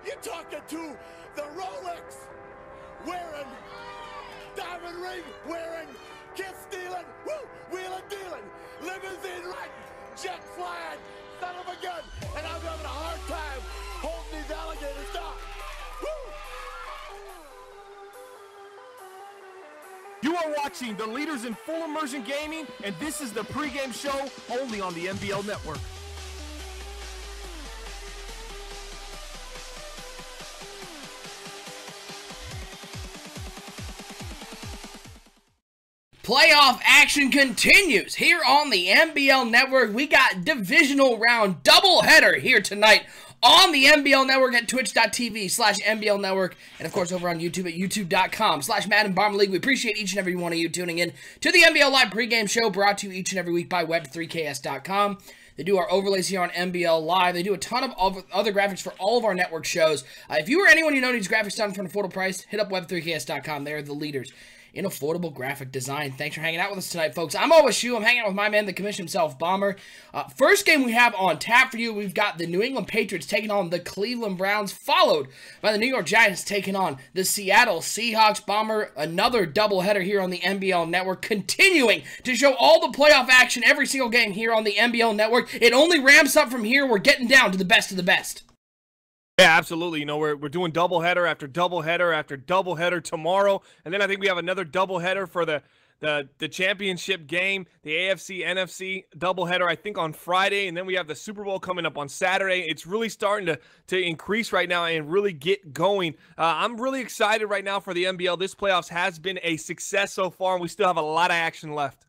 You're talking to the Rolex wearing, diamond ring wearing, kiss stealing, woo, wheeling dealing, limousine riding, jet flying, son of a gun, and I'm having a hard time holding these alligators down. Woo! You are watching the leaders in full immersion gaming, and this is the pregame show only on the NBL Network. Playoff action continues here on the NBL Network. We got divisional round doubleheader here tonight on the NBL Network at twitch.tv/NBL Network, and of course over on YouTube at youtube.com/Madden Bomber League. We appreciate each and every one of you tuning in to the NBL Live pregame show, brought to you each and every week by web3ks.com. They do our overlays here on NBL Live. They do a ton of other graphics for all of our network shows. If you or anyone you know needs graphics done for an affordable price, hit up web3ks.com. They are the leaders in affordable graphic design. Thanks for hanging out with us tonight, folks. I'm always Shu. I'm hanging out with my man, the commission himself, Bomber. First game we have on tap for you, we've got the New England Patriots taking on the Cleveland Browns, followed by the New York Giants taking on the Seattle Seahawks. Bomber, another doubleheader here on the NBL Network, continuing to show all the playoff action every single game here on the NBL Network. It only ramps up from here. We're getting down to the best of the best. Yeah, absolutely. You know, we're doing doubleheader after doubleheader after doubleheader tomorrow, and then I think we have another doubleheader for the championship game, the AFC NFC doubleheader, I think on Friday, and then we have the Super Bowl coming up on Saturday. It's really starting to increase right now and really get going. I'm really excited right now for the NBL. This playoffs has been a success so far, and we still have a lot of action left.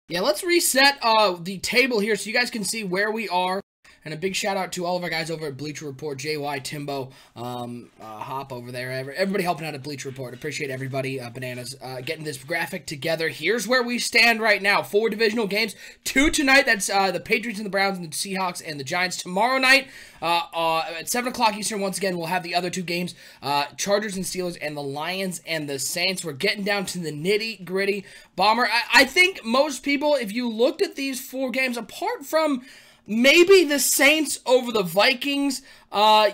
Yeah, let's reset the table here so you guys can see where we are. And a big shout out to all of our guys over at Bleacher Report, JY, Timbo, Hop over there. Everybody helping out at Bleacher Report. Appreciate everybody, Bananas, getting this graphic together. Here's where we stand right now. 4 divisional games. 2 tonight. That's the Patriots and the Browns and the Seahawks and the Giants. Tomorrow night at 7 o'clock Eastern, once again, we'll have the other 2 games. Chargers and Steelers and the Lions and the Saints. We're getting down to the nitty-gritty. Bomber, I think most people, if you looked at these 4 games, apart from maybe the Saints over the Vikings,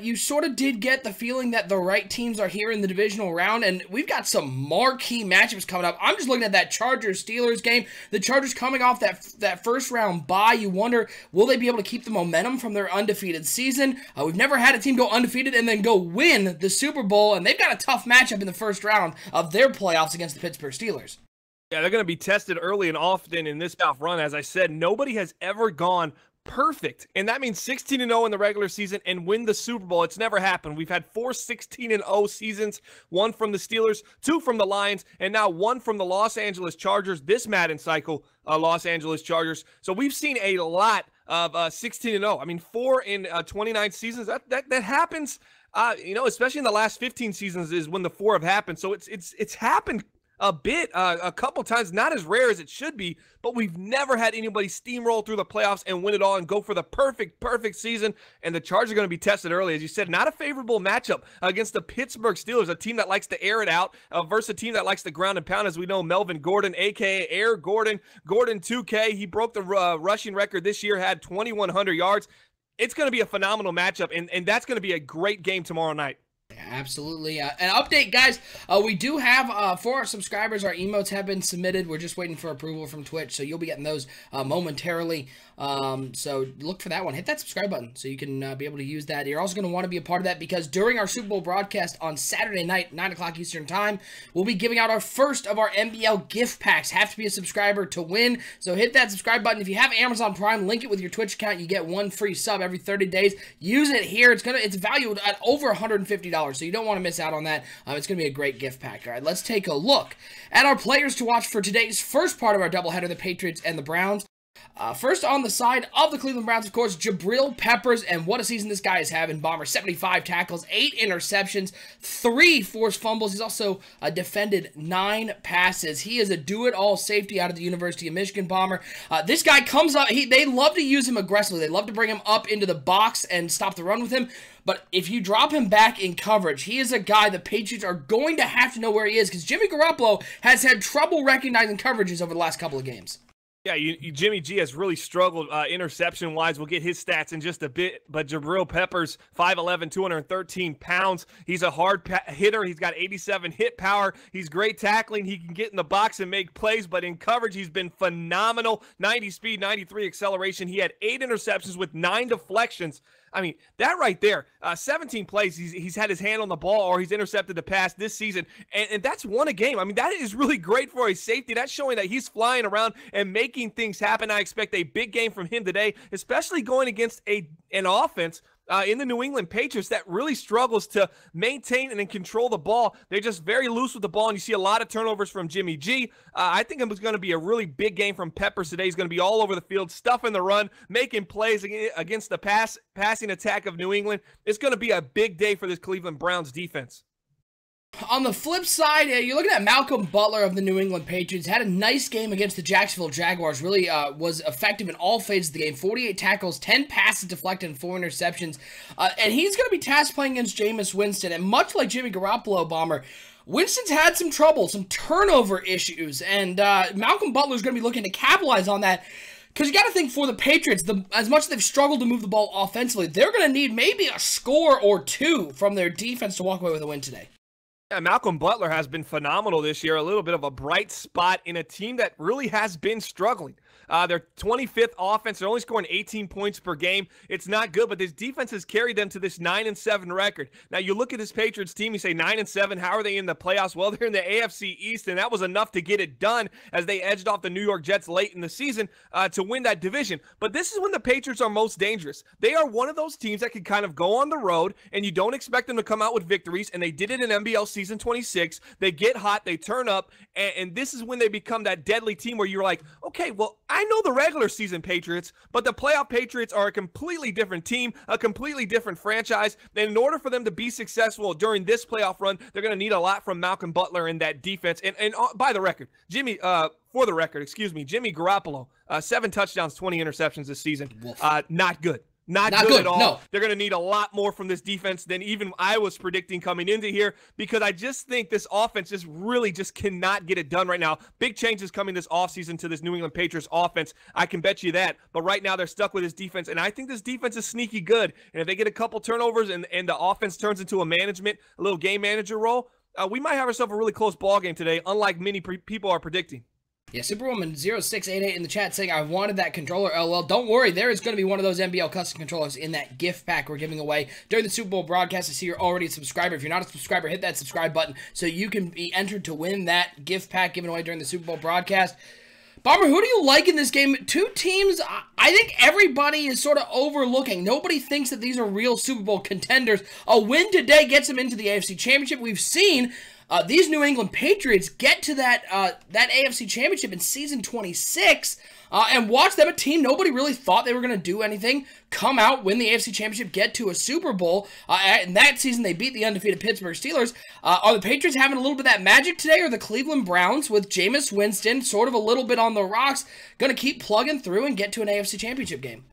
you sort of did get the feeling that the right teams are here in the divisional round, and we've got some marquee matchups coming up. I'm just looking at that Chargers-Steelers game. The Chargers coming off that first-round bye. You wonder, will they be able to keep the momentum from their undefeated season? We've never had a team go undefeated and then go win the Super Bowl, and they've got a tough matchup in the first round of their playoffs against the Pittsburgh Steelers. Yeah, they're going to be tested early and often in this playoff run. As I said, nobody has ever gone perfect, and that means 16-0 in the regular season and win the Super Bowl. It's never happened. We've had 4 16-0 seasons, 1 from the Steelers, 2 from the Lions, and now 1 from the Los Angeles Chargers this Madden cycle, Los Angeles Chargers. So we've seen a lot of 16-0. I mean, 4 in 29 seasons. That happens, you know, especially in the last 15 seasons is when the 4 have happened. So it's happened a bit, a couple times, not as rare as it should be, but we've never had anybody steamroll through the playoffs and win it all and go for the perfect season, and the Chargers are going to be tested early. As you said, not a favorable matchup against the Pittsburgh Steelers, a team that likes to air it out, versus a team that likes to ground and pound, as we know, Melvin Gordon, a.k.a. Air Gordon, Gordon 2K. He broke the rushing record this year, had 2,100 yards. It's going to be a phenomenal matchup, and that's going to be a great game tomorrow night. Absolutely. An update, guys. We do have, for our subscribers, our emotes have been submitted. We're just waiting for approval from Twitch, so you'll be getting those momentarily. So look for that one. Hit that subscribe button so you can be able to use that. You're also going to want to be a part of that because during our Super Bowl broadcast on Saturday night, 9 o'clock Eastern Time, we'll be giving out our first of our NBL gift packs. Have to be a subscriber to win, so hit that subscribe button. If you have Amazon Prime, link it with your Twitch account. You get 1 free sub every 30 days. Use it here. It's valued at over $150. So you don't want to miss out on that. It's going to be a great gift pack. All right, let's take a look at our players to watch for today's first part of our doubleheader, the Patriots and the Browns. First on the side of the Cleveland Browns, of course, Jabril Peppers, and what a season this guy is having. Bomber, 75 tackles, 8 interceptions, 3 forced fumbles. He's also defended 9 passes. He is a do-it-all safety out of the University of Michigan. Bomber. This guy comes up. They love to use him aggressively. They love to bring him up into the box and stop the run with him. But if you drop him back in coverage, he is a guy the Patriots are going to have to know where he is because Jimmy Garoppolo has had trouble recognizing coverages over the last couple of games. Yeah, Jimmy G has really struggled interception-wise. We'll get his stats in just a bit. But Jabril Peppers, 5'11", 213 pounds. He's a hard hitter. He's got 87 hit power. He's great tackling. He can get in the box and make plays. But in coverage, he's been phenomenal. 90 speed, 93 acceleration. He had 8 interceptions with 9 deflections. I mean, that right there, 17 plays, he's had his hand on the ball or he's intercepted the pass this season, and that's won a game. I mean, that is really great for a safety. That's showing that he's flying around and making things happen. I expect a big game from him today, especially going against an offense in the New England Patriots that really struggles to maintain and then control the ball. They're just very loose with the ball, and you see a lot of turnovers from Jimmy G. I think it's going to be a really big game from Peppers today. He's going to be all over the field, stuffing the run, making plays against the passing attack of New England. It's going to be a big day for this Cleveland Browns defense. On the flip side, you're looking at Malcolm Butler of the New England Patriots. Had a nice game against the Jacksonville Jaguars. Really was effective in all phases of the game. 48 tackles, 10 passes deflected, and 4 interceptions. And he's going to be tasked playing against Jameis Winston. And much like Jimmy Garoppolo, Bomber, Winston's had some trouble, some turnover issues. And Malcolm Butler's going to be looking to capitalize on that. Because you got to think for the Patriots, as much as they've struggled to move the ball offensively, they're going to need maybe a score or 2 from their defense to walk away with a win today. Yeah, Malcolm Butler has been phenomenal this year, a little bit of a bright spot in a team that really has been struggling. They're 25th offense. They're only scoring 18 points per game. It's not good, but this defense has carried them to this 9-7 record. Now, you look at this Patriots team, you say 9-7. How are they in the playoffs? Well, they're in the AFC East, and that was enough to get it done as they edged off the New York Jets late in the season to win that division. But this is when the Patriots are most dangerous. They are one of those teams that can kind of go on the road, and you don't expect them to come out with victories, and they did it in NBL Season 26. They get hot, they turn up, and this is when they become that deadly team where you're like, okay, well, I know the regular season Patriots, but the playoff Patriots are a completely different team, a completely different franchise. And in order for them to be successful during this playoff run, they're going to need a lot from Malcolm Butler in that defense. And for the record, Jimmy Garoppolo, 7 touchdowns, 20 interceptions this season. Not good. Not good at all. No. They're going to need a lot more from this defense than even I was predicting coming into here, because I just think this offense just really just cannot get it done right now. Big changes coming this offseason to this New England Patriots offense. I can bet you that. But right now they're stuck with this defense, and I think this defense is sneaky good. And if they get a couple turnovers and the offense turns into a little game manager role, we might have ourselves a really close ball game today, unlike many people are predicting. Yeah, Superwoman0688 in the chat saying, I wanted that controller, LOL. Don't worry, there is going to be one of those NBL custom controllers in that gift pack we're giving away during the Super Bowl broadcast. I see you're already a subscriber. If you're not a subscriber, hit that subscribe button so you can be entered to win that gift pack given away during the Super Bowl broadcast. Bomber, who do you like in this game? 2 teams I think everybody is sort of overlooking. Nobody thinks that these are real Super Bowl contenders. A win today gets them into the AFC Championship. We've seen these New England Patriots get to that AFC Championship in Season 26 and watch them, a team nobody really thought they were going to do anything, come out, win the AFC Championship, get to a Super Bowl. And that season, they beat the undefeated Pittsburgh Steelers. Are the Patriots having a little bit of that magic today, or the Cleveland Browns with Jameis Winston sort of a little bit on the rocks going to keep plugging through and get to an AFC Championship game?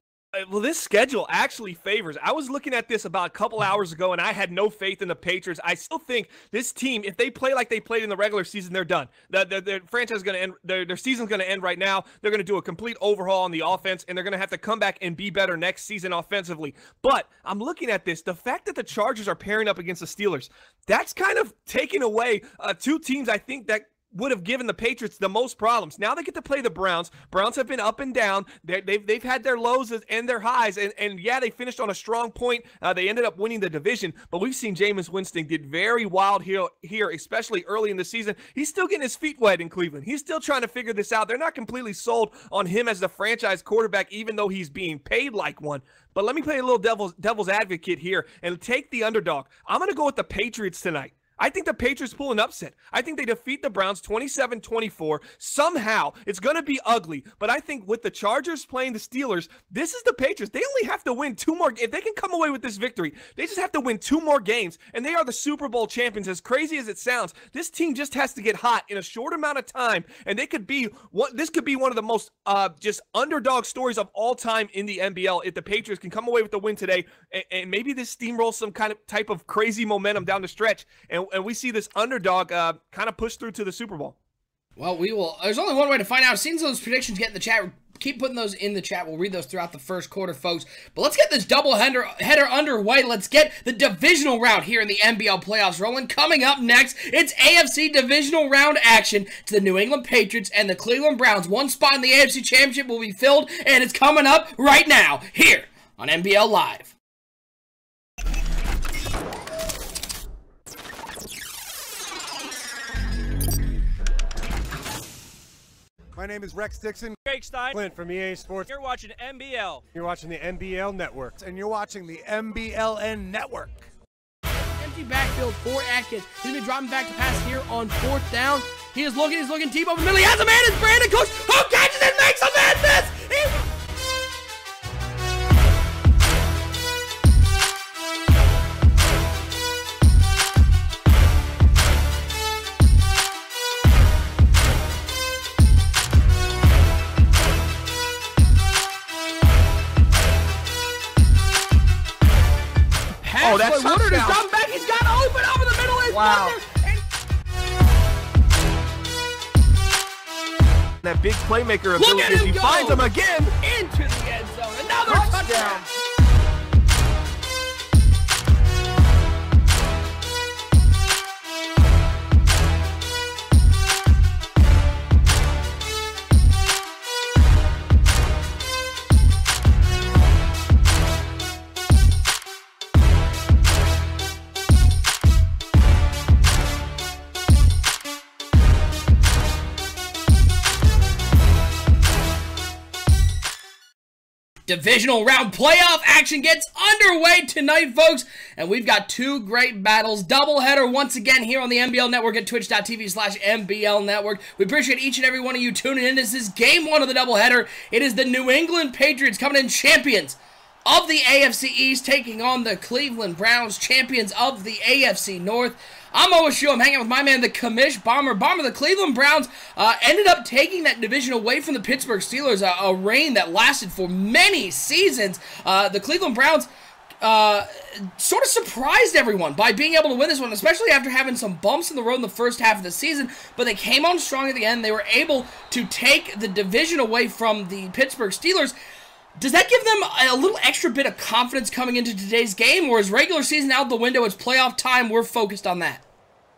Well, this schedule actually favors. I was looking at this about a couple hours ago, and I had no faith in the Patriots. I still think this team, if they play like they played in the regular season, they're done. Their franchise is going to end. Their season's going to end right now. They're going to do a complete overhaul on the offense, and they're going to have to come back and be better next season offensively. But I'm looking at this. The fact that the Chargers are pairing up against the Steelers, that's kind of taking away 2 teams I think that would have given the Patriots the most problems. Now they get to play the Browns. Browns have been up and down. They've had their lows and their highs, and yeah, they finished on a strong point. They ended up winning the division, but we've seen Jameis Winston did very wild here, especially early in the season. He's still getting his feet wet in Cleveland. He's still trying to figure this out. They're not completely sold on him as the franchise quarterback, even though he's being paid like one. But let me play a little devil's advocate here and take the underdog. I'm going to go with the Patriots tonight. I think the Patriots pull an upset. I think they defeat the Browns 27-24. Somehow, it's going to be ugly. But I think with the Chargers playing the Steelers, this is the Patriots. They only have to win 2 more. If they can come away with this victory, they just have to win 2 more games, and they are the Super Bowl champions. As crazy as it sounds, this team just has to get hot in a short amount of time, and this could be one of the most just underdog stories of all time in the NBL if the Patriots can come away with the win today, and maybe this steamrolls some type of crazy momentum down the stretch, and we see this underdog kind of push through to the Super Bowl. Well, we will. There's only one way to find out. As soon as those predictions get in the chat, keep putting those in the chat. We'll read those throughout the first quarter, folks. But let's get this header underway. Let's get the divisional round here in the NBL playoffs rolling. Coming up next, it's AFC divisional round action to the New England Patriots and the Cleveland Browns. One spot in the AFC Championship will be filled, and it's coming up right now here on NBL Live. My name is Rex Dixon. Craig Stein. Clint from EA Sports. You're watching NBL. You're watching the NBL Network. And you're watching the MBLN Network. Empty backfield for Atkins. He's been dropping back to pass here on 4th down. He's looking deep over the middle. He has a man. It's Brandon Cooks who catches it, makes a man miss. Oh, that's Woodard is touchdown. dropping back. He's got open over the middle. It's Wow. and That big playmaker Look at ability. him He go. finds him again. into the end zone. Another touchdown. Divisional round playoff action gets underway tonight, folks, and we've got two great battles. Doubleheader once again here on the NBL Network at twitch.tv/NBL Network. We appreciate each and every one of you tuning in. This is game one of the doubleheader. It is the New England Patriots coming in champions of the AFC East, taking on the Cleveland Browns, champions of the AFC North. I'm OSU. I'm hanging out with my man, the Commish Bomber. The Cleveland Browns ended up taking that division away from the Pittsburgh Steelers, a reign that lasted for many seasons. The Cleveland Browns sort of surprised everyone by being able to win this one, especially after having some bumps in the road in the first half of the season, but they came on strong at the end. They were able to take the division away from the Pittsburgh Steelers. Does that give them a little extra bit of confidence coming into today's game, or is regular season out the window? It's playoff time. We're focused on that.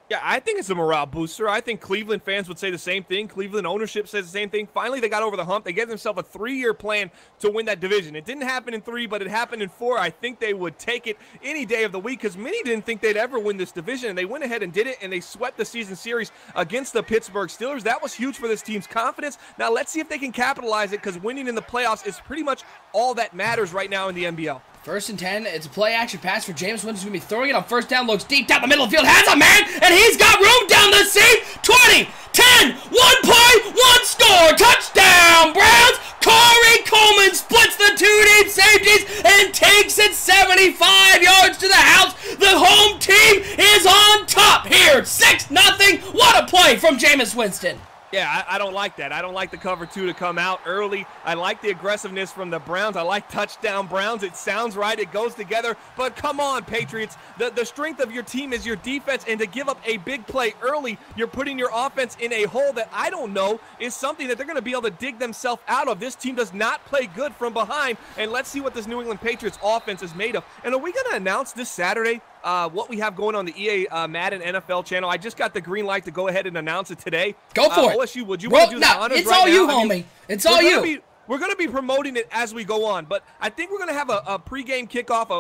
Yeah, I think it's a morale booster. I think Cleveland fans would say the same thing. Cleveland ownership says the same thing. Finally, they got over the hump. They gave themselves a 3-year plan to win that division. It didn't happen in 3, but it happened in 4. I think they would take it any day of the week because many didn't think they'd ever win this division, and they went ahead and did it, and they swept the season series against the Pittsburgh Steelers. That was huge for this team's confidence. Now, let's see if they can capitalize it because winning in the playoffs is pretty much all that matters right now in the NBL. 1st and 10, it's a play-action pass for James Winston's going to be throwing it on 1st down, looks deep down the middle of the field, has a man, and he's got room down the seam. 20, 10, 1 play, 1 score, touchdown, Browns. Corey Coleman splits the 2 deep safeties and takes it 75 yards to the house. The home team is on top here, 6-0. What a play from Jameis Winston. Yeah, I don't like that. I don't like the cover 2 to come out early. I like the aggressiveness from the Browns. I like touchdown Browns. It sounds right. It goes together. But come on, Patriots. The strength of your team is your defense, and to give up a big play early, you're putting your offense in a hole that I don't know is something that they're going to be able to dig themselves out of. This team does not play good from behind, and let's see what this New England Patriots offense is made of. And are we going to announce this Saturday what we have going on the EA Madden NFL channel? I just got the green light to go ahead and announce it today. Go for it. OSU, would you want to do the honors it's right all now? you, homie. It's all you. We're going to be promoting it as we go on, but I think we're going to have a pregame kickoff,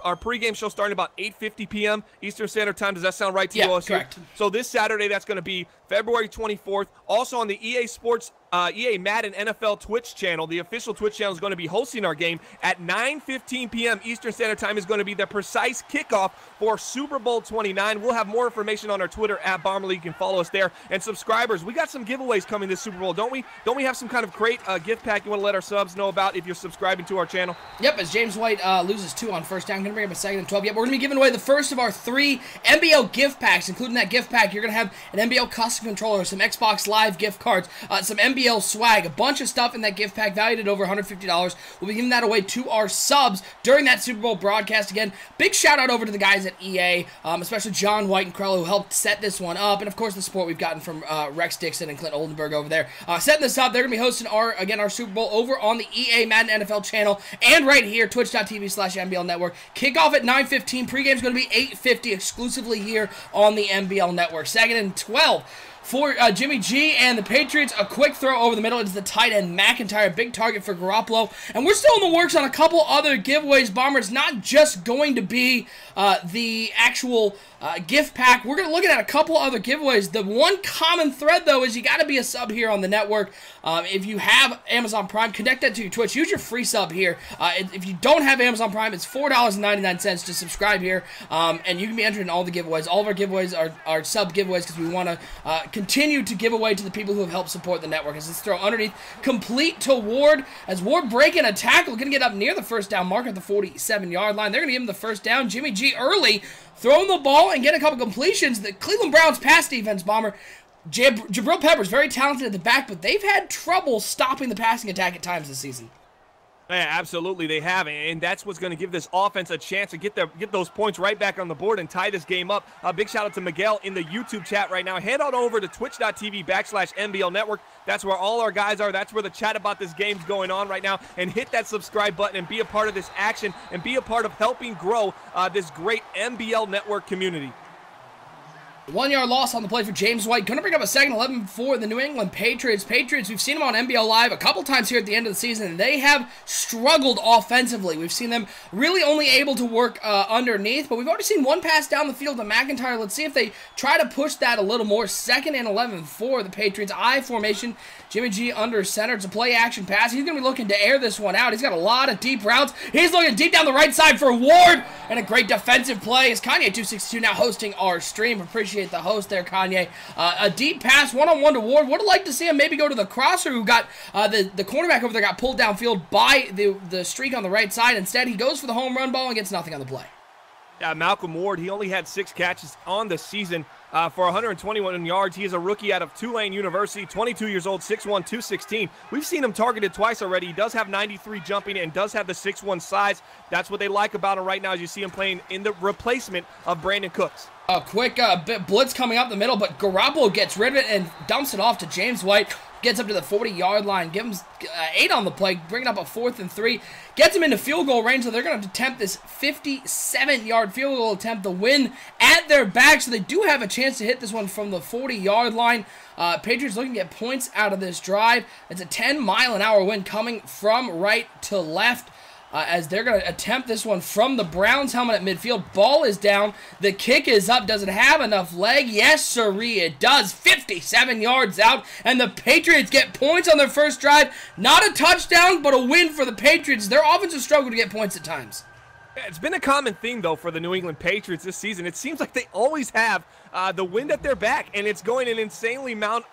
our pregame show starting about 8:50 p.m. Eastern Standard Time. Does that sound right to you, OSU? Correct. So this Saturday, that's going to be February 24th. Also on the EA Sports, EA Madden NFL Twitch channel, the official Twitch channel is going to be hosting our game at 9:15 p.m. Eastern Standard Time. Is going to be the precise kickoff for Super Bowl 29. We'll have more information on our Twitter at Bomberly. You can follow us there. And subscribers, we got some giveaways coming this Super Bowl, don't we? Don't we have some kind of great gift pack you want to let our subs know about if you're subscribing to our channel? Yep, as James White loses 2 on 1st down, going to bring up a 2nd and 12. Yep, we're going to be giving away the first of our 3 NBL gift packs. Including that gift pack, you're going to have an NBL custom controller, some Xbox Live gift cards, some NBL MBL swag, a bunch of stuff in that gift pack valued at over $150. We'll be giving that away to our subs during that Super Bowl broadcast. Again, big shout out over to the guys at EA, especially John White and Crello, who helped set this one up, and of course the support we've gotten from Rex Dixon and Clint Oldenburg over there. Setting this up, they're going to be hosting our Super Bowl over on the EA Madden NFL channel and right here, twitch.tv/MBL Network. Kickoff at 9:15. Pregame is going to be 8:50 exclusively here on the MBL Network. Second and 12 for Jimmy G and the Patriots. A quick throw over the middle into the tight end McIntyre. Big target for Garoppolo. And we're still in the works on a couple other giveaways, Bomber. It's not just going to be the actual gift pack. We're going to look at a couple other giveaways. The one common thread, though, is you got to be a sub here on the network. If you have Amazon Prime, connect that to your Twitch. Use your free sub here. If you don't have Amazon Prime, it's $4.99 to subscribe here. And you can be entered in all the giveaways. All of our giveaways are sub giveaways because we want to continue to give away to the people who have helped support the network. As this throw underneath, complete to Ward. As Ward breaking a tackle, going to get up near the first down mark at the 47-yard line. They're going to give him the first down. Jimmy G early, throwing the ball and getting a couple completions. The Cleveland Browns pass defense, Bomber. Jabril Peppers, very talented at the back, but they've had trouble stopping the passing attack at times this season. Yeah, absolutely, they have, and that's what's going to give this offense a chance to get those points right back on the board and tie this game up. A big shout out to Miguel in the YouTube chat right now. Head on over to twitch.tv/MBL Network. That's where all our guys are. That's where the chat about this game's going on right now. And hit that subscribe button and be a part of this action and be a part of helping grow this great MBL Network community. 1 yard loss on the play for James White. Going to bring up a second 11 for the New England Patriots. We've seen them on NBL Live a couple times here at the end of the season, and they have struggled offensively. We've seen them really only able to work underneath, but we've already seen one pass down the field to McIntyre. Let's see if they try to push that a little more. Second and 11 for the Patriots. I formation. Jimmy G under center. It's a play action pass. He's going to be looking to air this one out. He's got a lot of deep routes. He's looking deep down the right side for Ward, and a great defensive play. Is Kanye262 now hosting our stream. Appreciate the host there, Kanye. A deep pass, one-on-one to Ward. Would have liked to see him maybe go to the crosser who got the cornerback over there got pulled downfield by the streak on the right side. Instead, he goes for the home run ball and gets nothing on the play. Malcolm Ward, he only had 6 catches on the season for 121 yards. He is a rookie out of Tulane University, 22 years old, 6'1", 216. We've seen him targeted twice already. He does have 93 jumping and does have the 6'1" size. That's what they like about him right now, as you see him playing in the replacement of Brandon Cooks. A quick blitz coming up the middle, but Garoppolo gets rid of it and dumps it off to James White. Gets up to the 40-yard line, gives him 8 on the play, bringing up a 4th and 3. Gets him into field goal range, so they're going to attempt this 57-yard field goal attempt to win at their back, so they do have a chance to hit this one from the 40-yard line. Patriots looking to get points out of this drive. It's a 10-mile-an-hour wind coming from right to left. As they're going to attempt this one from the Browns helmet at midfield. Ball is down. The kick is up. Does it have enough leg? Yes, sirree, it does. 57 yards out, and the Patriots get points on their first drive. Not a touchdown, but a win for the Patriots. Their offense has struggled to get points at times. It's been a common thing, though, for the New England Patriots this season. It seems like they always have the wind at their back, and it's going an insanely amount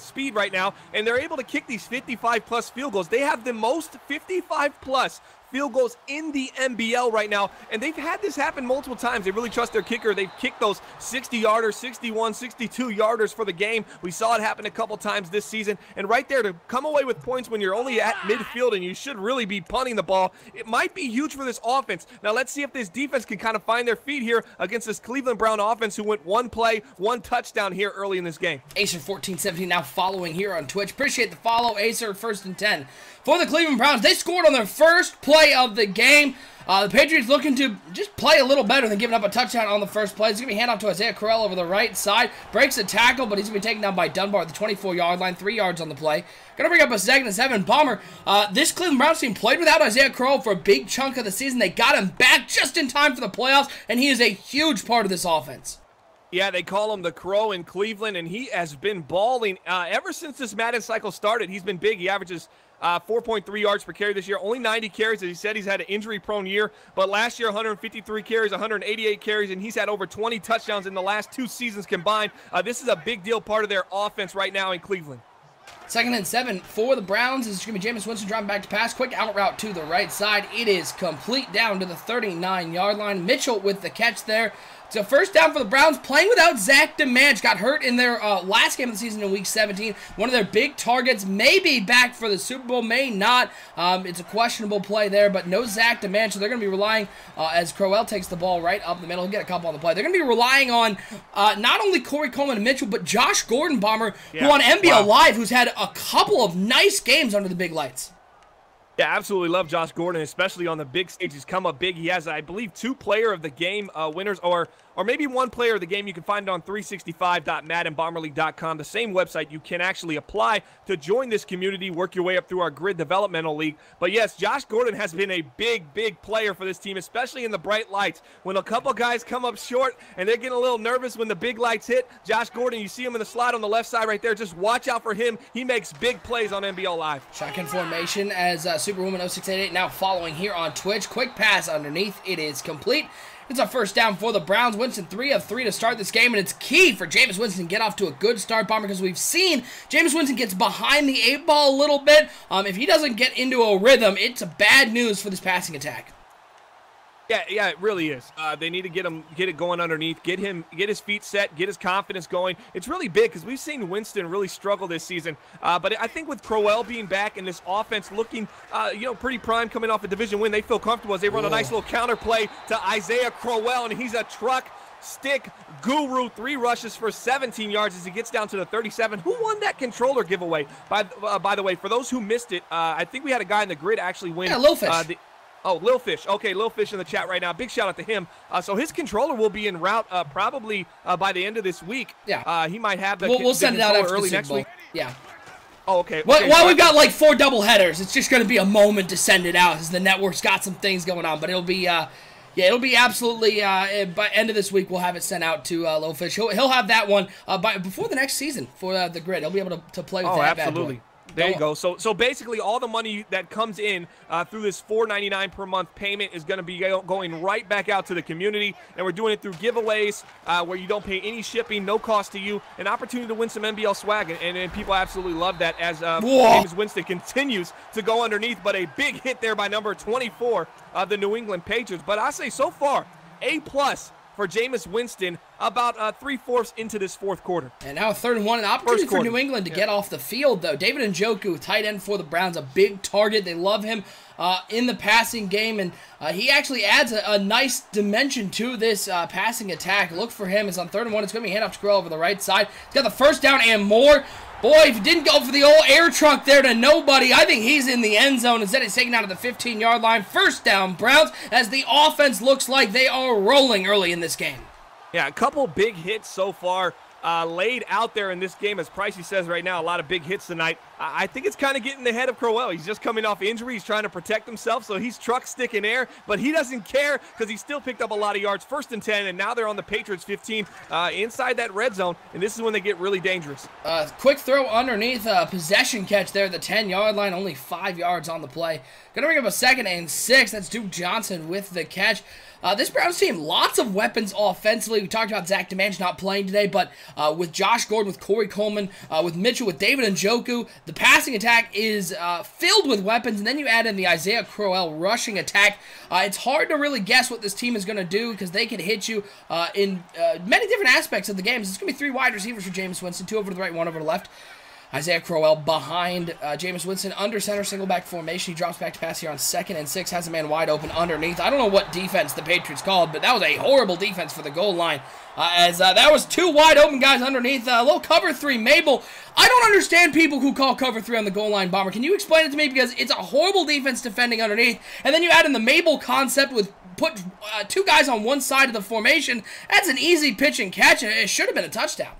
speed right now, and they're able to kick these 55-plus field goals. They have the most 55-plus field goals in the NBL right now, and they've had this happen multiple times. They really trust their kicker. They've kicked those 60-yarders, 61, 62-yarders for the game. We saw it happen a couple times this season, and right there to come away with points when you're only at midfield and you should really be punting the ball, it might be huge for this offense. Now let's see if this defense can kind of find their feet here against this Cleveland Brown offense who went 1 play, 1 touchdown here early in this game. Acer1417 now following here on Twitch. Appreciate the follow, Acer. 1st and 10 for the Cleveland Browns. They scored on their first play of the game. The Patriots looking to just play a little better than giving up a touchdown on the first play. It's going to be hand off to Isaiah Crowell over the right side. Breaks the tackle, but he's going to be taken down by Dunbar at the 24-yard line. 3 yards on the play. Going to bring up a 2nd and 7. Bomber. This Cleveland Browns team played without Isaiah Crowell for a big chunk of the season. They got him back just in time for the playoffs, and he is a huge part of this offense. Yeah, they call him the Crow in Cleveland, and he has been balling ever since this Madden cycle started. He's been big. He averages 4.3 yards per carry this year. Only 90 carries. As he said, he's had an injury-prone year. But last year, 153 carries, 188 carries, and he's had over 20 touchdowns in the last 2 seasons combined. This is a big deal part of their offense right now in Cleveland. 2nd and 7 for the Browns. It's going to be Jameis Winston driving back to pass. Quick out route to the right side. It is complete down to the 39-yard line. Mitchell with the catch there. It's a first down for the Browns, playing without Zach DeManch. Got hurt in their last game of the season in Week 17. One of their big targets may be back for the Super Bowl, may not. It's a questionable play there, but no Zach DeManch. So they're going to be relying, as Crowell takes the ball right up the middle, he'll get a couple on the play. They're going to be relying on not only Corey Coleman and Mitchell, but Josh Gordon, Bomber, who on NBL Live, who's had a couple of nice games under the big lights. Yeah, absolutely love Josh Gordon, especially on the big stage. He's come up big. He has, I believe, 2 player of the game winners, or maybe 1 player of the game. You can find it on 365.maddenbomberleague.com, the same website. You can actually apply to join this community, work your way up through our Grid Developmental League. But yes, Josh Gordon has been a big player for this team, especially in the bright lights. When a couple guys come up short and they're getting a little nervous when the big lights hit, Josh Gordon, you see him in the slot on the left side right there. Just watch out for him. He makes big plays on NBL Live. Shotgun formation as Superwoman 0688 now following here on Twitch. Quick pass underneath. It is complete. It's a first down for the Browns. Winston 3 of 3 to start this game, and it's key for Jameis Winston to get off to a good start, Bomber, because we've seen Jameis Winston gets behind the 8 ball a little bit. If he doesn't get into a rhythm, it's a bad news for this passing attack. Yeah, it really is. They need to get it going underneath, get his feet set, get his confidence going. It's really big because we've seen Winston really struggle this season. But I think with Crowell being back and this offense looking, pretty prime coming off a division win, they feel comfortable as they run a nice little counter play to Isaiah Crowell, and he's a truck stick guru. 3 rushes for 17 yards as he gets down to the 37. Who won that controller giveaway? By the way, for those who missed it, I think we had a guy in the grid actually win. Yeah, Lil Fish. Lil Fish. Okay, Lil Fish in the chat right now. Big shout out to him. So his controller will be en route probably by the end of this week. Yeah. He might have the We'll send it out after early the next week. Yeah. Oh, okay. Well, we've got like 4 double headers. It's just going to be a moment to send it out because the network's got some things going on. But it'll be, it'll be absolutely, by end of this week, we'll have it sent out to Lil Fish. He'll have that one before the next season for the grid. He'll be able to play with that. Absolutely. There you go. So basically, all the money that comes in through this $4.99 per month payment is going to be going right back out to the community, and we're doing it through giveaways where you don't pay any shipping, no cost to you, an opportunity to win some NBL swag, and people absolutely love that as Jameis Winston continues to go underneath, but a big hit there by number 24 of the New England Patriots. But I say so far, A+ for Jameis Winston about 3/4 into this 4th quarter. And now 3rd and 1, an opportunity for New England to get off the field, though. David Njoku, tight end for the Browns, a big target. They love him in the passing game, and he actually adds a nice dimension to this passing attack. Look for him. It's on 3rd and 1. It's going to be handoff to Grill over the right side. He's got the first down and more. Boy, if he didn't go for the old air truck there to nobody, I think he's in the end zone. Instead, he's taken out of the 15-yard line. First down, Browns, as the offense looks like they are rolling early in this game. Yeah, a couple big hits so far laid out there in this game. As Pricey says right now, a lot of big hits tonight. I think it's kind of getting the head of Crowell. He's just coming off injury. He's trying to protect himself, so he's truck stick in air, but he doesn't care because he still picked up a lot of yards. 1st and 10, and now they're on the Patriots 15 inside that red zone, and this is when they get really dangerous. Quick throw underneath, possession catch there at the 10-yard line, only 5 yards on the play. Gonna bring up a 2nd and 6. That's Duke Johnson with the catch. This Browns team, lots of weapons offensively. We talked about Zach DeManch not playing today, but with Josh Gordon, with Corey Coleman, with Mitchell, with David Njoku, the passing attack is filled with weapons, and then you add in the Isaiah Crowell rushing attack. It's hard to really guess what this team is going to do because they can hit you in many different aspects of the games. It's going to be 3 wide receivers for Jameis Winston, 2 over to the right, 1 over to the left. Isaiah Crowell behind Jameis Winston under center, single back formation. He drops back to pass here on 2nd and 6. Has a man wide open underneath. I don't know what defense the Patriots called, but that was a horrible defense for the goal line. That was 2 wide open guys underneath. A little cover 3. Mabel, I don't understand people who call cover 3 on the goal line, Bomber. Can you explain it to me? Because it's a horrible defense defending underneath. And then you add in the Mabel concept with put 2 guys on one side of the formation. That's an easy pitch and catch, and it should have been a touchdown.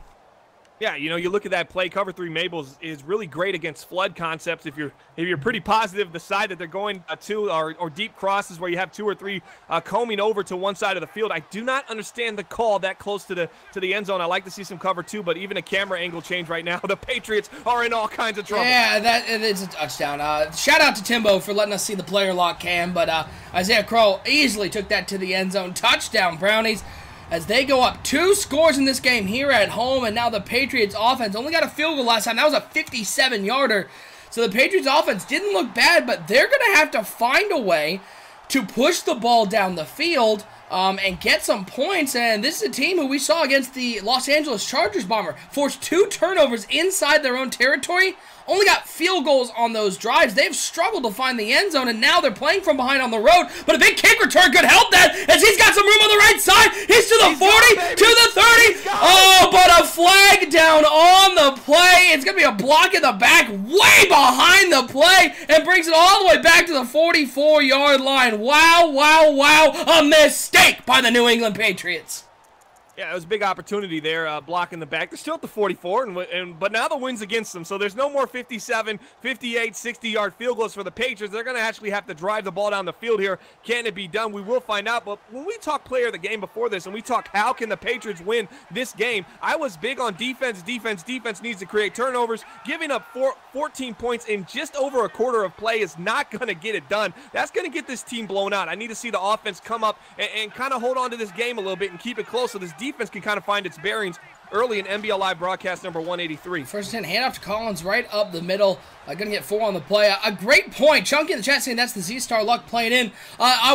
Yeah, you look at that play. Cover 3 Mabels is really great against flood concepts. If you're pretty positive the side that they're going to or deep crosses where you have 2 or 3 combing over to one side of the field. I do not understand the call that close to the end zone. I like to see some cover 2, but even a camera angle change right now, the Patriots are in all kinds of trouble. Yeah, it's a touchdown. Shout out to Timbo for letting us see the player lock cam, but Isaiah Crowell easily took that to the end zone. Touchdown, Brownies. as they go up 2 scores in this game here at home, and now the Patriots offense only got a field goal last time. That was a 57-yarder. So the Patriots offense didn't look bad, but they're going to have to find a way to push the ball down the field and get some points. And this is a team who we saw against the Los Angeles Chargers, Bomber, forced 2 turnovers inside their own territory. Only got field goals on those drives. They've struggled to find the end zone, and now they're playing from behind on the road. But a big kick return could help that, as he's got some room on the right side. He's to the 40, to the 30. Oh, but a flag down on the play. It's going to be a block in the back, way behind the play, and brings it all the way back to the 44-yard line. Wow, wow, wow. A mistake by the New England Patriots. Yeah, it was a big opportunity there, blocking the back. They're still at the 44, but now the win's against them, so there's no more 57, 58, 60-yard field goals for the Patriots. They're going to actually have to drive the ball down the field here. Can it be done? We will find out, but when we talk player of the game before this, and we talk how can the Patriots win this game, I was big on defense. Defense needs to create turnovers. Giving up 14 points in just over a quarter of play is not going to get it done. That's going to get this team blown out. I need to see the offense come up and kind of hold on to this game a little bit and keep it close so this defense can kind of find its bearings early in NBL Live broadcast number 183. First and 10, handoff to Collins right up the middle. Going to get 4 on the play. A great point. Chunky in the chat saying that's the Z-Star Luck playing in.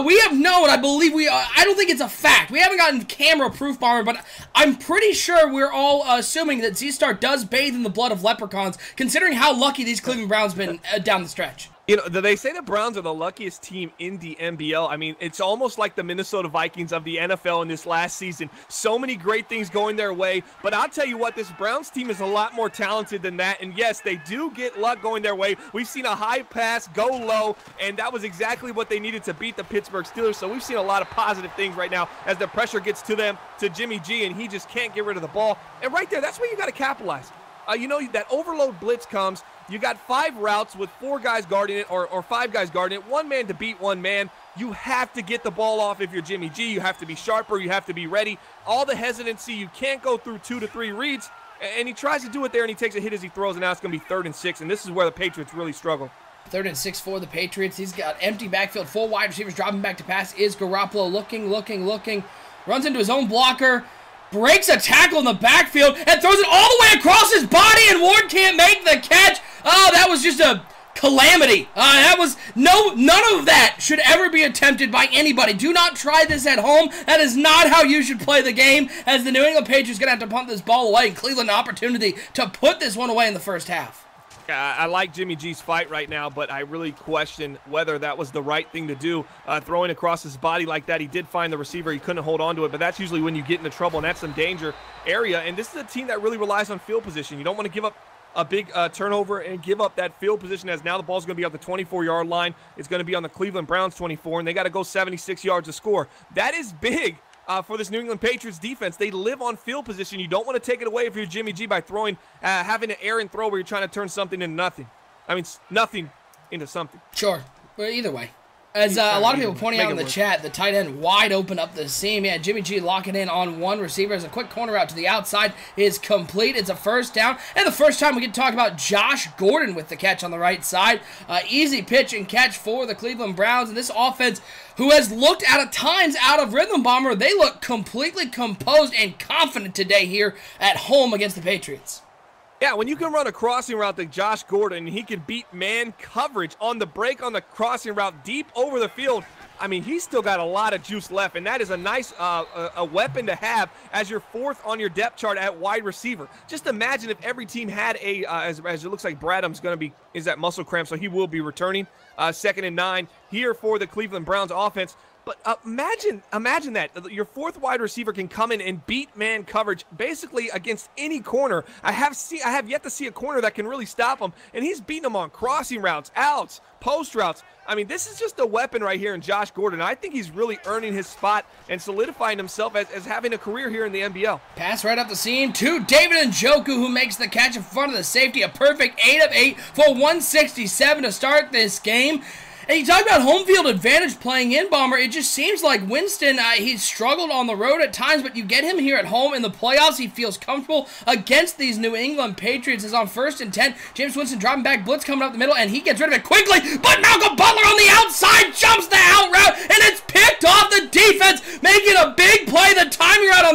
We have known, I believe I don't think it's a fact. We haven't gotten camera proof, Bomber, but I'm pretty sure we're all assuming that Z-Star does bathe in the blood of leprechauns, considering how lucky these Cleveland Browns been down the stretch. You know, they say the Browns are the luckiest team in the NBL. I mean, it's almost like the Minnesota Vikings of the NFL in this last season. So many great things going their way. But I'll tell you what, this Browns team is a lot more talented than that. And yes, they do get luck going their way. We've seen a high pass go low, and that was exactly what they needed to beat the Pittsburgh Steelers. So we've seen a lot of positive things right now as the pressure gets to them, to Jimmy G, and he just can't get rid of the ball. And right there, that's where you got to capitalize. You know, that overload blitz comes. You got 5 routes with 4 guys guarding it, or 5 guys guarding it, 1 man to beat 1 man. You have to get the ball off if you're Jimmy G. You have to be sharper. You have to be ready. All the hesitancy. You can't go through 2 to 3 reads. And he tries to do it there, and he takes a hit as he throws, and now it's going to be 3rd and 6, and this is where the Patriots really struggle. 3rd and 6 for the Patriots. He's got empty backfield, 4 wide receivers dropping back to pass. Is Garoppolo looking. Runs into his own blocker. Breaks a tackle in the backfield and throws it all the way across his body, and Ward can't make the catch. Oh, that was just a calamity. That was none of that should ever be attempted by anybody. Do not try this at home. That is not how you should play the game, as the New England Patriots are going to have to punt this ball away, and Cleveland an opportunity to put this one away in the first half. I like Jimmy G's fight right now, but I really question whether that was the right thing to do. Throwing across his body like that, he did find the receiver. He couldn't hold on to it, but that's usually when you get into trouble, and that's some danger area. And this is a team that really relies on field position. You don't want to give up a big turnover and give up that field position, as now the ball's going to be on the 24-yard line. It's going to be on the Cleveland Browns 24, and they got to go 76 yards to score. That is big. For this New England Patriots defense. They live on field position. You don't want to take it away if you're Jimmy G by throwing, having an errant throw where you're trying to turn something into nothing. I mean, nothing into something. Sure. Well, either way. As a lot of people pointing out in the chat, the tight end wide open up the seam. Yeah, Jimmy G locking in on 1 receiver. As a quick corner out to the outside is complete. It's a 1st down. And the first time we get to talk about Josh Gordon with the catch on the right side. Easy pitch and catch for the Cleveland Browns. And this offense, who has looked at times out of rhythm, Bomber, they look completely composed and confident today here at home against the Patriots. Yeah, when you can run a crossing route to Josh Gordon, he can beat man coverage on the break on the crossing route deep over the field. I mean, he's still got a lot of juice left, and that is a nice a weapon to have as your 4th on your depth chart at wide receiver. Just imagine if every team had a, as it looks like Bradham's going to be, is that muscle cramp, so he will be returning. 2nd and 9 here for the Cleveland Browns offense. But imagine that. Your 4th wide receiver can come in and beat man coverage basically against any corner. I have yet to see a corner that can really stop him, and he's beating them on crossing routes, outs, post routes. I mean, this is just a weapon right here in Josh Gordon. I think he's really earning his spot and solidifying himself as having a career here in the NBL. Pass right up the seam to David Njoku, who makes the catch in front of the safety. A perfect 8 of 8 for 167 to start this game. And you talk about home field advantage playing in, Bomber. It just seems like Winston, he's struggled on the road at times, but you get him here at home in the playoffs. He feels comfortable against these New England Patriots. Is on 1st and 10. James Winston dropping back, blitz coming up the middle, and he gets rid of it quickly. But Malcolm Butler on the outside jumps the out route, and it's picked off the defense, making a big play. The timing route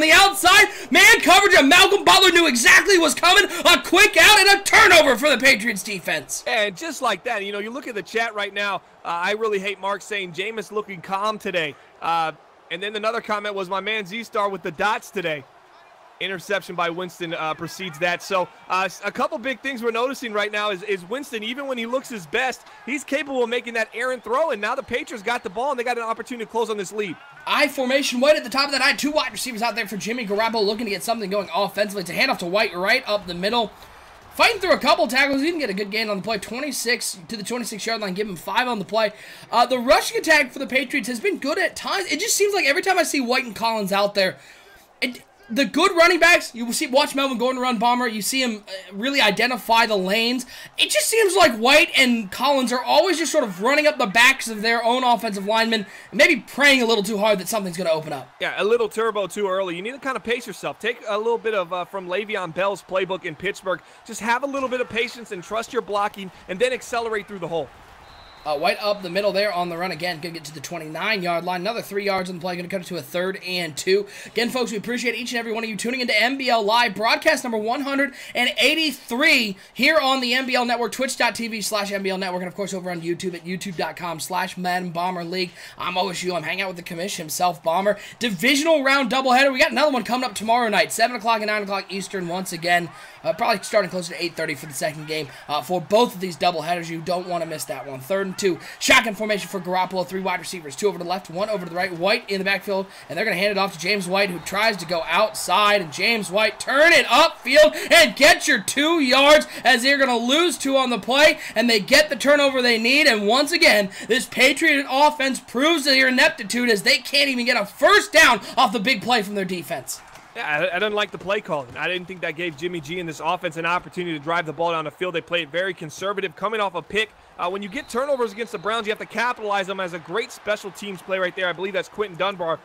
Butler knew exactly what was coming. A quick out and a turnover for the Patriots defense. And just like that, you look at the chat right now. I really hate Mark saying Jameis looking calm today. And then another comment was my man Z-Star with the dots today. Interception by Winston precedes that. So a couple big things we're noticing right now is Winston, even when he looks his best, he's capable of making that errant throw, and now the Patriots got the ball, and they got an opportunity to close on this lead. I formation, White at the top of that I. Two wide receivers out there for Jimmy Garoppolo looking to get something going offensively. It's a handoff to White right up the middle. Fighting through a couple tackles, he didn't get a good gain on the play. 26 to the 26-yard line, give him 5 on the play. The rushing attack for the Patriots has been good at times. It just seems like every time I see White and Collins out there, the good running backs, you will watch Melvin Gordon run Bomber, you see him really identify the lanes. It just seems like White and Collins are always just sort of running up the backs of their own offensive linemen, and maybe praying a little too hard that something's going to open up. Yeah, a little turbo too early. You need to kind of pace yourself. Take a little bit of from Le'Veon Bell's playbook in Pittsburgh. Just have a little bit of patience and trust your blocking, and then accelerate through the hole. White up the middle there on the run again. Going to get to the 29-yard line. Another 3 yards on the play. Going to cut it to a 3rd and 2. Again, folks, we appreciate each and every one of you tuning into NBL Live, broadcast number 183 here on the NBL Network, twitch.tv/NBL Network, and, of course, over on YouTube at youtube.com/Madden Bomber League. I'm OSU. I'm hanging out with the commish himself, Bomber. Divisional round doubleheader. We got another one coming up tomorrow night, 7 o'clock and 9 o'clock Eastern once again. Probably starting closer to 8:30 for the second game. For both of these doubleheaders, you don't want to miss that one. 3rd and 2. Shotgun formation for Garoppolo. 3 wide receivers. 2 over to the left, 1 over to the right. White in the backfield, and they're going to hand it off to James White, who tries to go outside. And James White, turn it upfield and get your 2 yards as they're going to lose 2 on the play, and they get the turnover they need. And once again, this Patriot offense proves their ineptitude as they can't even get a first down off the big play from their defense. Yeah, I didn't like the play calling. I didn't think that gave Jimmy G and this offense an opportunity to drive the ball down the field. They played very conservative, coming off a pick. When you get turnovers against the Browns, you have to capitalize them as a great special teams play right there. I believe that's Quentin Dunbar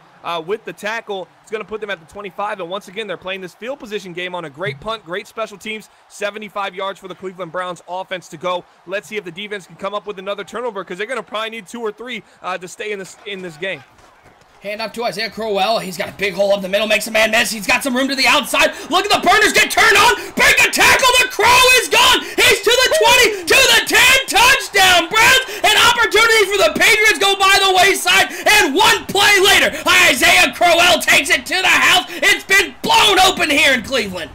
with the tackle. It's going to put them at the 25, and once again, they're playing this field position game on a great punt, great special teams, 75 yards for the Cleveland Browns offense to go. Let's see if the defense can come up with another turnover, because they're going to probably need 2 or 3 to stay in this game. Hand off to Isaiah Crowell. He's got a big hole up the middle, makes a man miss. He's got some room to the outside. Look at the burners get turned on. Break a tackle. The Crow is gone. He's to the 20, to the 10. Touchdown, Browns. An opportunity for the Patriots go by the wayside. And 1 play later, Isaiah Crowell takes it to the house. It's been blown open here in Cleveland.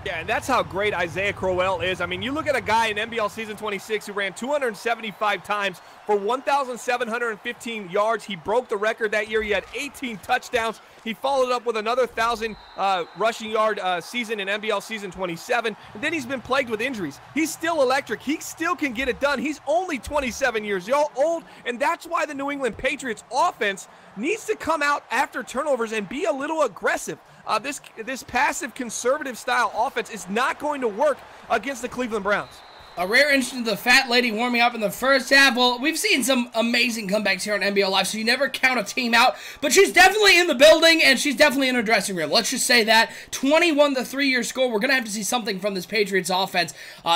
Yeah, and that's how great Isaiah Crowell is. I mean, you look at a guy in NBL Season 26 who ran 275 times for 1,715 yards. He broke the record that year. He had 18 touchdowns. He followed up with another 1,000 rushing yard season in NBL Season 27. And then he's been plagued with injuries. He's still electric. He still can get it done. He's only 27 years old, and that's why the New England Patriots offense needs to come out after turnovers and be a little aggressive. This passive conservative style offense is not going to work against the Cleveland Browns. A rare instance of the fat lady warming up in the first half. Well, we've seen some amazing comebacks here on NBL Live, so you never count a team out. But she's definitely in the building, and she's definitely in her dressing room. Let's just say that. 21 to 3-year score. We're going to have to see something from this Patriots offense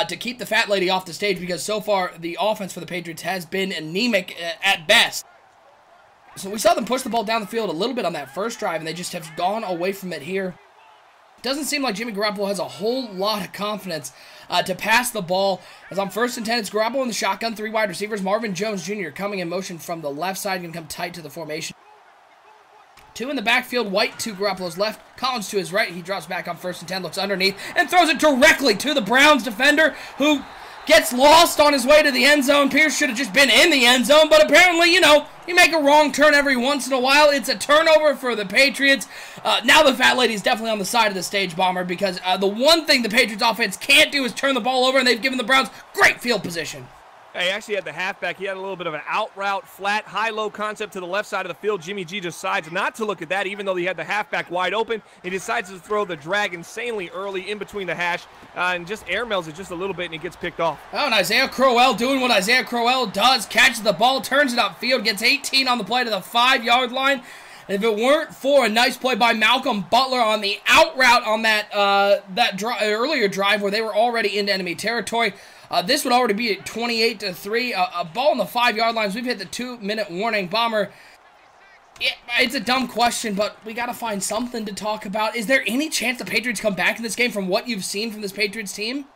to keep the fat lady off the stage, because so far the offense for the Patriots has been anemic at best. So we saw them push the ball down the field a little bit on that first drive, and they just have gone away from it here. Doesn't seem like Jimmy Garoppolo has a whole lot of confidence to pass the ball. As on 1st and 10, it's Garoppolo in the shotgun, 3 wide receivers. Marvin Jones Jr. coming in motion from the left side, going to come tight to the formation. 2 in the backfield, White to Garoppolo's left, Collins to his right. He drops back on 1st and 10, looks underneath, and throws it directly to the Browns defender, who gets lost on his way to the end zone. Pierce should have just been in the end zone, but apparently, you make a wrong turn every once in a while. It's a turnover for the Patriots. Now the fat lady is definitely on the side of the stage, Bomber, because the one thing the Patriots offense can't do is turn the ball over, and they've given the Browns great field position. He actually had the halfback. He had a little bit of an out route, flat, high-low concept to the left side of the field. Jimmy G decides not to look at that, even though he had the halfback wide open. He decides to throw the drag insanely early in between the hash and just airmails it just a little bit, and he gets picked off. Oh, and Isaiah Crowell doing what Isaiah Crowell does. Catches the ball, turns it upfield, gets 18 on the play to the 5-yard line. And if it weren't for a nice play by Malcolm Butler on the out route on that earlier drive where they were already into enemy territory, this would already be at 28 to 3. A ball on the 5-yard lines. We've hit the 2-minute warning. Bomber, Yeah, it's a dumb question, but we got to find something to talk about. Is there any chance the Patriots come back in this game from what you've seen from this Patriots team?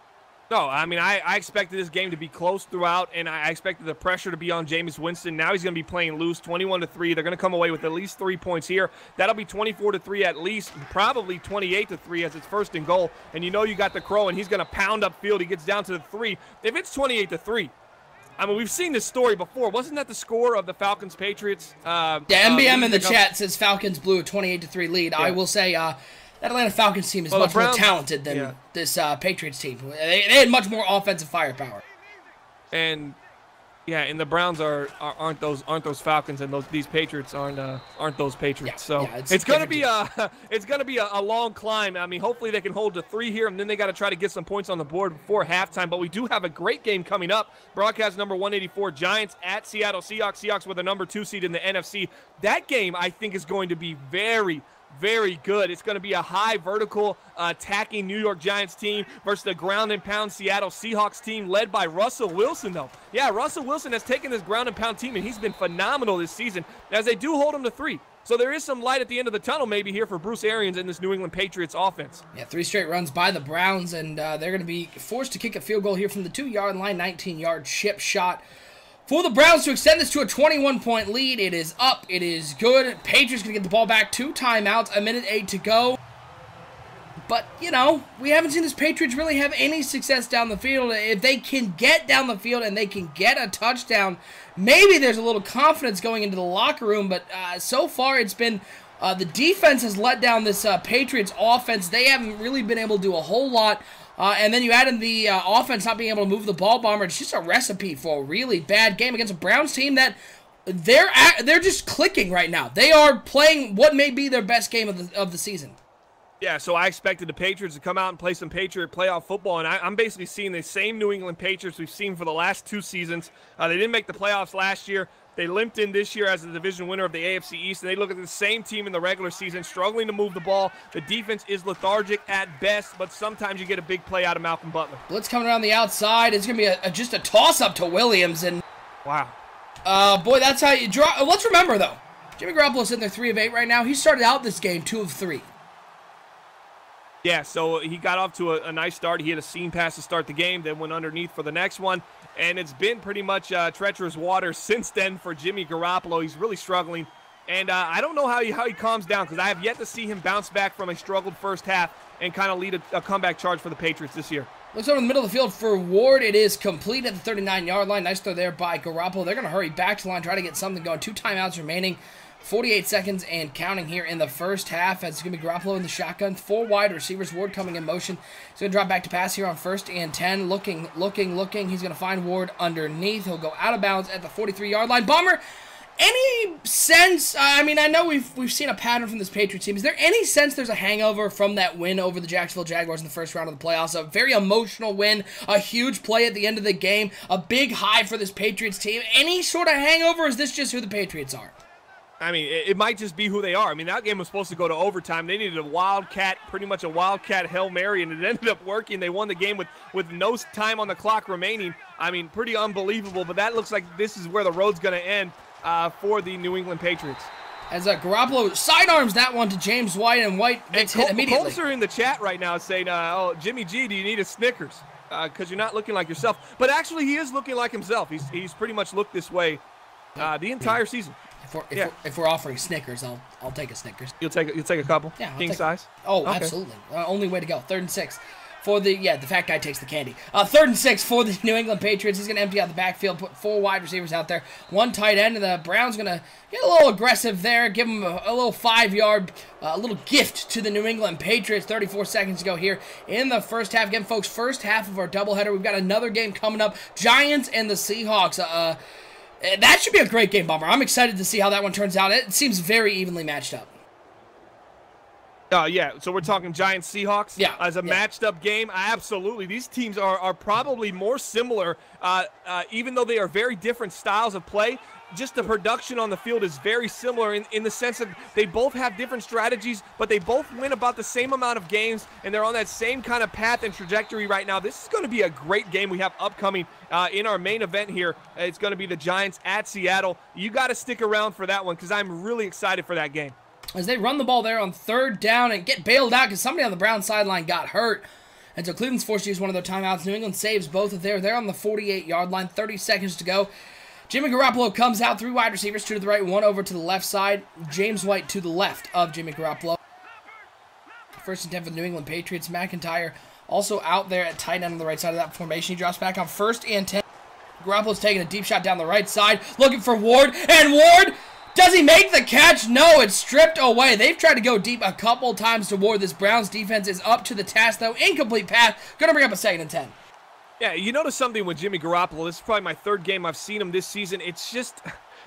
No, I mean, I expected this game to be close throughout, and I expected the pressure to be on Jameis Winston. Now he's going to be playing loose, 21-3. They're going to come away with at least 3 points here. That'll be 24-3 at least, probably 28-3 as it's first and goal. And you know you got the Crow, and he's going to pound upfield. He gets down to the 3. If it's 28-3, I mean, we've seen this story before. Wasn't that the score of the Falcons-Patriots? Yeah, MBM in the chat says Falcons blew a 28-3 lead. Yeah. I will say that Atlanta Falcons team is much more talented than this Patriots team. They had much more offensive firepower. And yeah, and the Browns aren't those Falcons, and these Patriots aren't those Patriots. So it's gonna be a long climb. I mean, hopefully they can hold to 3 here, and then they got to try to get some points on the board before halftime. But we do have a great game coming up. Broadcast number 184, Giants at Seattle Seahawks. Seahawks with a number 2 seed in the NFC. That game I think is going to be very, very good. It's going to be a high vertical attacking New York Giants team versus the ground and pound Seattle Seahawks team led by Russell Wilson, though. Yeah, Russell Wilson has taken this ground and pound team, and he's been phenomenal this season as they do hold him to 3. So there is some light at the end of the tunnel maybe here for Bruce Arians in this New England Patriots offense. Yeah, 3 straight runs by the Browns, and they're going to be forced to kick a field goal here from the 2-yard line, 19-yard chip shot. For the Browns to extend this to a 21-point lead, it is up, it is good. Patriots going to get the ball back, 2 timeouts, 1:08 to go. But, you know, we haven't seen this Patriots really have any success down the field. If they can get down the field and they can get a touchdown, maybe there's a little confidence going into the locker room. But so far it's been the defense has let down this Patriots offense. They haven't really been able to do a whole lot. And then you add in the offense not being able to move the ball, Bomber. It's just a recipe for a really bad game against a Browns team that they're just clicking right now. They are playing what may be their best game of the season. Yeah, so I expected the Patriots to come out and play some Patriot playoff football, and I'm basically seeing the same New England Patriots we've seen for the last 2 seasons. They didn't make the playoffs last year. They limped in this year as the division winner of the AFC East, and they look at the same team in the regular season, struggling to move the ball. The defense is lethargic at best, but sometimes you get a big play out of Malcolm Butler. Blitz coming around the outside. It's going to be just a toss-up to Williams. And wow. Boy, that's how you draw. Let's remember, though, Jimmy Garoppolo's in there 3 of 8 right now. He started out this game 2 of 3. Yeah, so he got off to a nice start. He had a seam pass to start the game, then went underneath for the next one. And it's been pretty much treacherous waters since then for Jimmy Garoppolo. He's really struggling. And I don't know how he calms down, because I have yet to see him bounce back from a struggled first half and kind of lead a comeback charge for the Patriots this year. Looks over in the middle of the field for Ward. It is complete at the 39-yard line. Nice throw there by Garoppolo. They're going to hurry back to the line, try to get something going. 2 timeouts remaining. 48 seconds and counting here in the first half, as it's going to be Garoppolo in the shotgun. 4 wide receivers. Ward coming in motion. He's going to drop back to pass here on 1st and 10. Looking. He's going to find Ward underneath. He'll go out of bounds at the 43-yard line. Bomber, any sense? I mean, I know we've seen a pattern from this Patriots team. Is there any sense there's a hangover from that win over the Jacksonville Jaguars in the first round of the playoffs? A very emotional win, a huge play at the end of the game, a big high for this Patriots team. Any sort of hangover, or is this just who the Patriots are? I mean, it might just be who they are. I mean, that game was supposed to go to overtime. They needed pretty much a wildcat Hail Mary, and it ended up working. They won the game with no time on the clock remaining. I mean, pretty unbelievable, but that looks like this is where the road's going to end for the New England Patriots. As Garoppolo sidearms that one to James White, and White gets hit immediately. Colts are in the chat right now saying, oh, Jimmy G, do you need a Snickers? Because you're not looking like yourself. But actually, he is looking like himself. He's pretty much looked this way the entire season. If we're offering Snickers, I'll take a Snickers. You'll take a couple? Yeah, King size? Oh, okay. Absolutely. Only way to go. 3rd and 6 for the fat guy takes the candy. 3rd and 6 for the New England Patriots. He's going to empty out the backfield, put 4 wide receivers out there, 1 tight end, and the Browns going to get a little aggressive there, give them a little 5-yard, little gift to the New England Patriots. 34 seconds to go here in the first half. Again, folks, first half of our doubleheader. We've got another game coming up, Giants and the Seahawks. That should be a great game, Bomber. I'm excited to see how that one turns out. It seems very evenly matched up. Yeah, so we're talking Giants-Seahawks as a matched-up game. Absolutely. These teams are probably more similar, even though they are very different styles of play. just the production on the field is very similar in the sense that they both have different strategies, but they both win about the same amount of games, and they're on that same kind of path and trajectory right now. This is going to be a great game we have upcoming in our main event here. It's going to be the Giants at Seattle. You got to stick around for that one because I'm really excited for that game. As they run the ball there on 3rd down and get bailed out because somebody on the Browns sideline got hurt. And so Cleveland's forced to use one of their timeouts. New England saves both of theirs. They're on the 48-yard line, 30 seconds to go. Jimmy Garoppolo comes out, 3 wide receivers, 2 to the right, 1 over to the left side. James White to the left of Jimmy Garoppolo. 1st and 10 for the New England Patriots. McIntyre also out there at tight end on the right side of that formation. He drops back on 1st and 10. Garoppolo's taking a deep shot down the right side, looking for Ward, and Ward, does he make the catch? No, it's stripped away. They've tried to go deep a couple times to Ward. This Browns defense is up to the task, though. Incomplete pass. Going to bring up a 2nd and 10. Yeah, you notice something with Jimmy Garoppolo. This is probably my 3rd game I've seen him this season.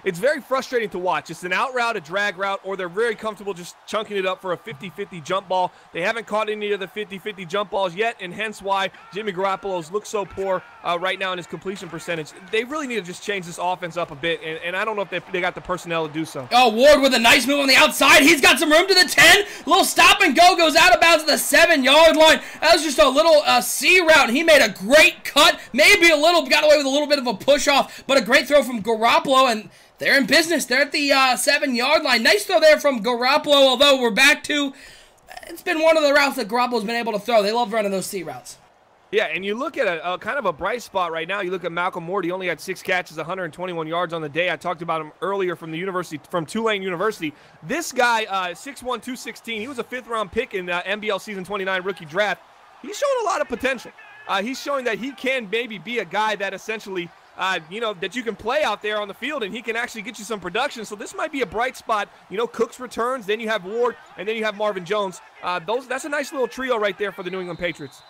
It's very frustrating to watch. It's an out route, a drag route, or they're very comfortable just chunking it up for a 50-50 jump ball. They haven't caught any of the 50-50 jump balls yet, and hence why Jimmy Garoppolo's look so poor right now in his completion percentage. They really need to just change this offense up a bit, and I don't know if they got the personnel to do so. Oh, Ward with a nice move on the outside. He's got some room to the 10. A little stop and go, goes out of bounds at the 7-yard line. That was just a little C route. He made a great cut. Maybe got away with a little bit of a push off, but a great throw from Garoppolo, and they're in business. They're at the 7-yard line. Nice throw there from Garoppolo, although we're back to, it's been one of the routes that Garoppolo's been able to throw. They love running those C routes. Yeah, and you look at a kind of a bright spot right now. You look at Malcolm Moore. He only had 6 catches, 121 yards on the day. I talked about him earlier from Tulane University. This guy, 6'1", 216, he was a 5th-round pick in NBL Season 29 rookie draft. He's showing a lot of potential. He's showing that he can maybe be a guy that essentially – that you can play out there on the field, and he can actually get you some production. So this might be a bright spot. Cooks returns, then you have Ward, and then you have Marvin Jones. That's a nice little trio right there for the New England Patriots.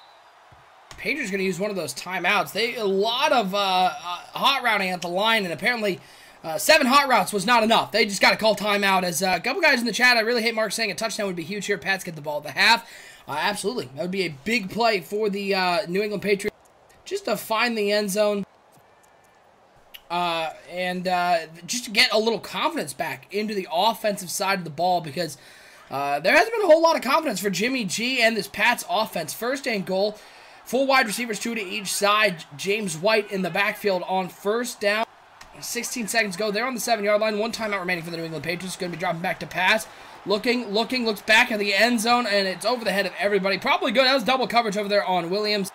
Patriots going to use one of those timeouts. A lot of hot routing at the line, and apparently 7 hot routes was not enough. They just got to call timeout. As a couple guys in the chat, I really hate Mark saying a touchdown would be huge here. Pats get the ball at the half. Absolutely. That would be a big play for the New England Patriots just to find the end zone. Just to get a little confidence back into the offensive side of the ball, because there hasn't been a whole lot of confidence for Jimmy G and this Pats offense. 1st and goal, 4 wide receivers, 2 to each side. James White in the backfield on 1st down. 16 seconds go. They're on the 7-yard line. 1 timeout remaining for the New England Patriots. Going to be dropping back to pass. Looks back at the end zone, and it's over the head of everybody. Probably good. That was double coverage over there on Williams.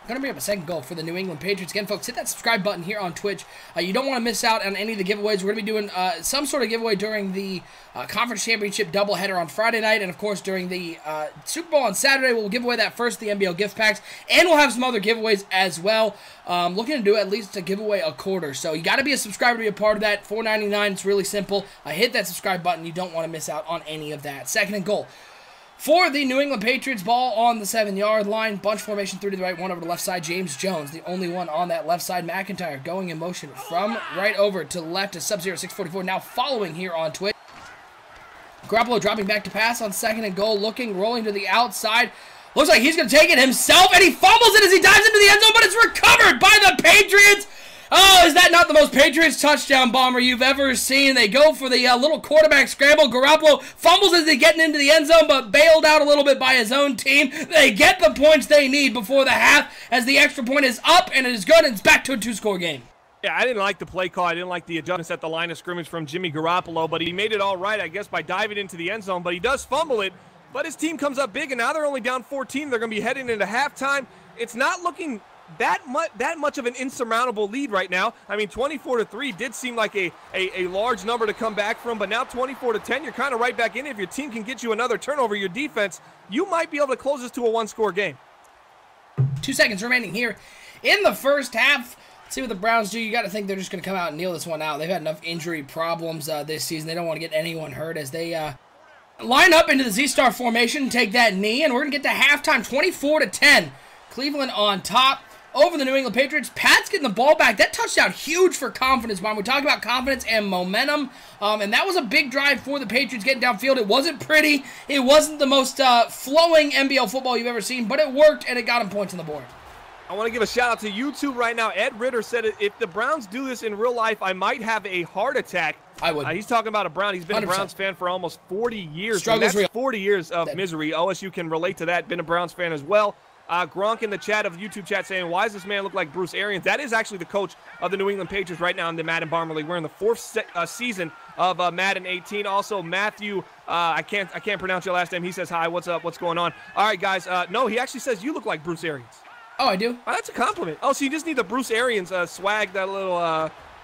Going to bring up a 2nd goal for the New England Patriots. Again, folks, hit that subscribe button here on Twitch. You don't want to miss out on any of the giveaways. We're going to be doing some sort of giveaway during the Conference Championship doubleheader on Friday night. And, of course, during the Super Bowl on Saturday, we'll give away that first, the NBL gift packs. And we'll have some other giveaways as well. Looking to do at least to give away a quarter. So you got to be a subscriber to be a part of that. $4.99. It's really simple. Hit that subscribe button. You don't want to miss out on any of that. 2nd and goal for the New England Patriots, ball on the 7-yard line. Bunch formation, 3 to the right, 1 over to the left side. James Jones, the only one on that left side. McIntyre going in motion from right over to left to Sub-Zero 644. Now following here on Twitch. Garoppolo dropping back to pass on 2nd and goal. Rolling to the outside. Looks like he's going to take it himself, and he fumbles it as he dives into the end zone, but it's recovered by the Patriots. Oh, is that not the most Patriots touchdown bomber you've ever seen? They go for the little quarterback scramble. Garoppolo fumbles as he's getting into the end zone, but bailed out a little bit by his own team. They get the points they need before the half, as the extra point is up, and it is good, and it's back to a 2-score game. Yeah, I didn't like the play call. I didn't like the adjustments at the line of scrimmage from Jimmy Garoppolo, but he made it all right, I guess, by diving into the end zone. But he does fumble it, but his team comes up big, and now they're only down 14. They're going to be heading into halftime. It's not looking that much of an insurmountable lead right now. I mean, 24-3 did seem like a large number to come back from, but now 24-10, you're kind of right back in. If your team can get you another turnover, your defense, you might be able to close this to a 1-score game. 2 seconds remaining here in the first half. Let's see what the Browns do. You got to think they're just going to come out and kneel this one out. They've had enough injury problems this season. They don't want to get anyone hurt as they line up into the Z-Star formation and take that knee, and we're going to get to halftime, 24-10. Cleveland on top over the New England Patriots. Pat's getting the ball back. That touchdown, huge for confidence, Mom. We talk about confidence and momentum, and that was a big drive for the Patriots getting downfield. It wasn't pretty. It wasn't the most flowing NBL football you've ever seen, but it worked, and it got them points on the board. I want to give a shout out to YouTube right now. Ed Ritter said, if the Browns do this in real life, I might have a heart attack. I would. He's talking about a Brown. He's been 100%. a Browns fan for almost 40 years. Struggle's real. 40 years of misery. OSU can relate to that. Been a Browns fan as well. Gronk in the chat of the YouTube chat saying, why does this man look like Bruce Arians? That is actually the coach of the New England Patriots right now in the Madden Bomber League. We're in the 4th season of Madden 18. Also, Matthew, I can't pronounce your last name. He says, hi, what's up? What's going on? All right, guys. No, he actually says you look like Bruce Arians. Oh, I do? Oh, that's a compliment. Oh, so you just need the Bruce Arians swag, that little,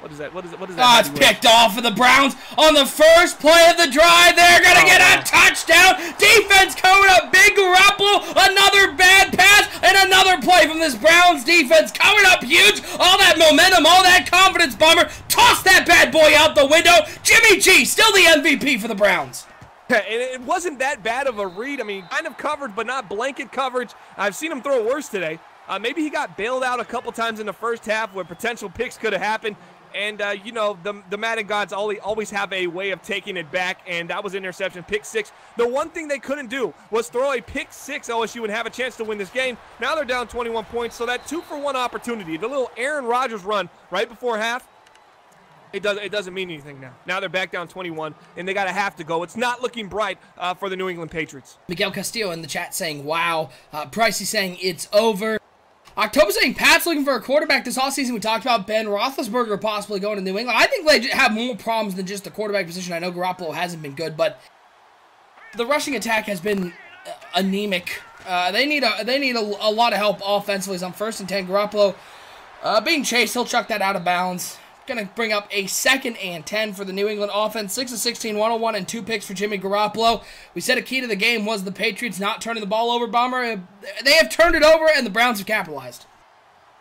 what is that? What is that? Oh, it's picked off for the Browns on the first play of the drive. They're going to get a touchdown. Defense coming up. Big Garoppolo. Another bad pass and another play from this Browns defense coming up huge. All that momentum, all that confidence, Bomber. Toss that bad boy out the window. Jimmy G, still the MVP for the Browns. Yeah, and it wasn't that bad of a read. I mean, kind of covered, but not blanket coverage. I've seen him throw worse today. Maybe he got bailed out a couple times in the first half where potential picks could have happened. And, you know, the Madden gods always have a way of taking it back, and that was an interception, pick 6. The one thing they couldn't do was throw a pick 6 OSU and have a chance to win this game. Now they're down 21 points, so that 2-for-1 opportunity, the little Aaron Rodgers run right before half, it doesn't mean anything now. Now they're back down 21, and they got a half to go. It's not looking bright for the New England Patriots. Miguel Castillo in the chat saying, wow. Pricey saying, it's over. October saying Pat's looking for a quarterback this offseason. We talked about Ben Roethlisberger possibly going to New England. I think they have more problems than just the quarterback position. I know Garoppolo hasn't been good, but the rushing attack has been anemic. They need a lot of help offensively. It's on 1st and 10. Garoppolo being chased. He'll chuck that out of bounds. Going to bring up a 2nd and 10 for the New England offense. 6 of 16, 101, and 2 picks for Jimmy Garoppolo. We said a key to the game was the Patriots not turning the ball over, Bomber. They have turned it over, and the Browns have capitalized.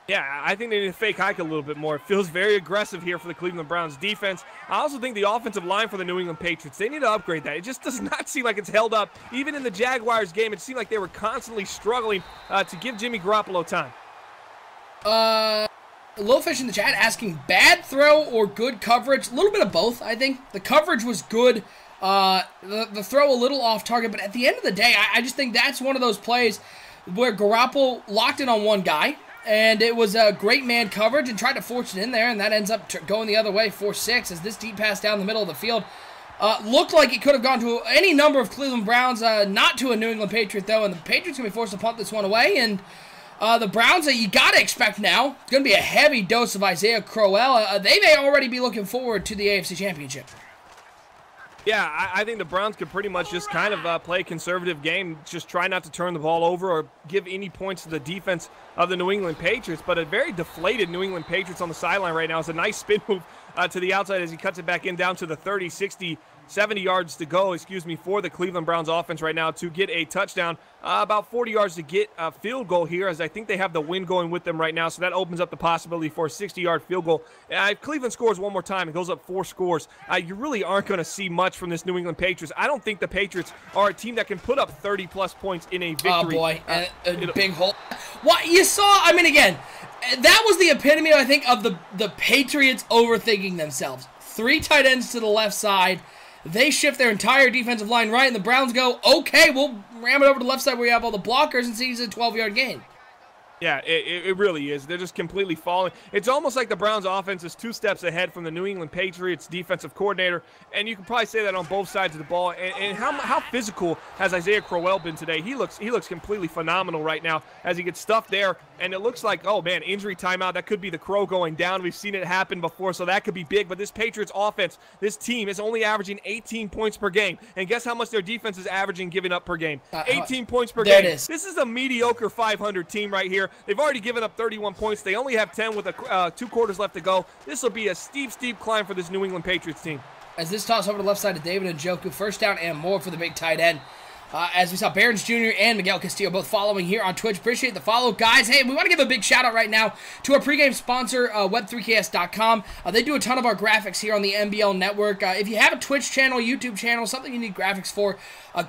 Yeah, I think they need to fake hike a little bit more. It feels very aggressive here for the Cleveland Browns defense. I also think the offensive line for the New England Patriots, they need to upgrade that. It just does not seem like it's held up. Even in the Jaguars game, it seemed like they were constantly struggling to give Jimmy Garoppolo time. Lowfish in the chat asking bad throw or good coverage. A little bit of both, I think. The coverage was good. The throw a little off target, but at the end of the day, I just think that's one of those plays where Garoppolo locked in on one guy, and it was a great man coverage and tried to force it in there, and that ends up going the other way, 4-6, as this deep pass down the middle of the field looked like it could have gone to any number of Cleveland Browns, not to a New England Patriot, though, and the Patriots going to be forced to punt this one away, and the Browns, you got to expect now, it's going to be a heavy dose of Isaiah Crowell. They may already be looking forward to the AFC Championship. Yeah, I think the Browns could pretty much just kind of play a conservative game, just try not to turn the ball over or give any points to the defense of the New England Patriots, but a very deflated New England Patriots on the sideline right now. It's a nice spin move to the outside as he cuts it back in down to the 30, 60, 70 yards to go, for the Cleveland Browns offense right now to get a touchdown. About 40 yards to get a field goal here, as I think they have the wind going with them right now, so that opens up the possibility for a 60-yard field goal. If Cleveland scores one more time, it goes up 4 scores. You really aren't going to see much from this New England Patriots. I don't think the Patriots are a team that can put up 30-plus points in a victory. Oh, boy, and a big hole. What you saw, I mean, again, that was the epitome, I think, of the Patriots overthinking themselves. 3 tight ends to the left side. They shift their entire defensive line right, and the Browns go, okay, we'll ram it over to the left side where we have all the blockers and see it's a 12-yard gain. Yeah, it really is. They're just completely falling. It's almost like the Browns offense is 2 steps ahead from the New England Patriots defensive coordinator, and you can probably say that on both sides of the ball. And how physical has Isaiah Crowell been today? He looks completely phenomenal right now as he gets stuffed there, and it looks like, oh man, injury timeout. That could be the Crow going down. We've seen it happen before, so that could be big. But this Patriots offense, this team is only averaging 18 points per game, and guess how much their defense is averaging giving up per game? 18 points per game. It is. This is a mediocre 500 team right here. They've already given up 31 points. They only have 10 with 2 quarters left to go. This will be a steep climb for this New England Patriots team. As this toss over to the left side of David Njoku, first down and more for the big tight end. As we saw Barons Jr. and Miguel Castillo both following here on Twitch. Appreciate the follow, guys. Hey, we want to give a big shout out right now to our pregame sponsor, web3ks.com. They do a ton of our graphics here on the NBL network. If you have a Twitch channel, YouTube channel, something you need graphics for,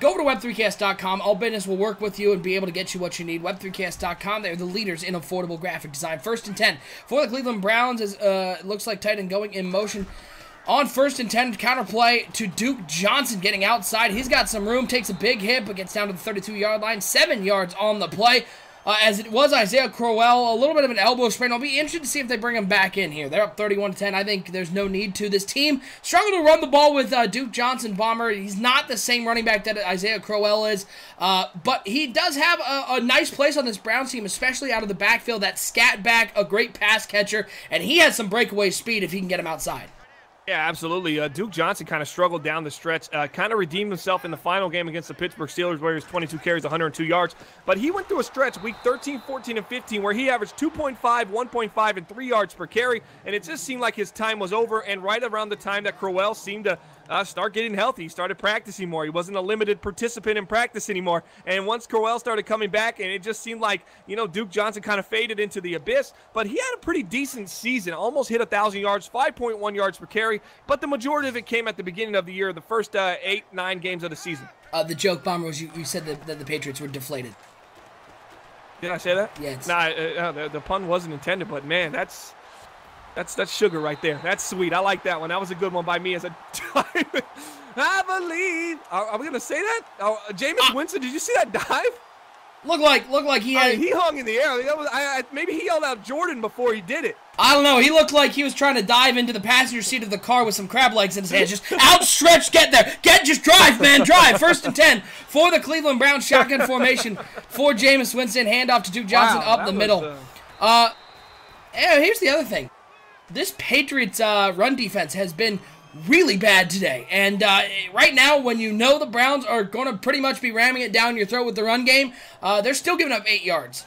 go over to web3ks.com. All business will work with you and be able to get you what you need. Web3ks.com, they're the leaders in affordable graphic design. 1st and 10 for the Cleveland Browns. As it looks like tight end going in motion. On 1st and 10, counterplay to Duke Johnson getting outside. He's got some room, takes a big hit, but gets down to the 32-yard line. 7 yards on the play. as it was Isaiah Crowell, a little bit of an elbow sprain. I'll be interested to see if they bring him back in here. They're up 31-10. I think there's no need to. This team struggled to run the ball with Duke Johnson, Bomber. He's not the same running back that Isaiah Crowell is, but he does have a nice place on this Browns team, especially out of the backfield. That scat back, a great pass catcher, and he has some breakaway speed if he can get him outside. Yeah, absolutely. Duke Johnson kind of struggled down the stretch, kind of redeemed himself in the final game against the Pittsburgh Steelers where he was 22 carries, 102 yards. But he went through a stretch, week 13, 14, and 15, where he averaged 2.5, 1.5, and 3 yards per carry. And it just seemed like his time was over. And right around the time that Crowell seemed to start getting healthy, he started practicing more. He wasn't a limited participant in practice anymore. And once Crowell started coming back, and it just seemed like, Duke Johnson kind of faded into the abyss. But he had a pretty decent season, almost hit 1,000 yards, 5.1 yards per carry. But the majority of it came at the beginning of the year, the first 8-9 games of the season. The joke, Bomber, was you said that the Patriots were deflated. Did I say that? Yeah. Nah, the pun wasn't intended, but man, that's sugar right there. That's sweet. I like that one. That was a good one by me as a I believe. Are we gonna say that? Jameis Winston, did you see that dive? Looked like he had. He hung in the air. Maybe he yelled out Jordan before he did it. I don't know. He looked like he was trying to dive into the passenger seat of the car with some crab legs in his hands. Just outstretched, get there. Just drive, man, drive. 1st and 10 for the Cleveland Browns. Shotgun formation for Jameis Winston. Handoff to Duke Johnson up the middle. Here's the other thing. This Patriots run defense has been really bad today. And right now, when you know the Browns are going to pretty much be ramming it down your throat with the run game, they're still giving up 8 yards.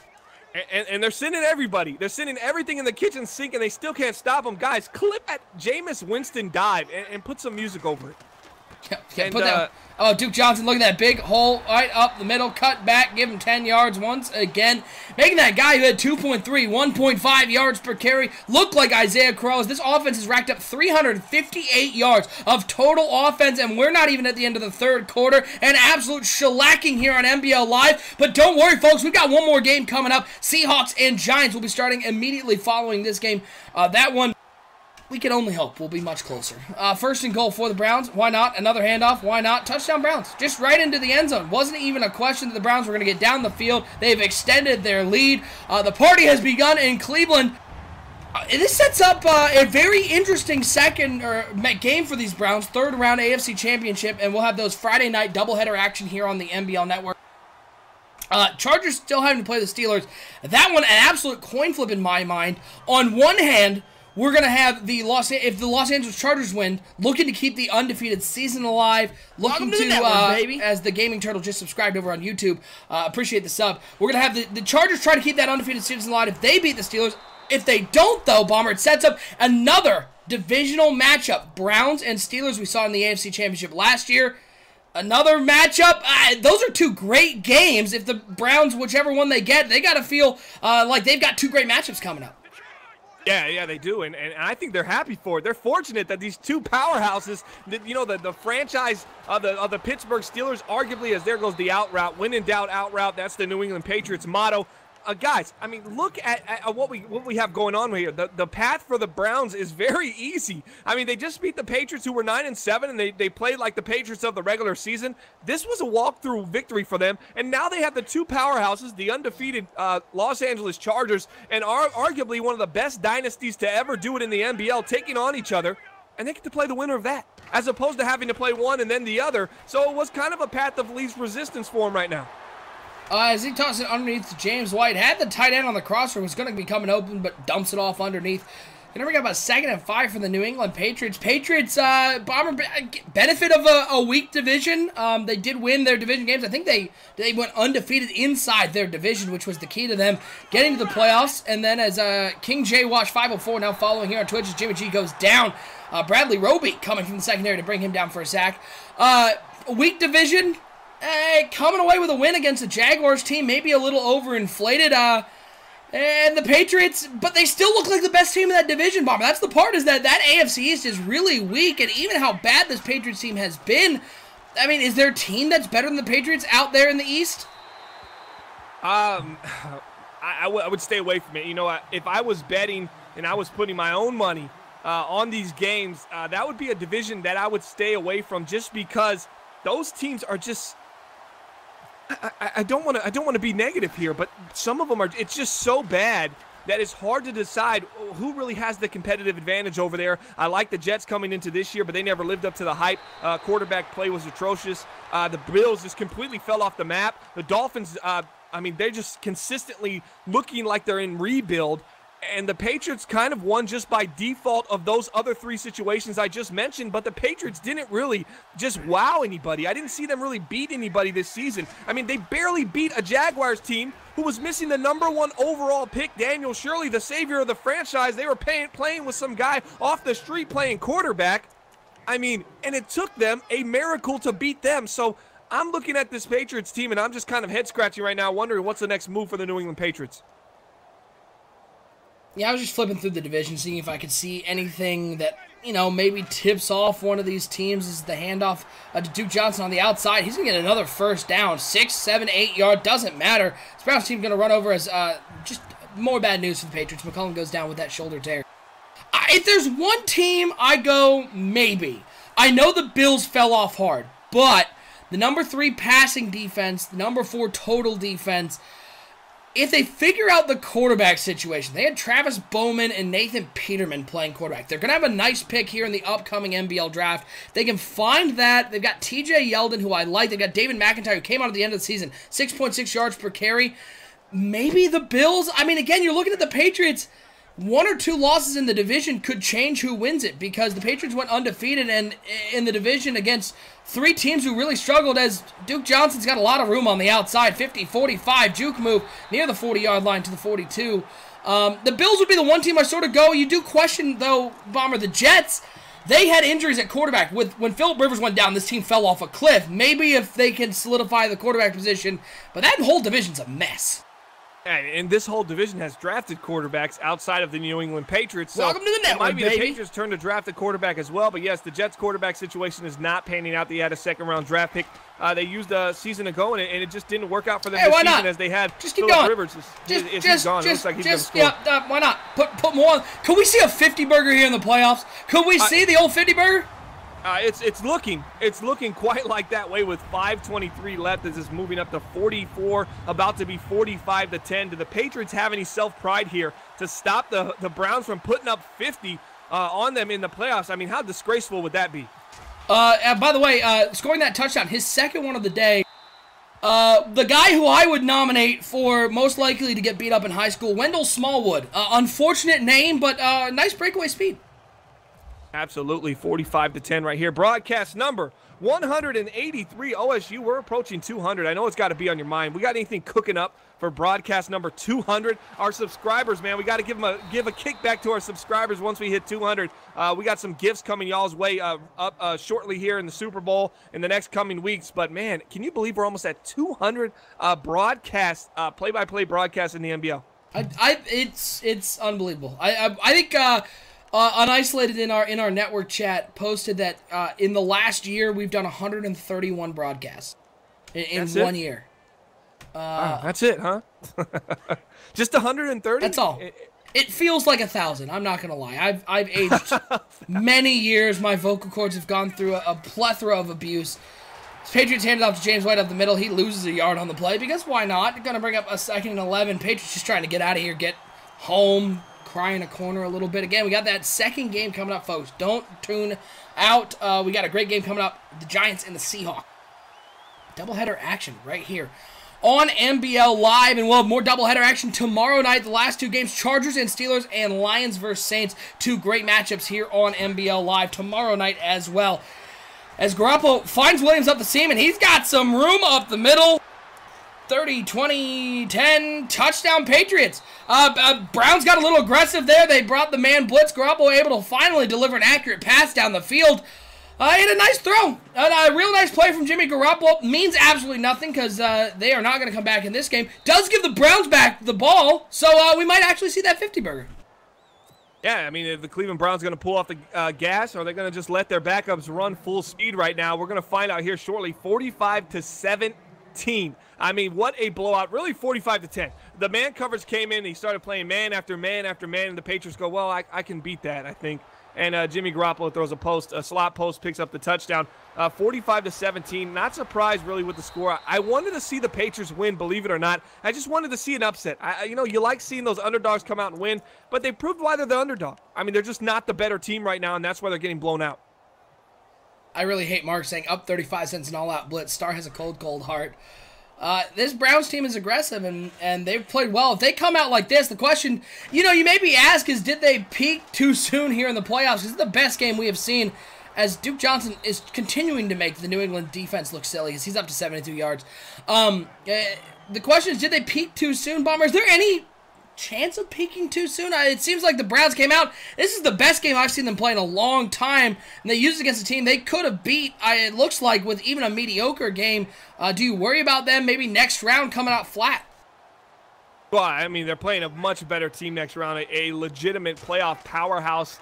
And they're sending everybody. They're sending everything in the kitchen sink, and they still can't stop them. Guys, clip at Jameis Winston dive and put some music over it. Duke Johnson, look at that big hole right up the middle, cut back, give him 10 yards once again, making that guy who had 2.3, 1.5 yards per carry look like Isaiah Crowell. This offense has racked up 358 yards of total offense, and we're not even at the end of the third quarter. An absolute shellacking here on NBL Live, but don't worry, folks, we've got one more game coming up. Seahawks and Giants will be starting immediately following this game. That one, we can only hope we'll be much closer. 1st and goal for the Browns. Why not? Another handoff. Why not? Touchdown Browns. Just right into the end zone. Wasn't even a question that the Browns were going to get down the field. They've extended their lead. The party has begun in Cleveland. This sets up a very interesting game for these Browns. 3rd round AFC Championship, and we'll have those Friday night doubleheader action here on the NBL Network. Chargers still having to play the Steelers. That one, an absolute coin flip in my mind. On one hand, we're going to have if the Los Angeles Chargers win, looking to keep the undefeated season alive, looking to baby. As the Gaming Turtle just subscribed over on YouTube, appreciate the sub. We're going to have the Chargers try to keep that undefeated season alive if they beat the Steelers. If they don't, though, Bomber, it sets up another divisional matchup. Browns and Steelers we saw in the AFC Championship last year. Another matchup. Those are two great games. If the Browns, whichever one they get, they got to feel like they've got two great matchups coming up. Yeah, they do, and I think they're happy for it. They're fortunate that these two powerhouses, the franchise of the Pittsburgh Steelers, arguably, as there goes the out route, when in doubt, out route. That's the New England Patriots motto. Guys, I mean, look at what we have going on here. The path for the Browns is very easy. I mean, they just beat the Patriots, who were 9-7, and they played like the Patriots of the regular season. This was a walkthrough victory for them, and now they have the two powerhouses, the undefeated Los Angeles Chargers, and are arguably one of the best dynasties to ever do it in the NBL, taking on each other, and they get to play the winner of that, as opposed to having to play one and then the other. So it was kind of a path of least resistance for them right now. As he tosses it underneath to James White, had the tight end on the crosser, was going to be coming open, but dumps it off underneath. They never got about 2nd and 5 for the New England Patriots. Bomber, benefit of a weak division. They did win their division games. I think they went undefeated inside their division, which was the key to them getting to the playoffs. And then as King J Wash 504 now following here on Twitch as Jimmy G goes down. Bradley Roby coming from the secondary to bring him down for a sack. Weak division. Coming away with a win against the Jaguars team, maybe a little overinflated, and the Patriots, but they still look like the best team in that division, Bomber. That's the part, is that AFC East is really weak, and even how bad this Patriots team has been, I mean, is there a team that's better than the Patriots out there in the East? I would stay away from it. If I was betting and I was putting my own money on these games, that would be a division that I would stay away from, just because those teams are just I don't want to be negative here, but some of them are. It's just so bad that it's hard to decide who really has the competitive advantage over there. I like the Jets coming into this year, but they never lived up to the hype. Quarterback play was atrocious. The Bills just completely fell off the map. The Dolphins, they're just consistently looking like they're in rebuild. And the Patriots kind of won just by default of those other three situations I just mentioned, but the Patriots didn't really just wow anybody. I didn't see them really beat anybody this season. I mean, they barely beat a Jaguars team who was missing the #1 overall pick, Daniel Shirley, the savior of the franchise. They were playing with some guy off the street playing quarterback. I mean, and it took them a miracle to beat them. So I'm looking at this Patriots team, and I'm just kind of head-scratching right now, wondering what's the next move for the New England Patriots. Yeah, I was just flipping through the division, seeing if I could see anything that, maybe tips off one of these teams. Is the handoff to Duke Johnson on the outside. He's going to get another first down. 6, 7, 8 yard, doesn't matter. This Browns team going to run over as just more bad news for the Patriots. McCollum goes down with that shoulder tear. If there's one team, I go maybe. I know the Bills fell off hard, but the #3 passing defense, the #4 total defense, if they figure out the quarterback situation, they had Travis Bowman and Nathan Peterman playing quarterback. They're going to have a nice pick here in the upcoming NBL draft. They can find that. They've got TJ Yeldon, who I like. They've got David McIntyre, who came out at the end of the season, 6.6 yards per carry. Maybe the Bills. I mean, again, you're looking at the Patriots. 1 or 2 losses in the division could change who wins it, because the Patriots went undefeated and in the division against 3 teams who really struggled, as Duke Johnson's got a lot of room on the outside. 50-45 juke move near the 40-yard line to the 42. The Bills would be the one team I sort of go. You do question, though, Bomber, the Jets. They had injuries at quarterback. When Phillip Rivers went down, this team fell off a cliff. Maybe if they can solidify the quarterback position, but that whole division's a mess. And this whole division has drafted quarterbacks outside of the New England Patriots. So welcome to the network, it might be baby. the Patriots' turn to draft a quarterback as well. But yes, the Jets' quarterback situation is not panning out. They had a second-round draft pick they used a season ago, and it just didn't work out for them this season as they had just keep Phillip going. Rivers. He's gone. It looks like he's going to score. Yeah, why not? Put more on. Could we see a 50-burger here in the playoffs? Could we see the old 50-burger? It's looking quite like that way with 5:23 left. This is moving up to 44, about to be 45-10. Do the Patriots have any self-pride here to stop the Browns from putting up 50 on them in the playoffs? I mean, how disgraceful would that be? By the way, scoring that touchdown, his second one of the day. The guy who I would nominate for most likely to get beat up in high school, Wendell Smallwood. Unfortunate name, but nice breakaway speed. Absolutely, 45-10 right here. Broadcast number 183. OSU, we're approaching 200. I know it's got to be on your mind. We got anything cooking up for broadcast number 200? Our subscribers, man, we got to give a kickback to our subscribers once we hit 200. We got some gifts coming y'all's way up shortly here in the Super Bowl in the next coming weeks. But man, can you believe we're almost at 200 broadcast play-by-play broadcasts in the NBL? It's unbelievable. I think. Unisolated in our network chat posted that in the last year we've done 131 broadcasts in 1 year. Wow, that's it, huh? Just 130? That's all. It feels like 1,000. I'm not gonna lie. I've aged many years. My vocal cords have gone through a plethora of abuse. Patriots handed off to James White up the middle. He loses a yard on the play because why not? Gonna bring up a 2nd and 11. Patriots just trying to get out of here, get home. Cry in a corner a little bit. Again, we got that second game coming up, folks. Don't tune out. We got a great game coming up. The Giants and the Seahawks. Doubleheader action right here on NBL Live. And we'll have more doubleheader action tomorrow night. The last 2 games, Chargers and Steelers and Lions versus Saints. 2 great matchups here on NBL Live tomorrow night as well. As Garoppolo finds Williams up the seam, and he's got some room up the middle. 30, 20, 10, touchdown Patriots. Browns got a little aggressive there. They brought the man blitz. Garoppolo able to finally deliver an accurate pass down the field. And a nice throw. A real nice play from Jimmy Garoppolo. Means absolutely nothing because they are not going to come back in this game. Does give the Browns back the ball, so we might actually see that 50-burger. Yeah, I mean, if the Cleveland Browns going to pull off the gas, or are they going to just let their backups run full speed right now? We're going to find out here shortly. 45-17. I mean, what a blowout. Really 45-10. The man coverage came in. He started playing man after man after man, and the Patriots go, well, I can beat that, I think. and Jimmy Garoppolo throws a slot post, picks up the touchdown. 45-17. Not surprised really with the score. I wanted to see the Patriots win, believe it or not. I just wanted to see an upset. You like seeing those underdogs come out and win, but they proved why they're the underdog. I mean, they're just not the better team right now, and that's why they're getting blown out. I really hate Mark saying up 35 cents an all-out blitz. Star has a cold heart. This Browns team is aggressive, and they've played well. If they come out like this, the question, you may be asked is, did they peak too soon here in the playoffs? This is the best game we have seen, as Duke Johnson is continuing to make the New England defense look silly, as he's up to 72 yards. The question is, did they peak too soon, Bomber? Is there any chance of peaking too soon? It seems like the Browns came out. This is the best game I've seen them play in a long time, and they used it against a team they could have beat, it looks like, with even a mediocre game. Do you worry about them maybe next round coming out flat? Well, I mean, they're playing a much better team next round, a legitimate playoff powerhouse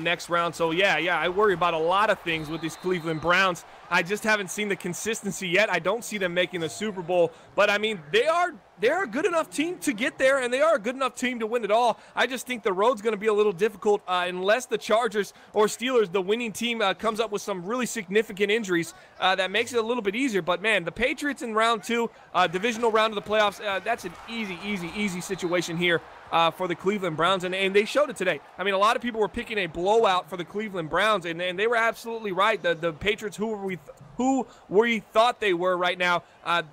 next round. So, yeah, I worry about a lot of things with these Cleveland Browns. I just haven't seen the consistency yet. I don't see them making the Super Bowl. But, I mean, they're a good enough team to get there, and they are a good enough team to win it all. I just think the road's going to be a little difficult unless the Chargers or Steelers, the winning team, comes up with some really significant injuries that makes it a little bit easier. But, man, the Patriots in round 2, divisional round of the playoffs, that's an easy situation here for the Cleveland Browns, and they showed it today. I mean, a lot of people were picking a blowout for the Cleveland Browns, and they were absolutely right. The Patriots, who we thought they were right now,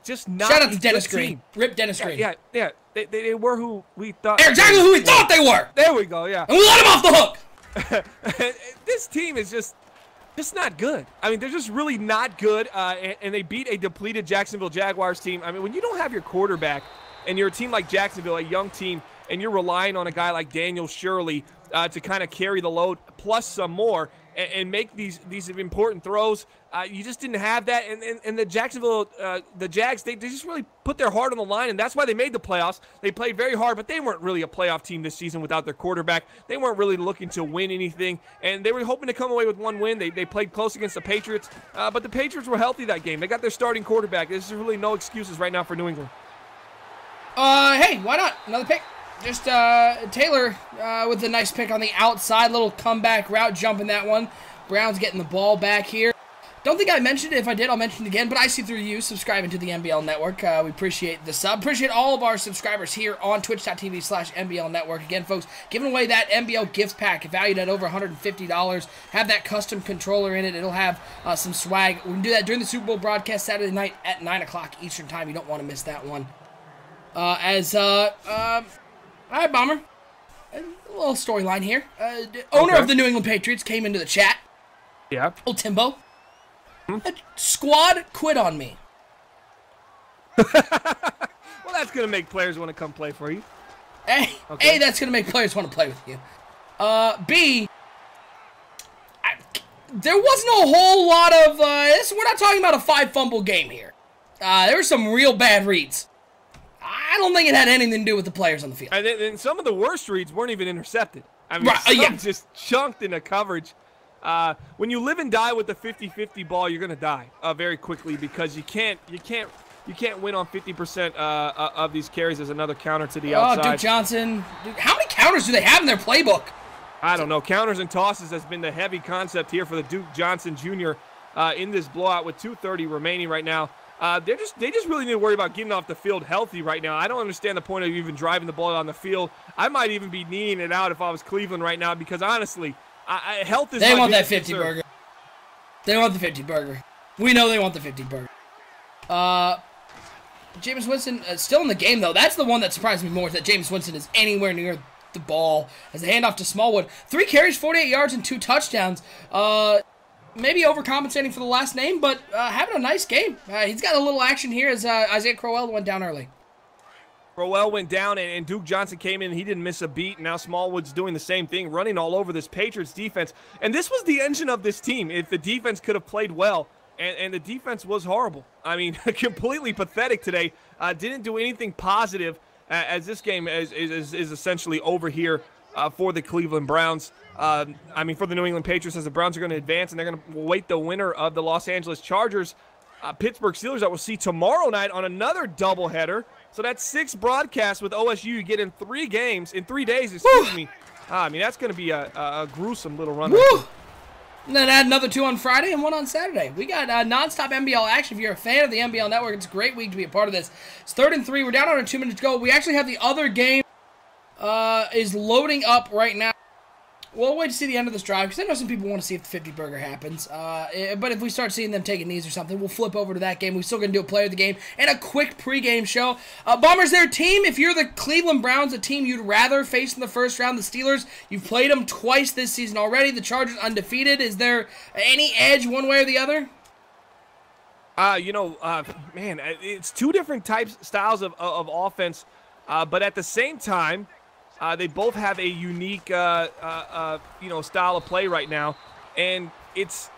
just not. Shout out to Dennis Green. Rip Dennis Green. Yeah. They were who we thought. They're exactly who we thought they were. There we go. Yeah. And we let them off the hook. This team is just not good. I mean, they're just really not good, and they beat a depleted Jacksonville Jaguars team. I mean, when you don't have your quarterback, and you're a team like Jacksonville, a young team, and you're relying on a guy like Daniel Shirley to kind of carry the load, plus some more, and make these important throws. You just didn't have that, and the Jacksonville, the Jags, they just really put their heart on the line, and that's why they made the playoffs. They played very hard, but they weren't really a playoff team this season without their quarterback. They weren't really looking to win anything, and they were hoping to come away with one win. They played close against the Patriots, but the Patriots were healthy that game. They got their starting quarterback. There's really no excuses right now for New England. Hey, why not? Another pick. Just Taylor with a nice pick on the outside. Little comeback route jump in that one. Browns getting the ball back here. Don't think I mentioned it. If I did, I'll mention it again. But I see through you subscribing to the NBL Network. We appreciate the sub. Appreciate all of our subscribers here on twitch.tv/NBL Network. Again, folks, giving away that NBL gift pack valued at over $150. Have that custom controller in it. It'll have some swag. We can do that during the Super Bowl broadcast Saturday night at 9 o'clock Eastern Time. You don't want to miss that one. All right, Bomber. A little storyline here. Owner of the New England Patriots came into the chat. Yeah. Old Timbo. Squad quit on me. Well, that's going to make players want to come play for you. A, that's going to make players want to play with you. B, there wasn't a whole lot of... we're not talking about a 5-fumble game here. There were some real bad reads. I don't think it had anything to do with the players on the field. And some of the worst reads weren't even intercepted. I mean, just chunked into coverage. When you live and die with the 50-50 ball, you're going to die very quickly because you can't win on 50% of these carries as another counter to the outside. Duke Johnson. Dude, how many counters do they have in their playbook? I don't know. Counters and tosses has been the heavy concept here for the Duke Johnson Jr. In this blowout with 2:30 remaining right now. They just really need to worry about getting off the field healthy right now. I don't understand the point of even driving the ball on the field. I might even be kneeing it out if I was Cleveland right now because honestly, health is. They want that 50 burger. They want the 50 burger. We know they want the 50 burger. Jameis Winston still in the game though. That's the one that surprised me more. Is that Jameis Winston is anywhere near the ball as a handoff to Smallwood. 3 carries, 48 yards, and 2 touchdowns. Maybe overcompensating for the last name, but having a nice game. He's got a little action here as Isaiah Crowell went down early. Crowell went down, and Duke Johnson came in. He didn't miss a beat. Now Smallwood's doing the same thing, running all over this Patriots defense. And this was the engine of this team. If the defense could have played well, and the defense was horrible. I mean, completely pathetic today. Didn't do anything positive as this game is essentially over here for the Cleveland Browns. I mean, for the New England Patriots, as the Browns are going to advance, and they're going to wait the winner of the Los Angeles Chargers, Pittsburgh Steelers, that we'll see tomorrow night on another doubleheader. So that's 6 broadcasts with OSU. You get in 3 games, in 3 days, excuse me. I mean, that's going to be a gruesome little run. Woo! And then add another 2 on Friday and 1 on Saturday. We got non-stop NBL action. If you're a fan of the NBL Network, it's a great week to be a part of this. It's 3rd and 3. We're down under 2 minutes to go. We actually have the other game is loading up right now. We'll wait to see the end of this drive because I know some people want to see if the 50-burger happens. But if we start seeing them taking knees or something, we'll flip over to that game. We're still going to do a player of the game and a quick pregame show. Bombers, their team, if you're the Cleveland Browns, a team you'd rather face in the first round, the Steelers, you've played them twice this season already. The Chargers undefeated. Is there any edge one way or the other? Man, it's 2 different styles of offense, but at the same time, they both have a unique, style of play right now, and it's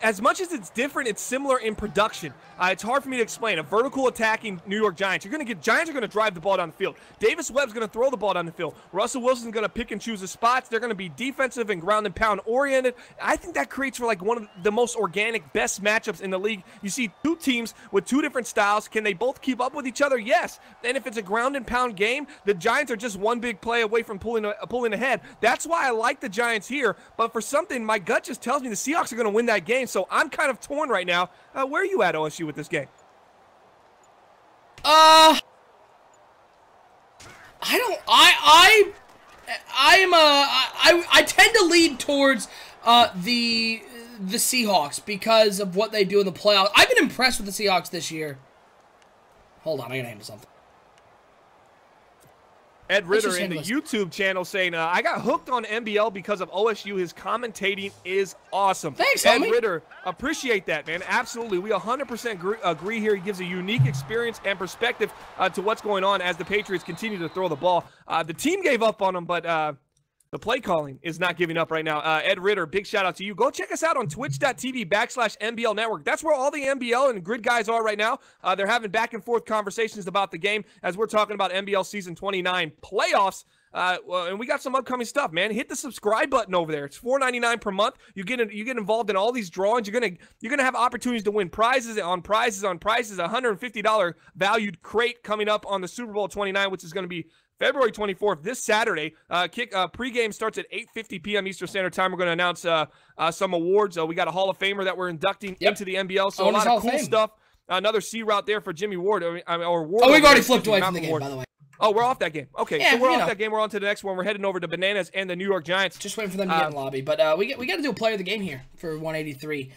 as much as it's different, it's similar in production. It's hard for me to explain. A vertical attacking New York Giants. Giants are going to drive the ball down the field. Davis Webb's going to throw the ball down the field. Russell Wilson's going to pick and choose his spots. They're going to be defensive and ground and pound oriented. I think that creates for like one of the most organic, best matchups in the league. You see 2 teams with 2 different styles. Can they both keep up with each other? Yes. And if it's a ground and pound game, the Giants are just one big play away from pulling ahead. That's why I like the Giants here. But for something, my gut just tells me the Seahawks are going to win that game. So I'm kind of torn right now. Where are you at, OSU, with this game? I tend to lean towards the Seahawks because of what they do in the playoffs. I've been impressed with the Seahawks this year. Hold on, I gotta handle something. Ed Ritter in the YouTube channel saying, I got hooked on NBL because of OSU. His commentating is awesome. Thanks, Ed homie. Ritter, appreciate that, man. Absolutely. We 100% agree here. He gives a unique experience and perspective to what's going on as the Patriots continue to throw the ball. The team gave up on him, but the play calling is not giving up right now. Ed Ritter, big shout out to you. Go check us out on twitch.tv/NBL Network. That's where all the NBL and grid guys are right now. They're having back and forth conversations about the game as we're talking about NBL Season 29 playoffs. And we got some upcoming stuff, man. Hit the subscribe button over there. It's $4.99 per month. You get involved in all these drawings. You're gonna have opportunities to win prizes on prizes on prizes. $150 valued crate coming up on the Super Bowl 29, which is going to be February 24th, this Saturday. Pregame starts at 8:50 p.m. Eastern Standard Time. We're going to announce some awards. We got a Hall of Famer that we're inducting into the NBL. So a lot of cool stuff. Another C route there for Jimmy Ward. Ward we've already flipped away from the game, by the way. Oh, we're off that game. Okay, yeah, so we're off that game. We're on to the next one. We're heading over to Bananas and the New York Giants. Just waiting for them to get in the lobby. But we got to do a player of the game here for 183.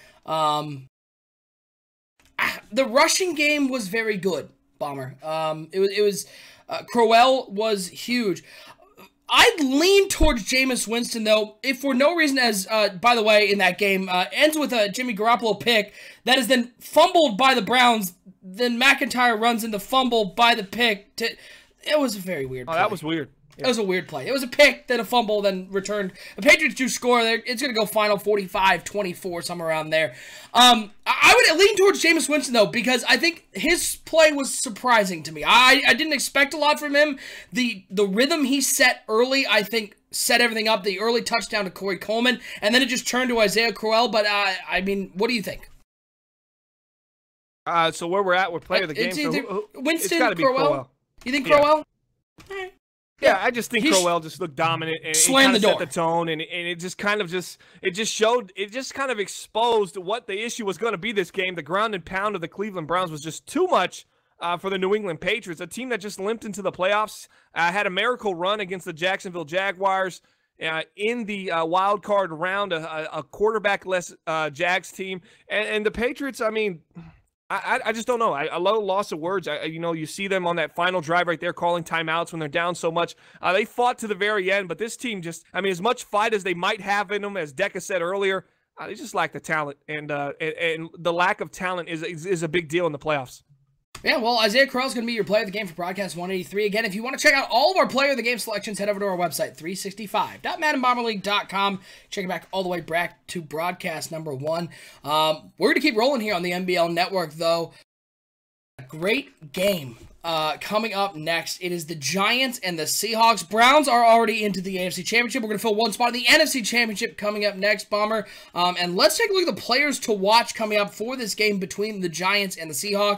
The rushing game was very good, Bomber. It was Crowell was huge. I'd lean towards Jameis Winston, though, if for no reason, as, by the way, in that game, ends with a Jimmy Garoppolo pick that is then fumbled by the Browns, then McIntyre runs in the fumble by the pick. It was a very weird play. Oh, that was weird. Yeah. It was a weird play. It was a pick, then a fumble, then returned. The Patriots do score. It's going to go final 45-24, somewhere around there. I would lean towards Jameis Winston, though, because I think his play was surprising to me. I didn't expect a lot from him. The rhythm he set early, I think, set everything up. The early touchdown to Corey Coleman, and then it just turned to Isaiah Crowell. But, I mean, what do you think? So where we're at, we're player of the game. Winston, it's Crowell. You think Crowell? Yeah. Yeah, I just think Crowell just looked dominant and slammed the door. Set the tone, and it just kind of kind of exposed what the issue was going to be this game. The ground and pound of the Cleveland Browns was just too much for the New England Patriots, a team that just limped into the playoffs, had a miracle run against the Jacksonville Jaguars in the wild card round, a quarterback-less Jags team, and the Patriots. I mean, I just don't know. I love loss of words. You see them on that final drive right there calling timeouts when they're down so much. They fought to the very end, but this team just, I mean, as much fight as they might have in them, as Decca said earlier, they just lack the talent, and the lack of talent is a big deal in the playoffs. Yeah, well, Isaiah Crowell's going to be your player of the game for Broadcast 183. Again, if you want to check out all of our player of the game selections, head over to our website, 365.maddenbomberleague.com. Check it back all the way back to broadcast number 1. We're going to keep rolling here on the NBL Network, though. A great game coming up next. It is the Giants and the Seahawks. Browns are already into the AFC Championship. We're going to fill one spot in the NFC Championship coming up next, Bomber. And let's take a look at the players to watch coming up for this game between the Giants and the Seahawks.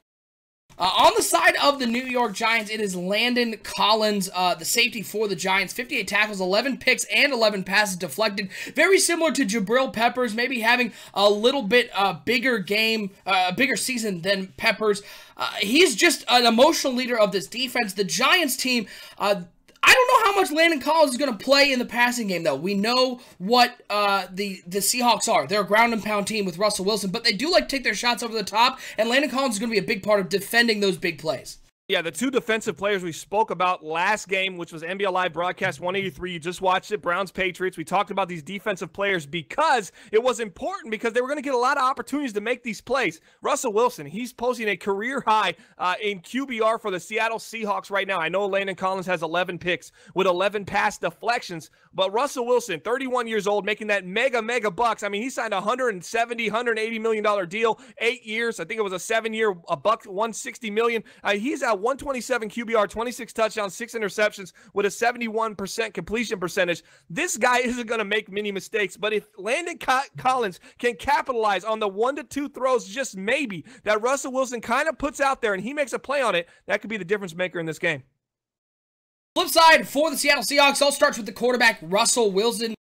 On the side of the New York Giants, it is Landon Collins, the safety for the Giants. 58 tackles, 11 picks, and 11 passes deflected. Very similar to Jabril Peppers, maybe having a little bit bigger game, bigger season than Peppers. He's just an emotional leader of this defense. The Giants team, I don't know how much Landon Collins is going to play in the passing game, though. We know what the Seahawks are. They're a ground and pound team with Russell Wilson, but they do like to take their shots over the top, and Landon Collins is going to be a big part of defending those big plays. Yeah, the two defensive players we spoke about last game, which was NBL Live Broadcast 183. You just watched it, Browns Patriots. We talked about these defensive players because it was important because they were going to get a lot of opportunities to make these plays. Russell Wilson, he's posting a career high in QBR for the Seattle Seahawks right now. I know Landon Collins has 11 picks with 11 pass deflections, but Russell Wilson, 31 years old, making that mega bucks. I mean, he signed a $170, $180 million deal, 8 years. I think it was a 7-year, $160 million. He's at 127 QBR, 26 touchdowns, 6 interceptions with a 71% completion percentage. This guy isn't going to make many mistakes, but if Landon Collins can capitalize on the 1 to 2 throws, just maybe, that Russell Wilson kind of puts out there and he makes a play on it, that could be the difference maker in this game. Flip side for the Seattle Seahawks, all starts with the quarterback, Russell Wilson.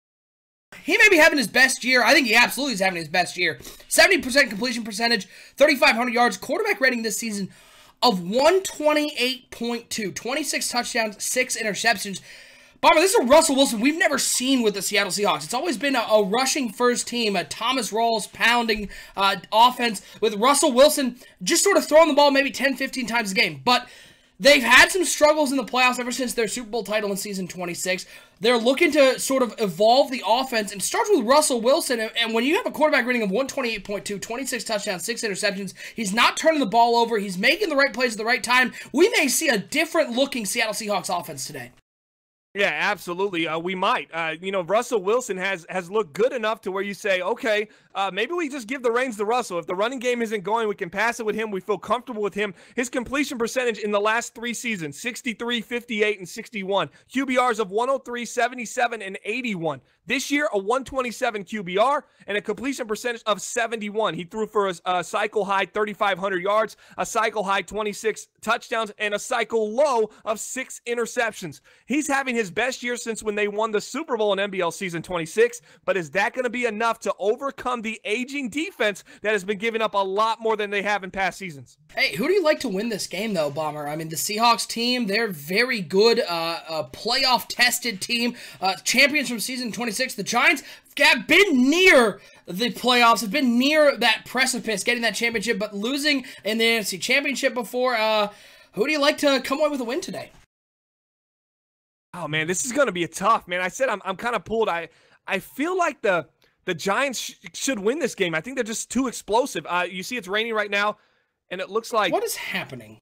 He may be having his best year. I think he absolutely is having his best year. 70% completion percentage, 3,500 yards, quarterback rating this season of 128.2, 26 touchdowns, 6 interceptions. Bomber, this is a Russell Wilson we've never seen with the Seattle Seahawks. It's always been a rushing first team, a Thomas Rawls pounding offense with Russell Wilson just sort of throwing the ball maybe 10, 15 times a game. But they've had some struggles in the playoffs ever since their Super Bowl title in season 26. They're looking to sort of evolve the offense, and it starts with Russell Wilson. And when you have a quarterback rating of 128.2, 26 touchdowns, 6 interceptions, he's not turning the ball over. He's making the right plays at the right time. We may see a different-looking Seattle Seahawks offense today. Yeah, absolutely. We might. Russell Wilson has looked good enough to where you say, okay, maybe we just give the reins to Russell. If the running game isn't going, we can pass it with him. We feel comfortable with him. His completion percentage in the last 3 seasons, 63, 58, and 61. QBRs of 103, 77, and 81. This year, a 127 QBR and a completion percentage of 71. He threw for a cycle high 3,500 yards, a cycle high 26 touchdowns, and a cycle low of 6 interceptions. He's having his best year since when they won the Super Bowl in NBL season 26, but is that going to be enough to overcome the aging defense that has been giving up a lot more than they have in past seasons? Hey, who do you like to win this game, though, Bomber? I mean, the Seahawks team, they're very good, a playoff-tested team, champions from season 26. The Giants have been near the playoffs, have been near that precipice, getting that championship, but losing in the NFC Championship before. Who do you like to come away with a win today? Oh, man, this is going to be a tough, man. I said I'm kind of pulled. I feel like the Giants should win this game. I think they're just too explosive. You see it's raining right now, and it looks like... What is happening?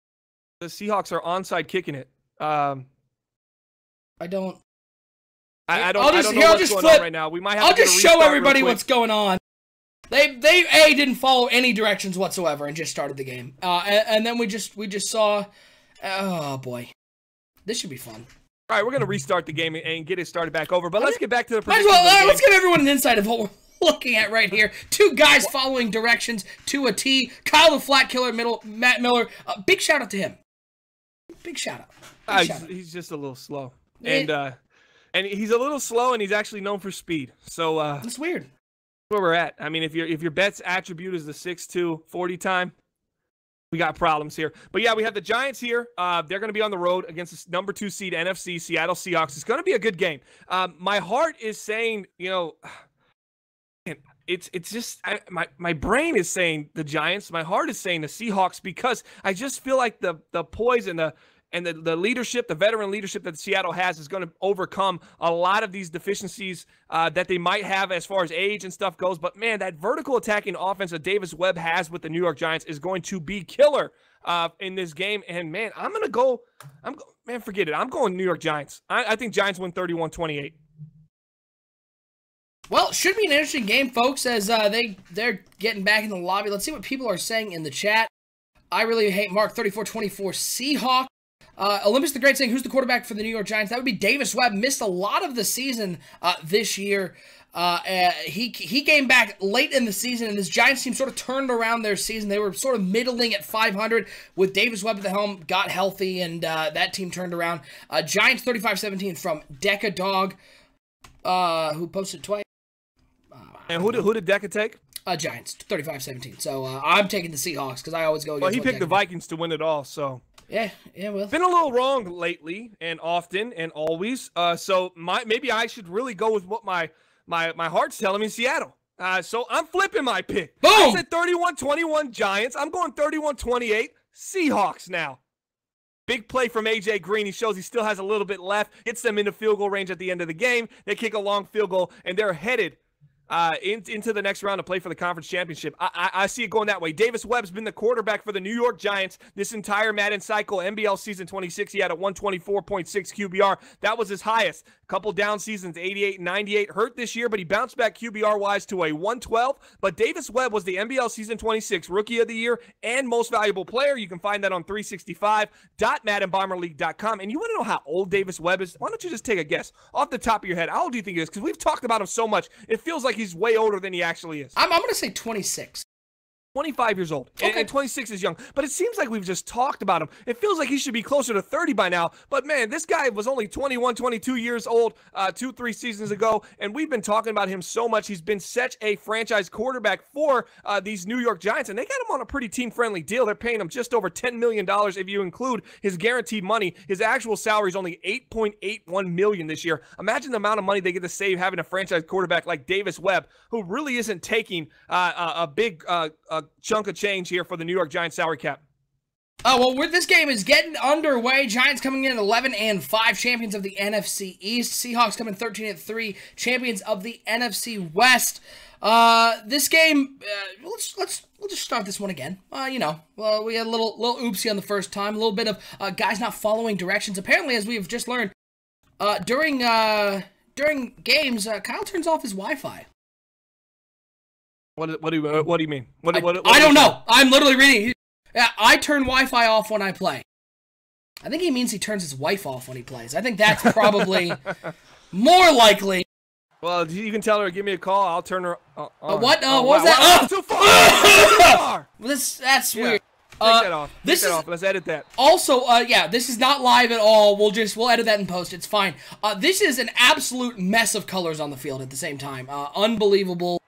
The Seahawks are onside kicking it. I don't know what's going on right now. We might have I'll just show everybody what's going on. They didn't follow any directions whatsoever and just started the game. And then we just saw, oh boy, this should be fun. All right, we're gonna restart the game and get it started back over. But let's get back to the. Let's give everyone an insight of what we're looking at right here. 2 guys following directions to a T. Kyle the Flat Killer, Matt Miller. Big shout out to him. Big shout out. He's just a little slow, and he's a little slow, and he's actually known for speed. So that's weird. Where we're at. I mean, if your bet's attribute is the 6'2", 40 time, we got problems here. But yeah, we have the Giants here. They're going to be on the road against the number 2 seed NFC Seattle Seahawks. It's going to be a good game. My heart is saying, it's just my brain is saying the Giants. My heart is saying the Seahawks because I just feel like the poise and the leadership, the veteran leadership that Seattle has is going to overcome a lot of these deficiencies that they might have as far as age and stuff goes. But, man, that vertical attacking offense that Davis Webb has with the New York Giants is going to be killer in this game. And, man, I'm going to go – forget it. I'm going New York Giants. I think Giants win 31-28. Well, it should be an interesting game, folks, as they're getting back in the lobby. Let's see what people are saying in the chat. I really hate Mark 34-24 Seahawks. Olympus the Great saying, who's the quarterback for the New York Giants? That would be Davis Webb. Missed a lot of the season this year. He came back late in the season, and this Giants team sort of turned around their season. They were sort of middling at 500 with Davis Webb at the helm, got healthy, and that team turned around. Giants 35-17 from Deca Dog, who posted twice. And who did Deca take? Giants 35-17. So I'm taking the Seahawks because I always go against. Well, he picked the Vikings to win it all, so. Yeah, well. Been a little wrong lately, and often, and always. So maybe I should really go with what my heart's telling me, Seattle. So I'm flipping my pick. Boom! I said 31-21 Giants. I'm going 31-28 Seahawks now. Big play from A.J. Green. He shows he still has a little bit left. Gets them into field goal range at the end of the game. They kick a long field goal, and they're headed into the next round to play for the conference championship. I see it going that way. Davis Webb's been the quarterback for the New York Giants this entire Madden cycle. NBL season 26, he had a 124.6 QBR. That was his highest. A couple down seasons, 88 and 98. Hurt this year, but he bounced back QBR-wise to a 112. But Davis Webb was the NBL season 26 Rookie of the Year and Most Valuable Player. You can find that on 365.maddenbomberleague.com. And you want to know how old Davis Webb is? Why don't you just take a guess off the top of your head? How old do you think he is? Because we've talked about him so much, it feels like he's way older than he actually is. I'm going to say 26. 25 years old, okay. and 26 is young. But it seems like we've just talked about him. It feels like he should be closer to 30 by now. But, man, this guy was only 21, 22 years old 2-3 seasons ago, and we've been talking about him so much. He's been such a franchise quarterback for these New York Giants, and they got him on a pretty team-friendly deal. They're paying him just over $10 million if you include his guaranteed money. His actual salary is only $8.81 million this year. Imagine the amount of money they get to save having a franchise quarterback like Davis Webb, who really isn't taking a big chunk of change here for the New York Giants salary cap. Oh, well, this game is getting underway. Giants coming in at 11-5, champions of the NFC East. Seahawks coming 13-3, champions of the NFC West. This game, we'll just start this one again. We had a little oopsie on the first time, a little bit of guys not following directions. Apparently, as we've just learned, during games, Kyle turns off his Wi-Fi. What do you mean? What I don't know. I'm literally reading. Yeah, I turn Wi-Fi off when I play. I think he means he turns his wife off when he plays. I think that's probably more likely. Well, you can tell her, give me a call. I'll turn her on. What? What was that? Wow, too far. That's weird. Take that off. Let's edit that. Also, this is not live at all. We'll edit that in post. It's fine. This is an absolute mess of colors on the field at the same time. Unbelievable.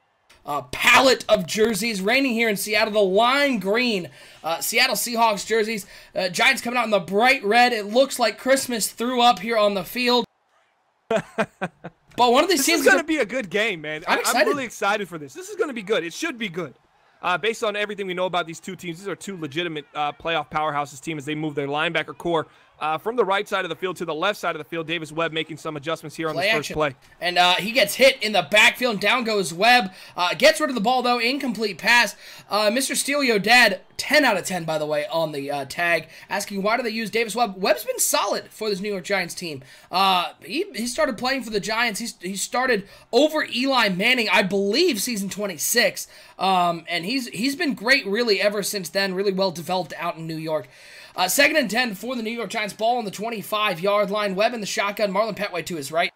Palette of jerseys reigning here in Seattle. The lime green Seattle Seahawks jerseys. Giants coming out in the bright red. It looks like Christmas threw up here on the field. But one of these teams is going to be a good game, man. I'm really excited for this. This is going to be good. It should be good. Based on everything we know about these two teams, these are two legitimate playoff powerhouses team as they move their linebacker core from the right side of the field to the left side of the field. Davis Webb making some adjustments here on this first play. And he gets hit in the backfield, and down goes Webb. Gets rid of the ball, though. Incomplete pass. Mr. Steelio Dad, 10 out of 10, by the way, on the tag, asking why do they use Davis Webb. Webb's been solid for this New York Giants team. He started playing for the Giants. He started over Eli Manning, I believe, season 26. And he's been great, really, ever since then. Really well developed out in New York. 2nd and 10 for the New York Giants. Ball on the 25-yard line. Webb in the shotgun. Marlon Petway to his right.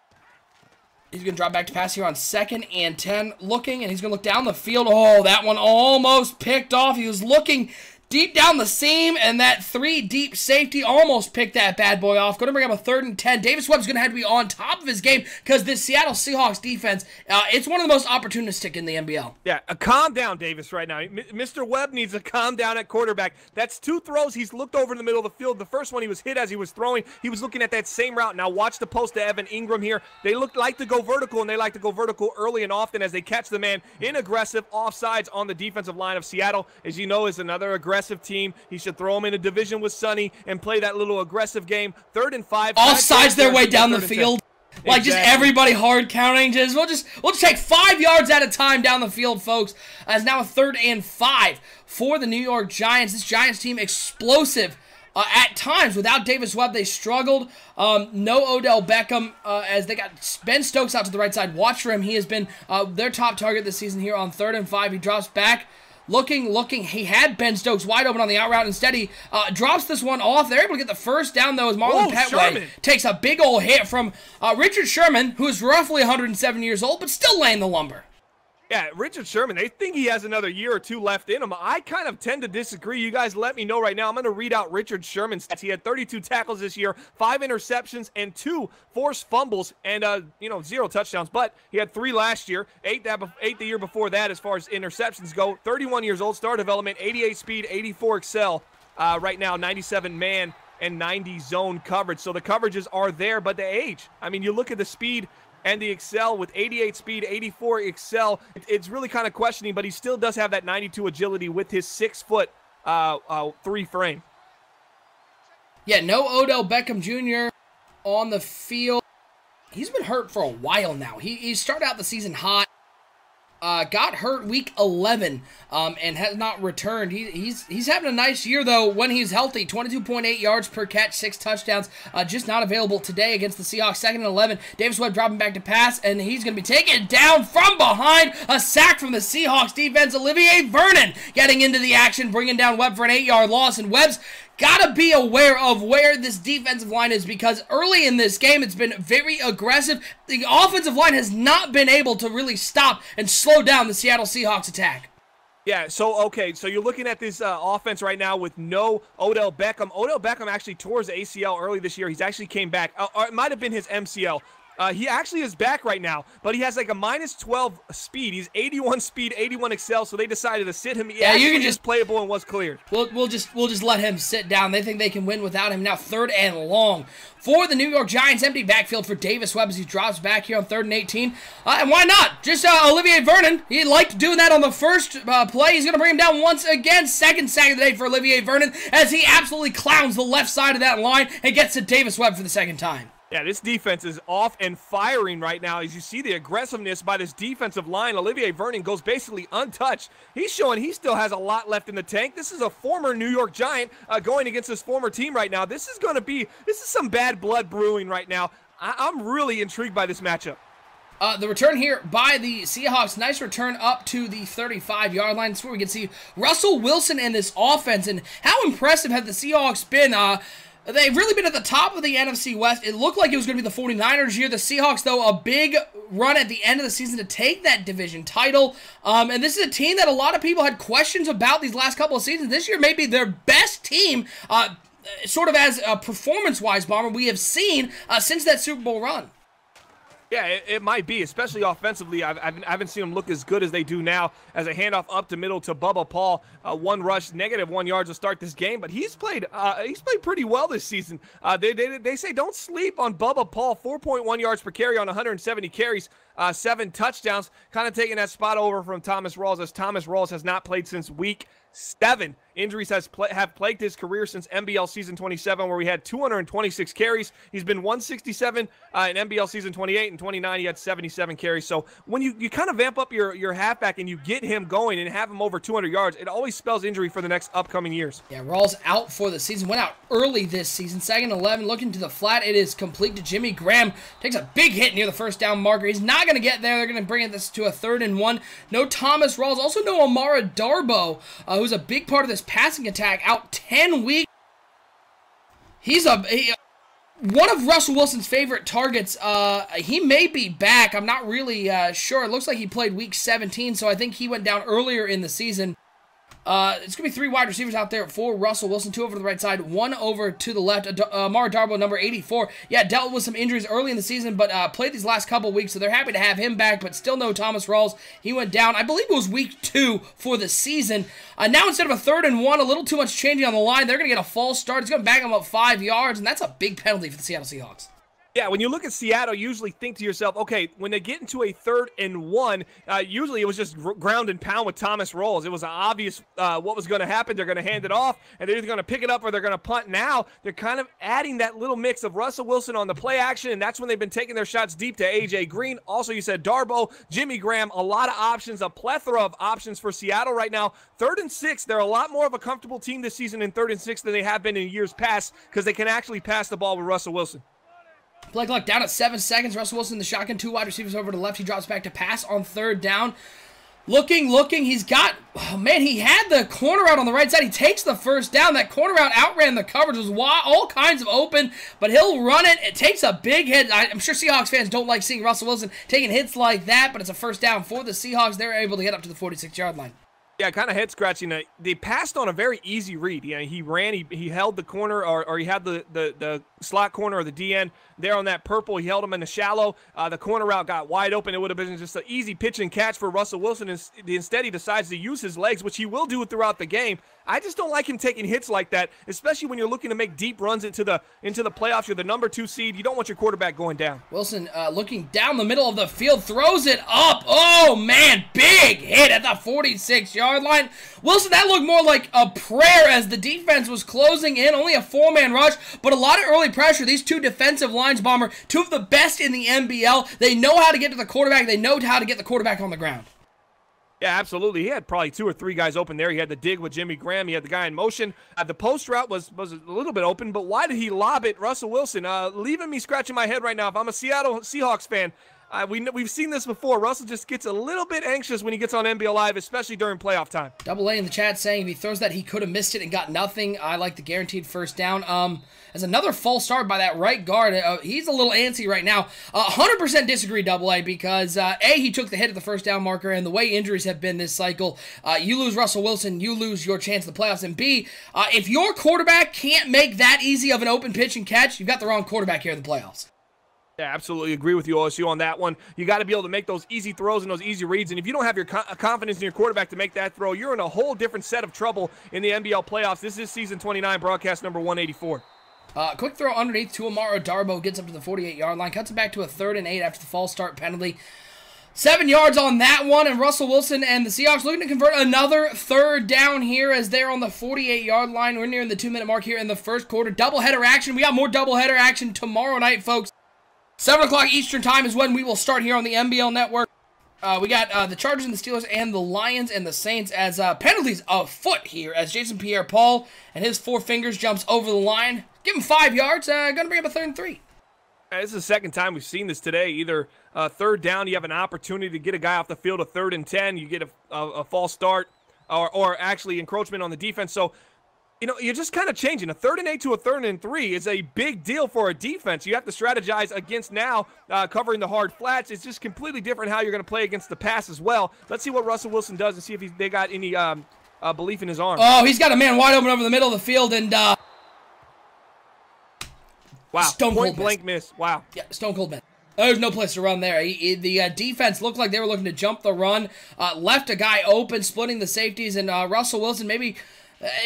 He's going to drop back to pass here on 2nd and 10. Looking, and he's going to look down the field. Oh, that one almost picked off. He was looking deep down the seam, and that 3-deep safety almost picked that bad boy off. Going to bring up a 3rd and 10. Davis Webb's going to have to be on top of his game because this Seattle Seahawks defense, it's one of the most opportunistic in the NBL. Yeah, calm down, Davis, right now. Mr. Webb needs to calm down at quarterback. That's 2 throws. He's looked over in the middle of the field. The first one he was hit as he was throwing. He was looking at that same route. Now watch the post to Evan Ingram here. They like to go vertical, and they like to go vertical early and often as they catch the man in aggressive offsides on the defensive line of Seattle. As you know, is another aggressive team. He should throw him in a division with Sonny and play that little aggressive game. 3rd and 5. All sides their way down the field. Like just everybody hard counting. We'll just take 5 yards at a time down the field, folks. As now a 3rd and 5 for the New York Giants. This Giants team explosive at times. Without Davis Webb, they struggled. No Odell Beckham as they got Ben Stokes out to the right side. Watch for him. He has been their top target this season here on 3rd and 5. He drops back. looking. He had Ben Stokes wide open on the out route. Instead, he drops this one off. They're able to get the first down, though, as Marlon Petway takes a big old hit from Richard Sherman, who is roughly 107 years old, but still laying the lumber. Yeah, Richard Sherman, they think he has another year or two left in him. I kind of tend to disagree. You guys let me know right now. I'm going to read out Richard Sherman's stats. He had 32 tackles this year, 5 interceptions, and 2 forced fumbles, and 0 touchdowns. But he had 3 last year, 8 the year before that as far as interceptions go. 31 years old, star development, 88 speed, 84 excel. Right now, 97 man and 90 zone coverage. So the coverages are there, but the age. I mean, you look at the speed and the excel with 88 speed, 84 excel. It's really kind of questioning, but he still does have that 92 agility with his 6'3" frame. Yeah, no Odell Beckham Jr. on the field. He's been hurt for a while now. He started out the season hot. Got hurt week 11 and has not returned. He's having a nice year, though, when he's healthy. 22.8 yards per catch, 6 touchdowns. Just not available today against the Seahawks. 2nd and 11. Davis Webb dropping back to pass, and he's going to be taken down from behind. A sack from the Seahawks defense. Olivier Vernon getting into the action, bringing down Webb for an 8-yard loss, and Webb's gotta be aware of where this defensive line is, because early in this game it's been very aggressive. The offensive line has not been able to really stop and slow down the Seattle Seahawks attack. Yeah, so you're looking at this offense right now with no Odell Beckham. Odell Beckham actually tore his ACL early this year. He's actually came back. Or it might have been his MCL. He actually is back right now, but he has like a -12 speed. He's 81 speed, 81 excel, so they decided to sit him. Yeah, you can just playable and was cleared. We'll just let him sit down. They think they can win without him. Now 3rd and long for the New York Giants. Empty backfield for Davis Webb as he drops back here on 3rd and 18. And why not? Just Olivier Vernon. He liked doing that on the first play. He's going to bring him down once again. 2nd sack of the day for Olivier Vernon as he absolutely clowns the left side of that line and gets to Davis Webb for the 2nd time. Yeah, this defense is off and firing right now. As you see the aggressiveness by this defensive line, Olivier Vernon goes basically untouched. He's showing he still has a lot left in the tank. This is a former New York Giant going against his former team right now. This is some bad blood brewing right now. I'm really intrigued by this matchup. The return here by the Seahawks. Nice return up to the 35-yard line. That's where we can see Russell Wilson and this offense. And how impressive have the Seahawks been? They've really been at the top of the NFC West. It looked like it was going to be the 49ers year. The Seahawks, though, a big run at the end of the season to take that division title. And this is a team that a lot of people had questions about these last couple of seasons. This year may be their best team, sort of as performance-wise, Bomber, we have seen since that Super Bowl run. Yeah, it might be, especially offensively. I haven't seen them look as good as they do now as a handoff up the middle to Bubba Paul. 1 rush, -1 yards to start this game, but he's played pretty well this season. They say don't sleep on Bubba Paul. 4.1 yards per carry on 170 carries, 7 touchdowns. Kind of taking that spot over from Thomas Rawls, as Thomas Rawls has not played since week 7. Injuries have plagued his career since NBL season 27, where we had 226 carries. He's been 167 in NBL season 28 and 29. He had 77 carries. So when you kind of vamp up your halfback and you get him going and have him over 200 yards, it always spells injury for the next upcoming years. Yeah, Rawls out for the season. Went out early this season. 2nd and 11, looking to the flat. It is complete to Jimmy Graham. Takes a big hit near the 1st down marker. He's not going to get there. They're going to bring this to a 3rd and 1. No Thomas Rawls. Also no Amara Darboh, who's a big part of this passing attack, out 10 weeks. He's one of Russell Wilson's favorite targets. He may be back. I'm not really sure. It looks like he played week 17, so I think he went down earlier in the season. It's going to be 3 wide receivers out there for Russell Wilson. 2 over to the right side, 1 over to the left. Amara Darboh, number 84. Yeah, dealt with some injuries early in the season, but played these last couple weeks, so they're happy to have him back, but still no Thomas Rawls. He went down, I believe it was week 2 for the season. Now instead of a 3rd and 1, a little too much changing on the line, they're going to get a false start. It's going to back them up 5 yards, and that's a big penalty for the Seattle Seahawks. Yeah, when you look at Seattle, you usually think to yourself, okay, when they get into a 3rd and 1, usually it was just ground and pound with Thomas Rawls. It was obvious what was going to happen. They're going to hand it off, and they're either going to pick it up or they're going to punt. Now they're kind of adding that little mix of Russell Wilson on the play action, and that's when they've been taking their shots deep to A.J. Green. Also, you said Darboh, Jimmy Graham, a lot of options, a plethora of options for Seattle right now. 3rd and 6, they're a lot more of a comfortable team this season in 3rd and 6 than they have been in years past because they can actually pass the ball with Russell Wilson. Play clock down at 7 seconds. Russell Wilson in the shotgun. 2 wide receivers over to the left. He drops back to pass on 3rd down. Looking, he's got, oh man, he had the corner out on the right side. He takes the first down. That corner out outran the coverage, was all kinds of open, but he'll run it. It takes a big hit. I'm sure Seahawks fans don't like seeing Russell Wilson taking hits like that, but it's a first down for the Seahawks. They're able to get up to the 46-yard line. Yeah, kind of head scratching. They passed on a very easy read. Yeah, he ran, he held the corner, or he had the slot corner or the DN there on that purple. He held him in the shallow. The corner route got wide open. It would have been just an easy pitch and catch for Russell Wilson. Instead, he decides to use his legs, which he will do throughout the game. I just don't like him taking hits like that, especially when you're looking to make deep runs into the playoffs. You're the #2 seed. You don't want your quarterback going down. Wilson looking down the middle of the field, throws it up. Oh, man, big hit at the 46-yard line. Wilson, that looked more like a prayer as the defense was closing in. Only a 4-man rush, but a lot of early pressure. These two defensive lines, Bomber, two of the best in the NBL. They know how to get to the quarterback. They know how to get the quarterback on the ground. Yeah, absolutely. He had probably 2 or 3 guys open there. He had the dig with Jimmy Graham. He had the guy in motion. The post route was a little bit open, but why did he lob it? Russell Wilson, leaving me scratching my head right now. If I'm a Seattle Seahawks fan, we've seen this before. Russell just gets a little bit anxious when he gets on NBL Live, especially during playoff time. Double A in the chat saying if he throws that, he could have missed it and got nothing. I like the guaranteed first down. As another false start by that right guard. He's a little antsy right now. 100% disagree, Double A, because A, he took the hit at the first down marker, and the way injuries have been this cycle, you lose Russell Wilson, you lose your chance at the playoffs. And B, if your quarterback can't make that easy of an open pitch and catch, you've got the wrong quarterback here in the playoffs. Yeah, absolutely agree with you, OSU, on that one. You got to be able to make those easy throws and those easy reads, and if you don't have your confidence in your quarterback to make that throw, you're in a whole different set of trouble in the NBL playoffs. This is season 29, broadcast number 184. Quick throw underneath to Amaro Darbo, gets up to the 48-yard line, cuts it back to a 3rd and 8 after the false start penalty. 7 yards on that one, and Russell Wilson and the Seahawks looking to convert another 3rd down here as they're on the 48-yard line. We're nearing the 2-minute mark here in the first quarter. Doubleheader action. We got more doubleheader action tomorrow night, folks. 7 o'clock Eastern time is when we will start here on the NBL Network. We got the Chargers and the Steelers and the Lions and the Saints as penalties afoot here as Jason Pierre-Paul and his 4 fingers jumps over the line. Give him 5 yards. Going to bring up a 3rd and 3. This is the second time we've seen this today. Either 3rd down, you have an opportunity to get a guy off the field, a 3rd and 10, you get a false start, or actually encroachment on the defense. So, you know, you're just kind of changing. A 3rd and 8 to a 3rd and 3 is a big deal for a defense. You have to strategize against now covering the hard flats. It's just completely different how you're going to play against the pass as well. Let's see what Russell Wilson does and see if they got any belief in his arm. Oh, he's got a man wide open over the middle of the field, and wow, stone point cold blank miss. Wow. Yeah, stone cold miss. There's no place to run there. The defense looked like they were looking to jump the run, left a guy open, splitting the safeties, and Russell Wilson maybe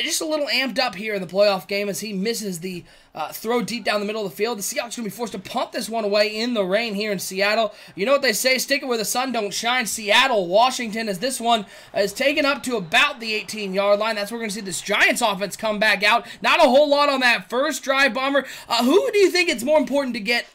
just a little amped up here in the playoff game as he misses the throw deep down the middle of the field. The Seahawks are going to be forced to punt this one away in the rain here in Seattle. You know what they say, stick it where the sun don't shine. Seattle, Washington, as this one is taken up to about the 18-yard line. That's where we're going to see this Giants offense come back out. Not a whole lot on that first drive, Bomber. Who do you think it's more important to get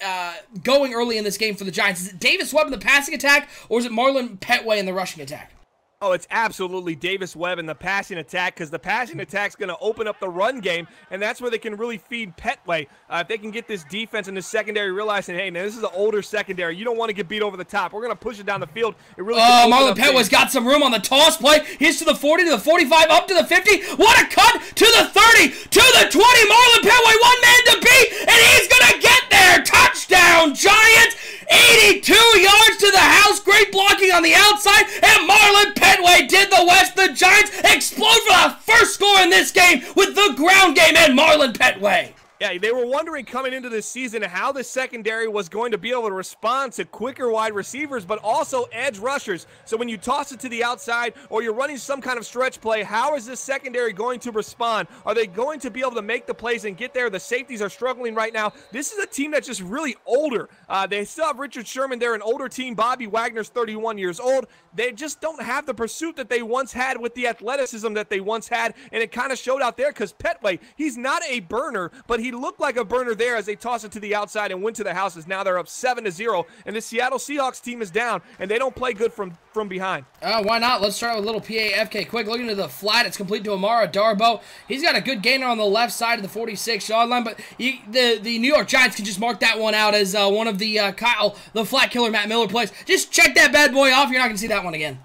going early in this game for the Giants? Is it Davis Webb in the passing attack, or is it Marlon Petway in the rushing attack? Oh, it's absolutely Davis Webb in the passing attack, because the passing attack's going to open up the run game, and that's where they can really feed Petway. If they can get this defense and this secondary realizing, hey, now this is an older secondary. You don't want to get beat over the top. We're going to push it down the field. It really Marlon Petway's got some room on the toss play. He's to the 40, to the 45, up to the 50. What a cut to the 30, to the 20. Marlon Petway, one man to beat, and he's going to get there. Touchdown, Giants. 82 yards to the house. Great blocking on the outside, and Marlon Petway did the West. The Giants explode for the first score in this game with the ground game and Marlon Petway. Yeah, they were wondering coming into this season how the secondary was going to be able to respond to quicker wide receivers, but also edge rushers. So when you toss it to the outside or you're running some kind of stretch play, how is this secondary going to respond? Are they going to be able to make the plays and get there? The safeties are struggling right now. This is a team that's just really older. They still have Richard Sherman. They're an older team. Bobby Wagner's 31 years old. They just don't have the pursuit that they once had with the athleticism that they once had, and it kind of showed out there because Petway, he's not a burner, but he looked like a burner there as they toss it to the outside and went to the houses. Now they're up 7-0, and the Seattle Seahawks team is down, and they don't play good from behind. Why not? Let's start with a little PAFK quick. Looking to the flat, it's complete to Amara Darbo. He's got a good gainer on the left side of the 46-yard line, but the New York Giants can just mark that one out as one of the Kyle, the flat killer Matt Miller plays. Just check that bad boy off. You're not going to see that one again.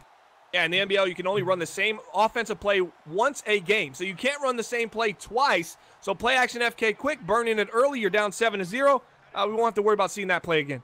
Yeah, in the NBL, you can only run the same offensive play once a game. So you can't run the same play twice. So play action FK quick, burn in it early. You're down 7-0. We won't have to worry about seeing that play again.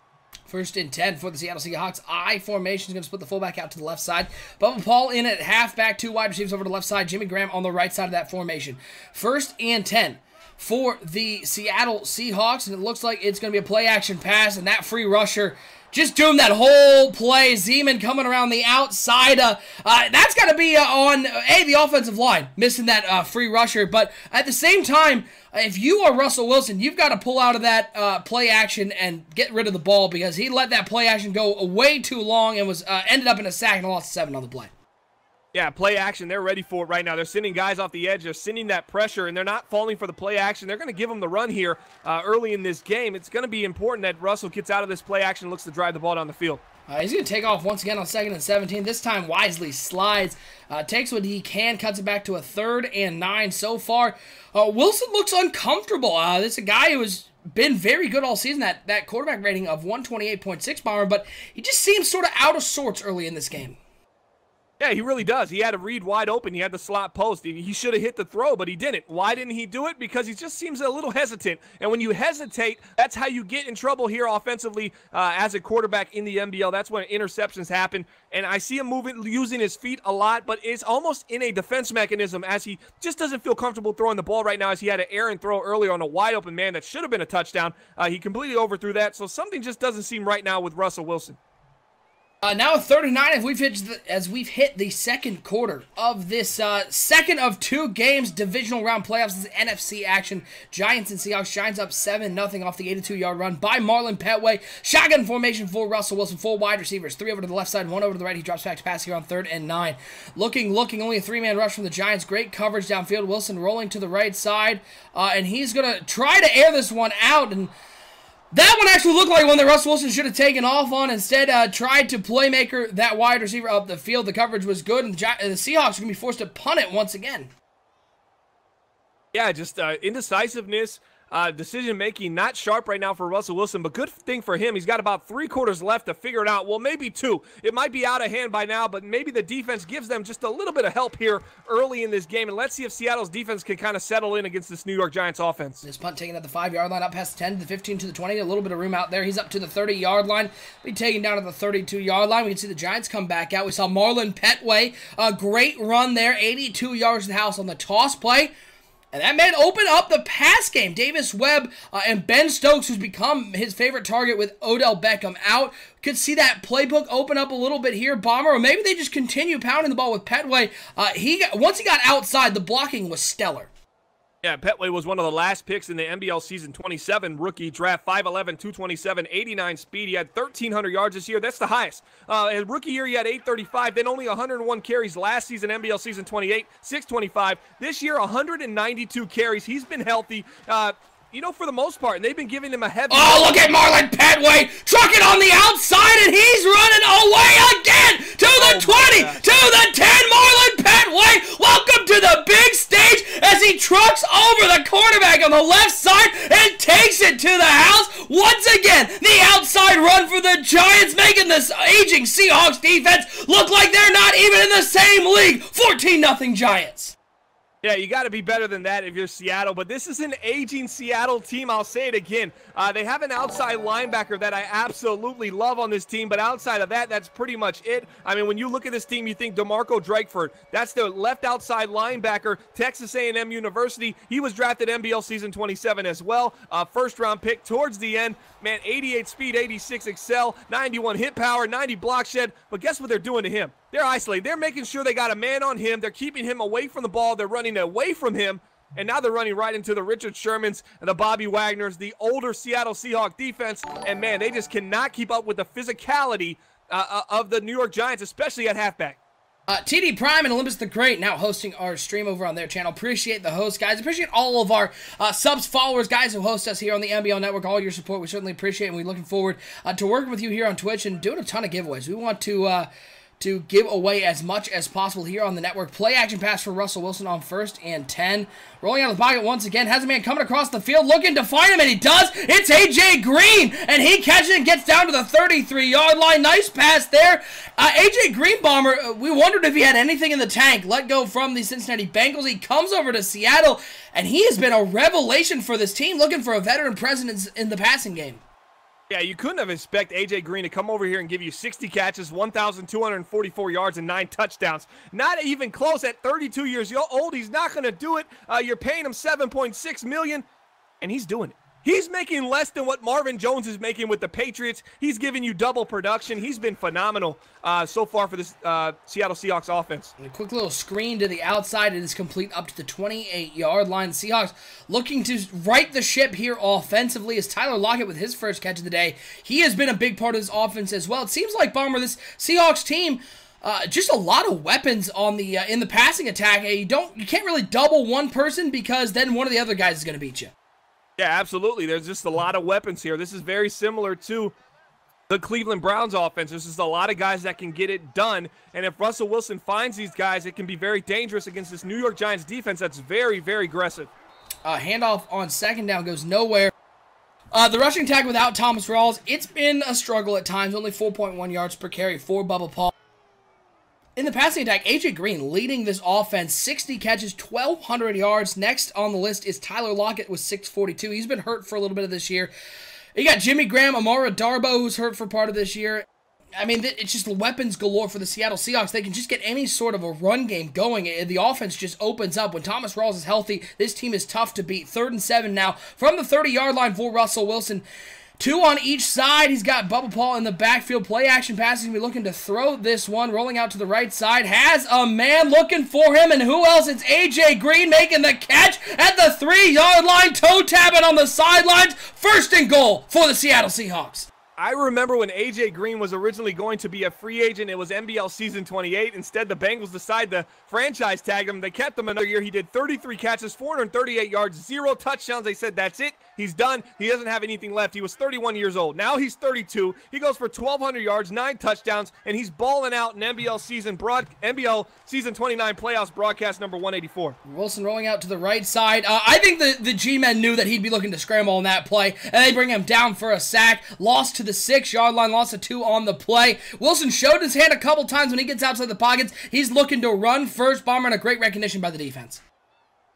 1st and 10 for the Seattle Seahawks. I formation is going to split the fullback out to the left side. Bubba Paul in at halfback, 2 wide receivers over to the left side. Jimmy Graham on the right side of that formation. 1st and 10 for the Seattle Seahawks, and it looks like it's going to be a play action pass, and that free rusher just doomed that whole play. Zeman coming around the outside. That's got to be on, the offensive line, missing that free rusher. But at the same time, if you are Russell Wilson, you've got to pull out of that play action and get rid of the ball, because he let that play action go way too long and was ended up in a sack and lost 7 on the play. Yeah, play action. They're ready for it right now. They're sending guys off the edge. They're sending that pressure, and they're not falling for the play action. They're going to give them the run here early in this game. It's going to be important that Russell gets out of this play action and looks to drive the ball down the field. He's going to take off once again on 2nd and 17. This time wisely slides, takes what he can, cuts it back to a 3rd and 9 so far. Wilson looks uncomfortable. This is a guy who has been very good all season, that quarterback rating of 128.6 bomber, but he just seems sort of out of sorts early in this game. Yeah, he really does. He had a read wide open. He had the slot post. He should have hit the throw, but he didn't. Why didn't he do it? Because he just seems a little hesitant. And when you hesitate, that's how you get in trouble here offensively as a quarterback in the NBL. That's when interceptions happen. And I see him using his feet a lot, but it's almost in a defense mechanism, as he just doesn't feel comfortable throwing the ball right now, as he had an errant throw earlier on a wide open man that should have been a touchdown. He completely overthrew that. So something just doesn't seem right now with Russell Wilson. Now a 3rd and 9 as we've hit the second quarter of this second of 2 games, divisional round playoffs. This is NFC action. Giants and Seahawks. Giants up 7-0 off the 82-yard run by Marlon Petway. Shotgun formation for Russell Wilson. 4 wide receivers, 3 over to the left side, 1 over to the right. He drops back to pass here on 3rd and 9. Looking, only a 3-man rush from the Giants. Great coverage downfield. Wilson rolling to the right side, and he's going to try to air this one out, and that one actually looked like one that Russell Wilson should have taken off on. Instead, tried to playmaker that wide receiver up the field. The coverage was good, and the Seahawks are going to be forced to punt it once again. Yeah, just indecisiveness. Decision-making not sharp right now for Russell Wilson, but good thing for him. He's got about 3 quarters left to figure it out. Well, maybe 2. It might be out of hand by now, but maybe the defense gives them just a little bit of help here early in this game. And let's see if Seattle's defense can kind of settle in against this New York Giants offense. This punt taken at the 5-yard line, up past the 10 to the 15 to the 20. A little bit of room out there. He's up to the 30-yard line. Be taken down to the 32-yard line. We can see the Giants come back out. We saw Marlon Petway, a great run there, 82 yards to the house on the toss play. And that man opened up the pass game. Davis Webb and Ben Stokes, who's become his favorite target with Odell Beckham out, could see that playbook open up a little bit here, Bomber, or maybe they just continue pounding the ball with Petway. Once he got outside, the blocking was stellar. Yeah, Petway was one of the last picks in the NBL season 27 rookie draft. 5'11", 227, 89 speed. He had 1,300 yards this year. That's the highest. His rookie year, he had 835. Then only 101 carries last season, NBL season 28, 625. This year, 192 carries. He's been healthy. For the most part, and they've been giving him a heavy... Oh, look at Marlon Petway trucking on the outside, and he's running away again to the 20, to the 10. Marlon Petway, welcome to the big stage as he trucks over the quarterback on the left side and takes it to the house. Once again, the outside run for the Giants, making this aging Seahawks defense look like they're not even in the same league. 14-0 Giants. Yeah, you got to be better than that if you're Seattle, but this is an aging Seattle team. I'll say it again. They have an outside linebacker that I absolutely love on this team, but outside of that, that's pretty much it. I mean, when you look at this team, you think DeMarco Drakeford. That's the left outside linebacker, Texas A&M University. He was drafted NBL season 27 as well. First-round pick towards the end. Man, 88 speed, 86 excel, 91 hit power, 90 block shed, but guess what they're doing to him? They're isolated. They're making sure they got a man on him. They're keeping him away from the ball. They're running away from him. And now they're running right into the Richard Shermans and the Bobby Wagners, the older Seattle Seahawks defense. And, man, they just cannot keep up with the physicality of the New York Giants, especially at halfback. TD Prime and Olympus the Great now hosting our stream over on their channel. Appreciate the host, guys. Appreciate all of our subs, followers, guys who host us here on the NBL Network. All your support, we certainly appreciate, and we're looking forward to working with you here on Twitch and doing a ton of giveaways. We want to to give away as much as possible here on the network. Play action pass for Russell Wilson on 1st and 10. Rolling out of the pocket once again. Has a man coming across the field looking to find him, and he does. It's A.J. Green, and he catches it and gets down to the 33-yard line. Nice pass there. A.J. Green, Bomber, we wondered if he had anything in the tank. Let go from the Cincinnati Bengals. He comes over to Seattle, and he has been a revelation for this team, looking for a veteran presence in the passing game. Yeah, you couldn't have expected A.J. Green to come over here and give you 60 catches, 1,244 yards, and 9 touchdowns. Not even close at 32 years old. He's not going to do it. You're paying him $7.6 million, and he's doing it. He's making less than what Marvin Jones is making with the Patriots. He's giving you double production. He's been phenomenal so far for this Seattle Seahawks offense. And a quick little screen to the outside. It is complete up to the 28-yard line. Seahawks looking to right the ship here offensively as Tyler Lockett with his first catch of the day. He has been a big part of this offense as well. It seems like, Bomber, this Seahawks team, just a lot of weapons on the in the passing attack. You can't really double one person because then one of the other guys is going to beat you. Yeah, absolutely. There's just a lot of weapons here. This is very similar to the Cleveland Browns offense. There's just a lot of guys that can get it done. And if Russell Wilson finds these guys, it can be very dangerous against this New York Giants defense that's very, very aggressive. Handoff on 2nd down goes nowhere. The rushing attack without Thomas Rawls, it's been a struggle at times. Only 4.1 yards per carry for Bubba Paul. In the passing attack, A.J. Green leading this offense, 60 catches, 1,200 yards. Next on the list is Tyler Lockett with 642. He's been hurt for a little bit of this year. You got Jimmy Graham, Amara Darboh, who's hurt for part of this year. I mean, it's just weapons galore for the Seattle Seahawks. They can just get any sort of a run game going. The offense just opens up. When Thomas Rawls is healthy, this team is tough to beat. 3rd and 7 now from the 30-yard line for Russell Wilson. 2 on each side. He's got Bubba Paul in the backfield. Play action pass. He's going to be looking to throw this one. Rolling out to the right side. Has a man looking for him. And who else? It's A.J. Green making the catch at the 3-yard line. Toe tapping on the sidelines. 1st and goal for the Seattle Seahawks. I remember when A.J. Green was originally going to be a free agent. It was NBL season 28. Instead, the Bengals decided to franchise tag him. They kept him another year. He did 33 catches, 438 yards, 0 touchdowns. They said, that's it. He's done. He doesn't have anything left. He was 31 years old. Now he's 32. He goes for 1,200 yards, 9 touchdowns, and he's balling out in NBL season 29 playoffs broadcast number 184. Wilson rolling out to the right side. I think the G-men knew that he'd be looking to scramble on that play, and they bring him down for a sack. Lost to the 6-yard line, lost a 2 on the play. Wilson showed his hand a couple times when he gets outside the pockets. He's looking to run first, Bomber, and a great recognition by the defense.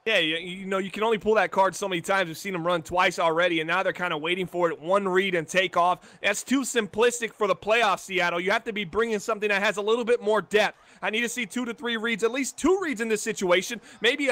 Yeah, you know, you can only pull that card so many times. We've seen him run twice already, and now they're kind of waiting for it. One read and take off. That's too simplistic for the playoffs, Seattle. You have to be bringing something that has a little bit more depth. I need to see 2 to 3 reads, at least 2 reads in this situation. Maybe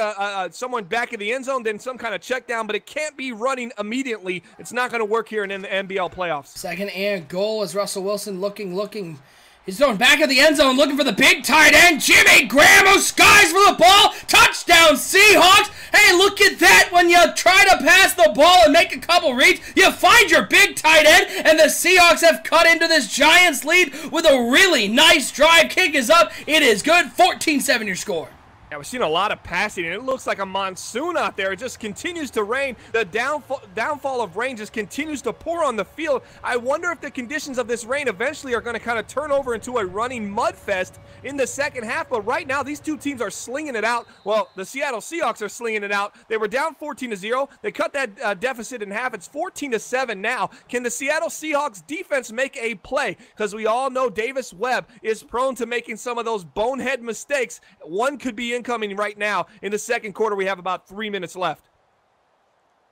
someone back in the end zone, then some kind of check down, but it can't be running immediately. It's not going to work here in the NBL playoffs. 2nd and goal as Russell Wilson looking. He's throwing back of the end zone, looking for the big tight end, Jimmy Graham, who skies for the ball. Touchdown, Seahawks. Hey, look at that. When you try to pass the ball and make a couple reads, you find your big tight end, and the Seahawks have cut into this Giants lead with a really nice drive. Kick is up. It is good. 14-7 your score. Yeah, we're seeing a lot of passing, and it looks like a monsoon out there. It just continues to rain. The downfall of rain just continues to pour on the field. I wonder if the conditions of this rain eventually are going to kind of turn over into a running mud fest in the second half. But right now, these two teams are slinging it out. Well, the Seattle Seahawks are slinging it out. They were down 14-0. They cut that deficit in half. It's 14-7 now. Can the Seattle Seahawks defense make a play? Because we all know Davis Webb is prone to making some of those bonehead mistakes. One could be incoming right now in the second quarter. We have about 3 minutes left.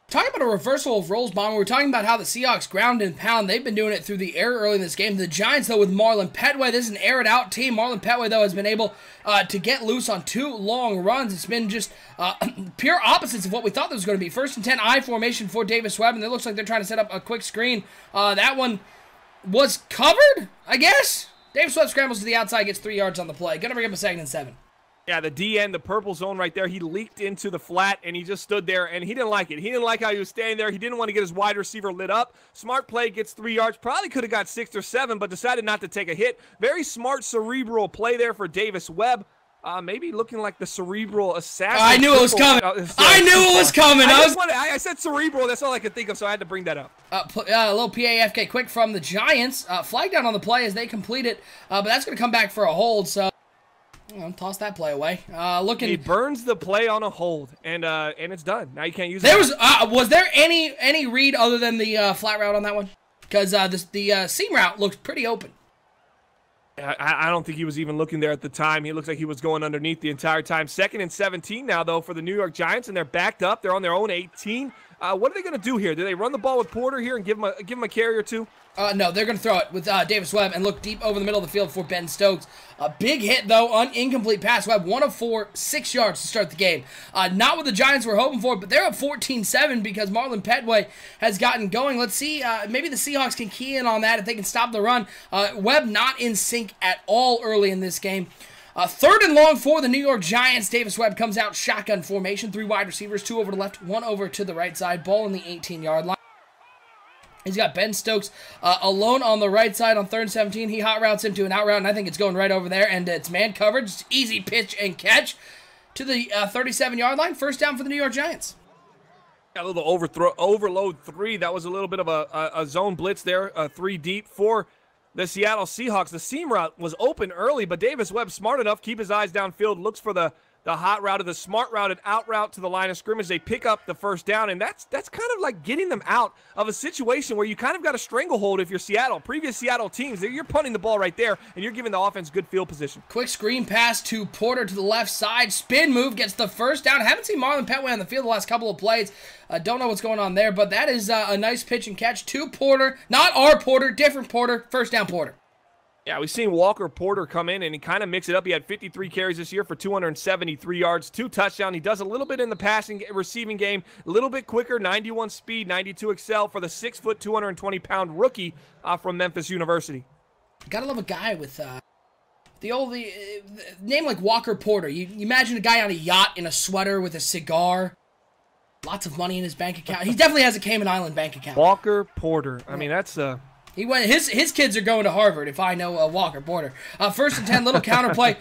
Talking about a reversal of roles, Bomber, we're talking about how the Seahawks ground and pound. They've been doing it through the air early in this game. The Giants, though, with Marlon Petway, this is an air-it-out team. Marlon Petway, though, has been able to get loose on 2 long runs. It's been just pure opposites of what we thought there was going to be. 1st and 10 I formation for Davis Webb, and it looks like they're trying to set up a quick screen. That one was covered, I guess. Davis Webb scrambles to the outside, gets 3 yards on the play. Going to bring up a 2nd and 7. Yeah, the DN, the purple zone right there, he leaked into the flat, and he just stood there, and he didn't like it. He didn't like how he was standing there. He didn't want to get his wide receiver lit up. Smart play, gets 3 yards. Probably could have got 6 or 7, but decided not to take a hit. Very smart, cerebral play there for Davis Webb. maybe looking like the cerebral assassin. I knew it was coming. I knew it was coming. I said cerebral. That's all I could think of, so I had to bring that up. A little PAFK quick from the Giants. Flag down on the play as they complete it, but that's going to come back for a hold, so toss that play away. He burns the play on a hold, and it's done. Now you can't use it. Was there any read other than the flat route on that one? Because the seam route looked pretty open. I don't think he was even looking there at the time. He looks like he was going underneath the entire time. 2nd and 17 now, though, for the New York Giants, and they're backed up. They're on their own 18. What are they going to do here? Do they run the ball with Porter here and give him a carry or two? No, they're going to throw it with Davis Webb and look deep over the middle of the field for Ben Stokes. A big hit, though, incomplete pass. Webb, 1 of 4, 6 yards to start the game. Not what the Giants were hoping for, but they're up 14-7 because Marlon Petway has gotten going. Let's see, maybe the Seahawks can key in on that if they can stop the run. Webb not in sync at all early in this game. 3rd and long for the New York Giants. Davis Webb comes out shotgun formation. 3 wide receivers, 2 over to the left, 1 over to the right side. Ball in the 18-yard line. He's got Ben Stokes alone on the right side on 3rd and 17. He hot routes him to an out route, and I think it's going right over there. And it's man coverage. It's easy pitch and catch to the 37-yard line. First down for the New York Giants. Got a little overload 3. That was a little bit of a zone blitz there, 3 deep for the Seattle Seahawks. The seam route was open early, but Davis Webb, smart enough, keep his eyes downfield, looks for the hot route or the smart route and out route to the line of scrimmage. They pick up the first down, and that's kind of like getting them out of a situation where you kind of got a stranglehold if you're Seattle. Previous Seattle teams, you're punting the ball right there, and you're giving the offense good field position. Quick screen pass to Porter to the left side. Spin move gets the first down. Haven't seen Marlon Petway on the field the last couple of plays. Don't know what's going on there, but that is a nice pitch and catch to Porter. Not our Porter, different Porter. First down Porter. Yeah, we've seen Walker Porter come in and he kind of mix it up. He had 53 carries this year for 273 yards, 2 touchdowns. He does a little bit in the receiving game, a little bit quicker, 91 speed, 92 excel for the 6-foot, 220-pound rookie from Memphis University. Gotta love a guy with the name like Walker Porter. You imagine a guy on a yacht in a sweater with a cigar, lots of money in his bank account. He definitely has a Cayman Island bank account. Walker Porter. I mean, that's He went. His kids are going to Harvard, if I know Walker Porter. 1st and 10, little counterplay.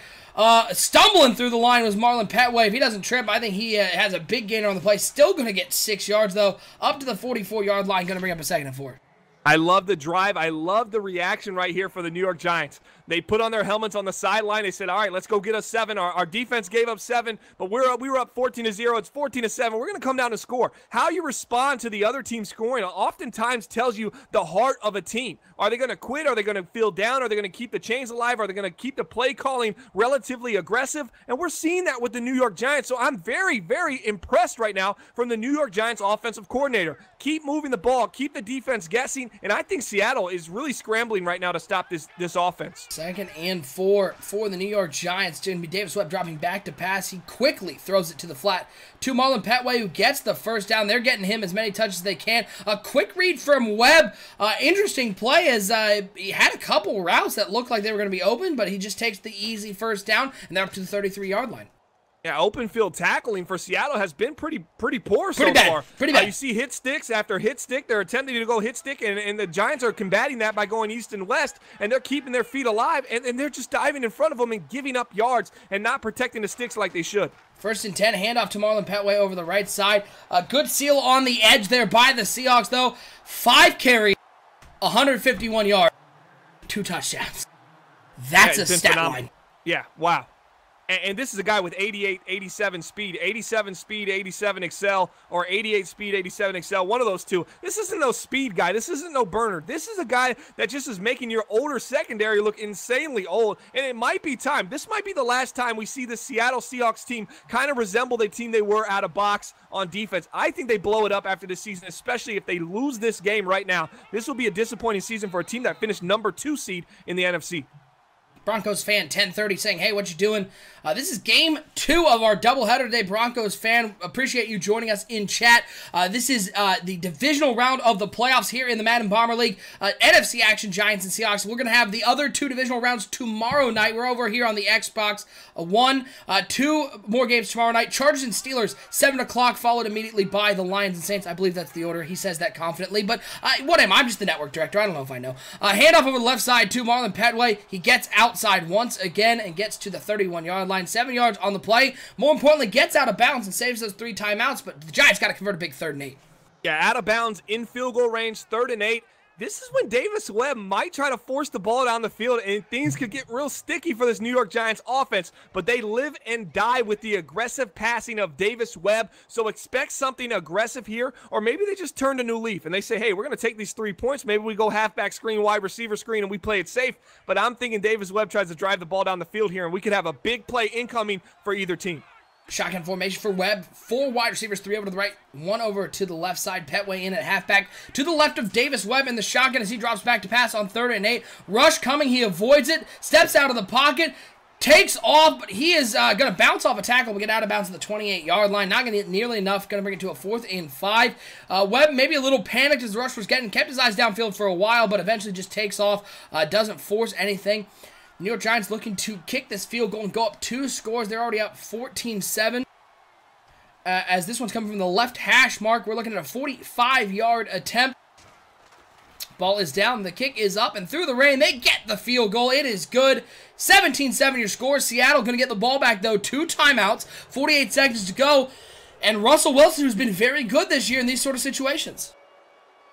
Stumbling through the line was Marlon Petway. If he doesn't trip, I think he has a big gainer on the play. Still going to get 6 yards, though. Up to the 44-yard line. Going to bring up a 2nd and 4. I love the drive. I love the reaction right here for the New York Giants. They put on their helmets on the sideline. They said, all right, let's go get us 7. Our defense gave up 7, but we were up 14-0. It's 14-7. We're going to come down and score. How you respond to the other team scoring oftentimes tells you the heart of a team. Are they going to quit? Are they going to feel down? Are they going to keep the chains alive? Are they going to keep the play calling relatively aggressive? And we're seeing that with the New York Giants. So I'm very, very impressed right now from the New York Giants offensive coordinator. Keep moving the ball. Keep the defense guessing. And I think Seattle is really scrambling right now to stop this offense. 2nd and 4 for the New York Giants. Davis Webb dropping back to pass. He quickly throws it to the flat to Marlon Petway, who gets the first down. They're getting him as many touches as they can. A quick read from Webb. Interesting play as he had a couple routes that looked like they were going to be open, but he just takes the easy first down, and they're up to the 33-yard line. Yeah, open field tackling for Seattle has been pretty poor so far. Pretty bad. You see hit sticks after hit stick. They're attempting to go hit stick, and the Giants are combating that by going east and west, and they're keeping their feet alive, and they're just diving in front of them and giving up yards and not protecting the sticks like they should. 1st and 10, handoff to Marlon Petway over the right side. A good seal on the edge there by the Seahawks, though. 5 carries, 151 yards, 2 touchdowns. That's a stat line. Yeah, wow. And this is a guy with 88, 87 speed, 87 speed, 87 excel, or 88 speed, 87 excel, one of those two. This isn't no speed guy. This isn't no burner. This is a guy that just is making your older secondary look insanely old, and it might be time. This might be the last time we see the Seattle Seahawks team kind of resemble the team they were out of box on defense. I think they blow it up after this season, especially if they lose this game right now. This will be a disappointing season for a team that finished number 2 seed in the NFC. Broncos fan 1030 saying, hey, what you doing? This is game 2 of our doubleheader today. Broncos fan, appreciate you joining us in chat. This is the divisional round of the playoffs here in the Madden Bomber League. NFC action, Giants and Seahawks. We're going to have the other 2 divisional rounds tomorrow night. We're over here on the Xbox One. 2 more games tomorrow night. Chargers and Steelers, 7 o'clock, followed immediately by the Lions and Saints. I believe that's the order. He says that confidently, but what am I? I'm just the network director. I don't know if I know. Handoff over the left side to Marlon Petway. He gets out outside once again and gets to the 31-yard line. 7 yards on the play. More importantly, gets out of bounds and saves those 3 timeouts, but the Giants got to convert a big 3rd and 8. Yeah, out of bounds, in field goal range, 3rd and 8. This is when Davis Webb might try to force the ball down the field, and things could get real sticky for this New York Giants offense, but they live and die with the aggressive passing of Davis Webb, so expect something aggressive here, or maybe they just turn a new leaf, and they say, hey, we're going to take these 3 points, maybe we go halfback screen, wide receiver screen, and we play it safe, but I'm thinking Davis Webb tries to drive the ball down the field here, and we could have a big play incoming for either team. Shotgun formation for Webb. 4 wide receivers, 3 over to the right, 1 over to the left side. Petway in at halfback. To the left of Davis Webb in the shotgun as he drops back to pass on 3rd and 8. Rush coming. He avoids it. Steps out of the pocket. Takes off, but he is going to bounce off a tackle. We get out of bounds at the 28-yard line. Not going to get nearly enough. Going to bring it to a 4th and 5. Webb maybe a little panicked as the rush was getting. Kept his eyes downfield for a while, but eventually just takes off. Doesn't force anything. New York Giants looking to kick this field goal and go up 2 scores. They're already up 14-7. As this one's coming from the left hash mark, we're looking at a 45-yard attempt. Ball is down, the kick is up, and through the rain, they get the field goal. It is good. 17-7 your score. Seattle going to get the ball back, though. 2 timeouts, 48 seconds to go. And Russell Wilson, who's been very good this year in these sort of situations.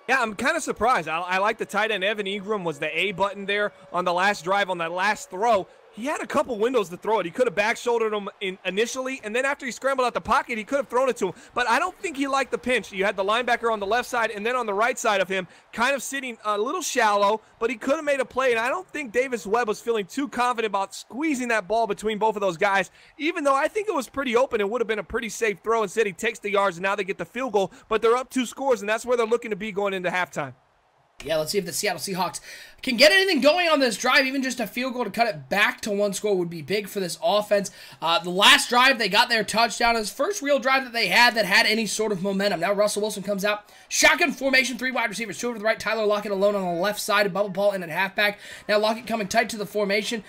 Yeah, I'm kind of surprised. I like the tight end. Evan Ingram was the A button there on the last drive, on that last throw. He had a couple windows to throw it. He could have back-shouldered him initially, and then after he scrambled out the pocket, he could have thrown it to him. But I don't think he liked the pinch. You had the linebacker on the left side, and then on the right side of him, kind of sitting a little shallow, but he could have made a play, and I don't think Davis Webb was feeling too confident about squeezing that ball between both of those guys, even though I think it was pretty open. It would have been a pretty safe throw. Instead, he takes the yards, and now they get the field goal, but they're up 2 scores, and that's where they're looking to be going into halftime. Yeah, let's see if the Seattle Seahawks can get anything going on this drive. Even just a field goal to cut it back to 1 score would be big for this offense. The last drive, they got their touchdown. It was the first real drive that they had any sort of momentum. Now Russell Wilson comes out. Shotgun formation, 3 wide receivers, 2 over to the right. Tyler Lockett alone on the left side. Bubble ball in at halfback. Now Lockett coming tight to the formation.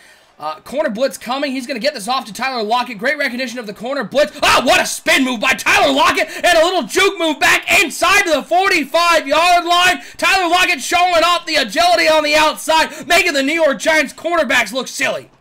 Corner blitz coming. He's going to get this off to Tyler Lockett. Great recognition of the corner blitz. Ah, what a spin move by Tyler Lockett, and a little juke move back inside to the 45-yard line. Tyler Lockett showing off the agility on the outside, making the New York Giants cornerbacks look silly.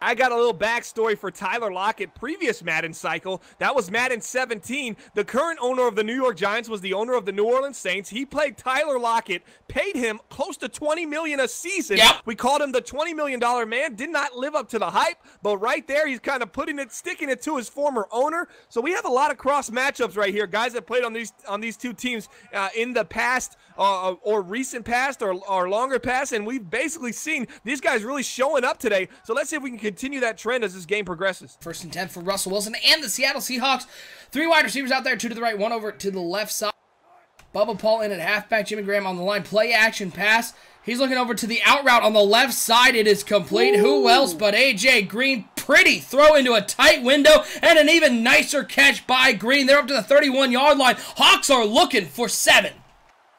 I got a little backstory for Tyler Lockett, previous Madden cycle. That was Madden 17. The current owner of the New York Giants was the owner of the New Orleans Saints. He played Tyler Lockett, paid him close to $20 million a season. Yep. We called him the $20 million man. Did not live up to the hype, but right there, he's kind of sticking it to his former owner. So we have a lot of cross matchups right here. Guys that played on these 2 teams in the past or recent past or longer past, and we've basically seen these guys really showing up today. So let's see if we can continue that trend as this game progresses. 1st and 10 for Russell Wilson and the Seattle Seahawks. 3 wide receivers out there, 2 to the right, 1 over to the left side. Bubba Paul in at halfback. Jimmy Graham on the line. Play action pass. He's looking over to the out route on the left side. It is complete. Ooh. Who else but A.J. Green? Pretty throw into a tight window, and an even nicer catch by Green. They're up to the 31-yard line. Hawks are looking for 7.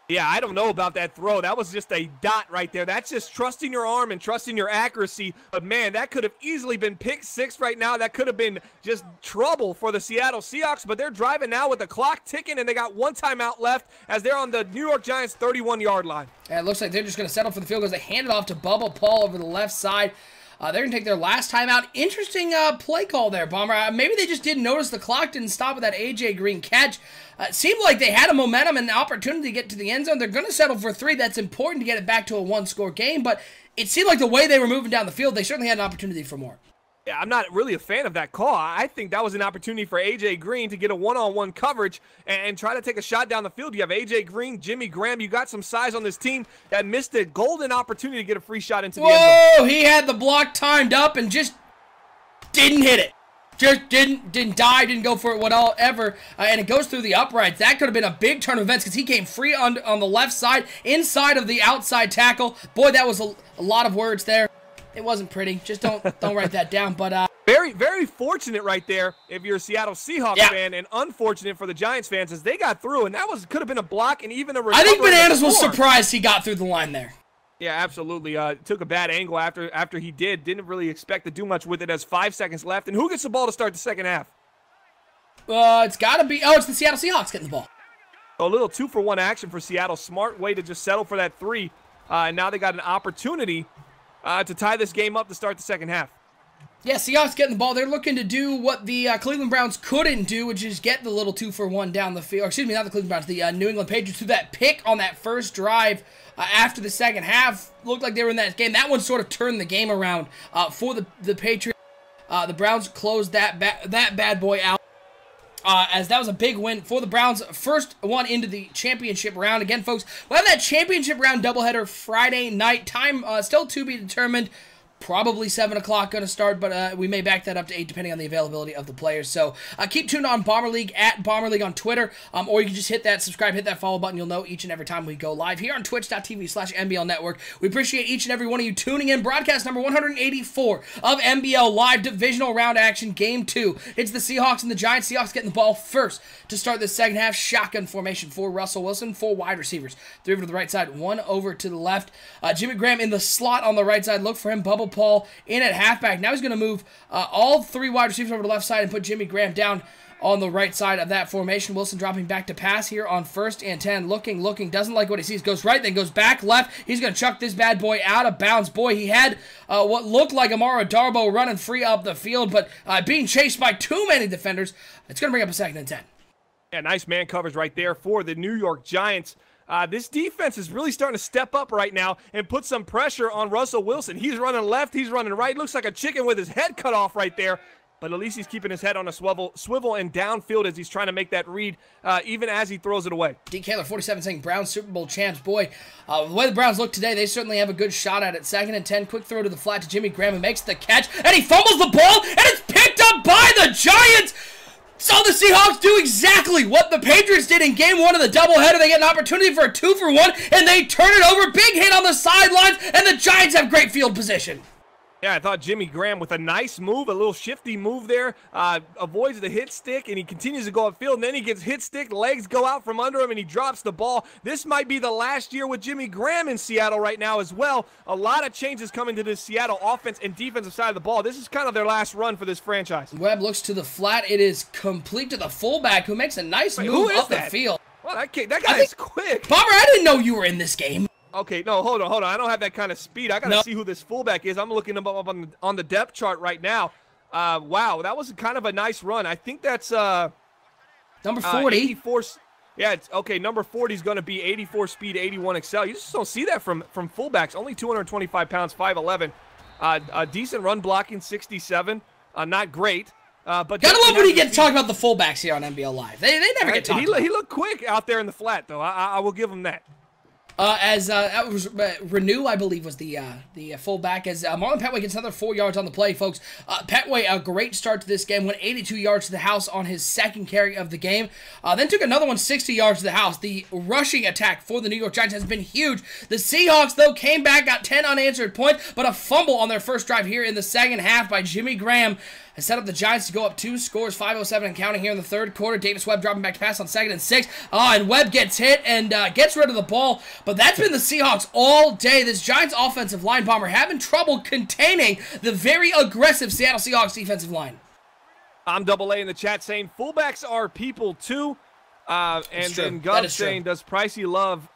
Yeah, I don't know about that throw. That was just a dot right there. That's just trusting your arm and trusting your accuracy. But, man, that could have easily been pick 6 right now. That could have been just trouble for the Seattle Seahawks. But they're driving now with the clock ticking, and they got 1 timeout left as they're on the New York Giants' 31-yard line. Yeah, it looks like they're just going to settle for the field goals. They hand it off to Bubba Paul over the left side. They're going to take their last timeout. Interesting play call there, Bomber. Maybe they just didn't notice the clock didn't stop with that A.J. Green catch. It seemed like they had a momentum and an opportunity to get to the end zone. They're going to settle for 3. That's important to get it back to a 1-score game, but it seemed like the way they were moving down the field, they certainly had an opportunity for more. Yeah, I'm not really a fan of that call. I think that was an opportunity for A.J. Green to get a one-on-one coverage and try to take a shot down the field. You have A.J. Green, Jimmy Graham. You got some size on this team that missed a golden opportunity to get a free shot into the end zone. Whoa, he had the block timed up and just didn't hit it. Just didn't dive, didn't go for it whatever, and it goes through the uprights. That could have been a big turn of events because he came free on the left side, inside of the outside tackle. Boy, that was a lot of words there. It wasn't pretty. Just don't write that down. But very, very fortunate right there if you're a Seattle Seahawks fan, and unfortunate for the Giants fans as they got through, and that could have been a block and even a recovery. I think Bananas was surprised he got through the line there. Yeah, absolutely. Took a bad angle after he did. Didn't really expect to do much with it as 5 seconds left. And who gets the ball to start the second half? It's got to be, it's the Seattle Seahawks getting the ball. A little 2-for-1 action for Seattle. Smart way to just settle for that 3. And now they got an opportunity to tie this game up to start the second half. Yeah, Seahawks getting the ball. They're looking to do what the Cleveland Browns couldn't do, which is get the little 2-for-1 down the field. Or excuse me, not the Cleveland Browns, the New England Patriots, through that pick on that first drive after the second half. Looked like they were in that game. That one sort of turned the game around for the Patriots. The Browns closed that bad boy out. As that was a big win for the Browns. First one into the championship round. Again, folks, we'll have that championship round doubleheader Friday night. Time still to be determined. Probably 7 o'clock going to start, but we may back that up to 8 depending on the availability of the players. So keep tuned on Bomber League, at Bomber League on Twitter, or you can just hit that subscribe, hit that follow button. You'll know each and every time we go live here on twitch.tv/NBL Network. We appreciate each and every one of you tuning in. Broadcast number 184 of NBL Live Divisional Round Action Game 2. It's the Seahawks and the Giants. Seahawks getting the ball first to start the second half. Shotgun formation for Russell Wilson. 4 wide receivers. 3 over to the right side, 1 over to the left. Jimmy Graham in the slot on the right side. Look for him. Bubble Paul in at halfback. Now he's going to move all 3 wide receivers over to the left side and put Jimmy Graham down on the right side of that formation. Wilson dropping back to pass here on 1st and 10. Looking, doesn't like what he sees. Goes right, then goes back left. He's going to chuck this bad boy out of bounds. Boy, he had what looked like Amara Darboh running free up the field, but being chased by too many defenders. It's going to bring up a 2nd and 10. Yeah, nice man coverage right there for the New York Giants. This defense is really starting to step up right now and put some pressure on Russell Wilson. He's running left, he's running right. Looks like a chicken with his head cut off right there. But at least he's keeping his head on a swivel and downfield as he's trying to make that read, even as he throws it away. D. Kaler, 47, saying Browns Super Bowl champs. Boy, the way the Browns look today, they certainly have a good shot at it. 2nd and 10, quick throw to the flat to Jimmy Graham, who makes the catch, and he fumbles the ball, and it's picked up by the Giants! So the Seahawks do exactly what the Patriots did in Game 1 of the doubleheader. They get an opportunity for a 2-for-1, and they turn it over. Big hit on the sidelines, and the Giants have great field position. Yeah, I thought Jimmy Graham with a nice move, a little shifty move there, avoids the hit stick, and he continues to go upfield, and then he gets hit stick, legs go out from under him, and he drops the ball. This might be the last year with Jimmy Graham in Seattle right now as well. A lot of changes coming to this Seattle offense and defensive side of the ball. This is kind of their last run for this franchise. Webb looks to the flat. It is complete to the fullback, who makes a nice move up the field. Well, that guy is quick. Bomber, I didn't know you were in this game. Okay, no, hold on. I don't have that kind of speed. I got to see who this fullback is. I'm looking him up on the depth chart right now. Wow, that was kind of a nice run. I think that's number 40. 84. Yeah, it's okay. Number 40 is going to be 84 speed, 81 excel. You just don't see that from fullbacks. Only 225 pounds, 5'11". A decent run blocking, 67. Not great. But gotta love when you get to talk about the fullbacks here on NBL Live. They never get talked about. He looked quick out there in the flat, though. I will give him that. That was Renew, I believe, was the fullback. As Marlon Petway gets another 4 yards on the play, folks. Petway, a great start to this game, went 82 yards to the house on his 2nd carry of the game. Then took another one 60 yards to the house. The rushing attack for the New York Giants has been huge. The Seahawks, though, came back, got 10 unanswered points, but a fumble on their first drive here in the second half by Jimmy Graham has set up the Giants to go up 2 scores, 5:07 and counting here in the 3rd quarter. Davis Webb dropping back to pass on 2nd and 6. And Webb gets hit and gets rid of the ball. But that's been the Seahawks all day. This Giants offensive line, Bomber, having trouble containing the very aggressive Seattle Seahawks defensive line. I'm Double A in the chat saying fullbacks are people too. And then Gov saying, does Pricey love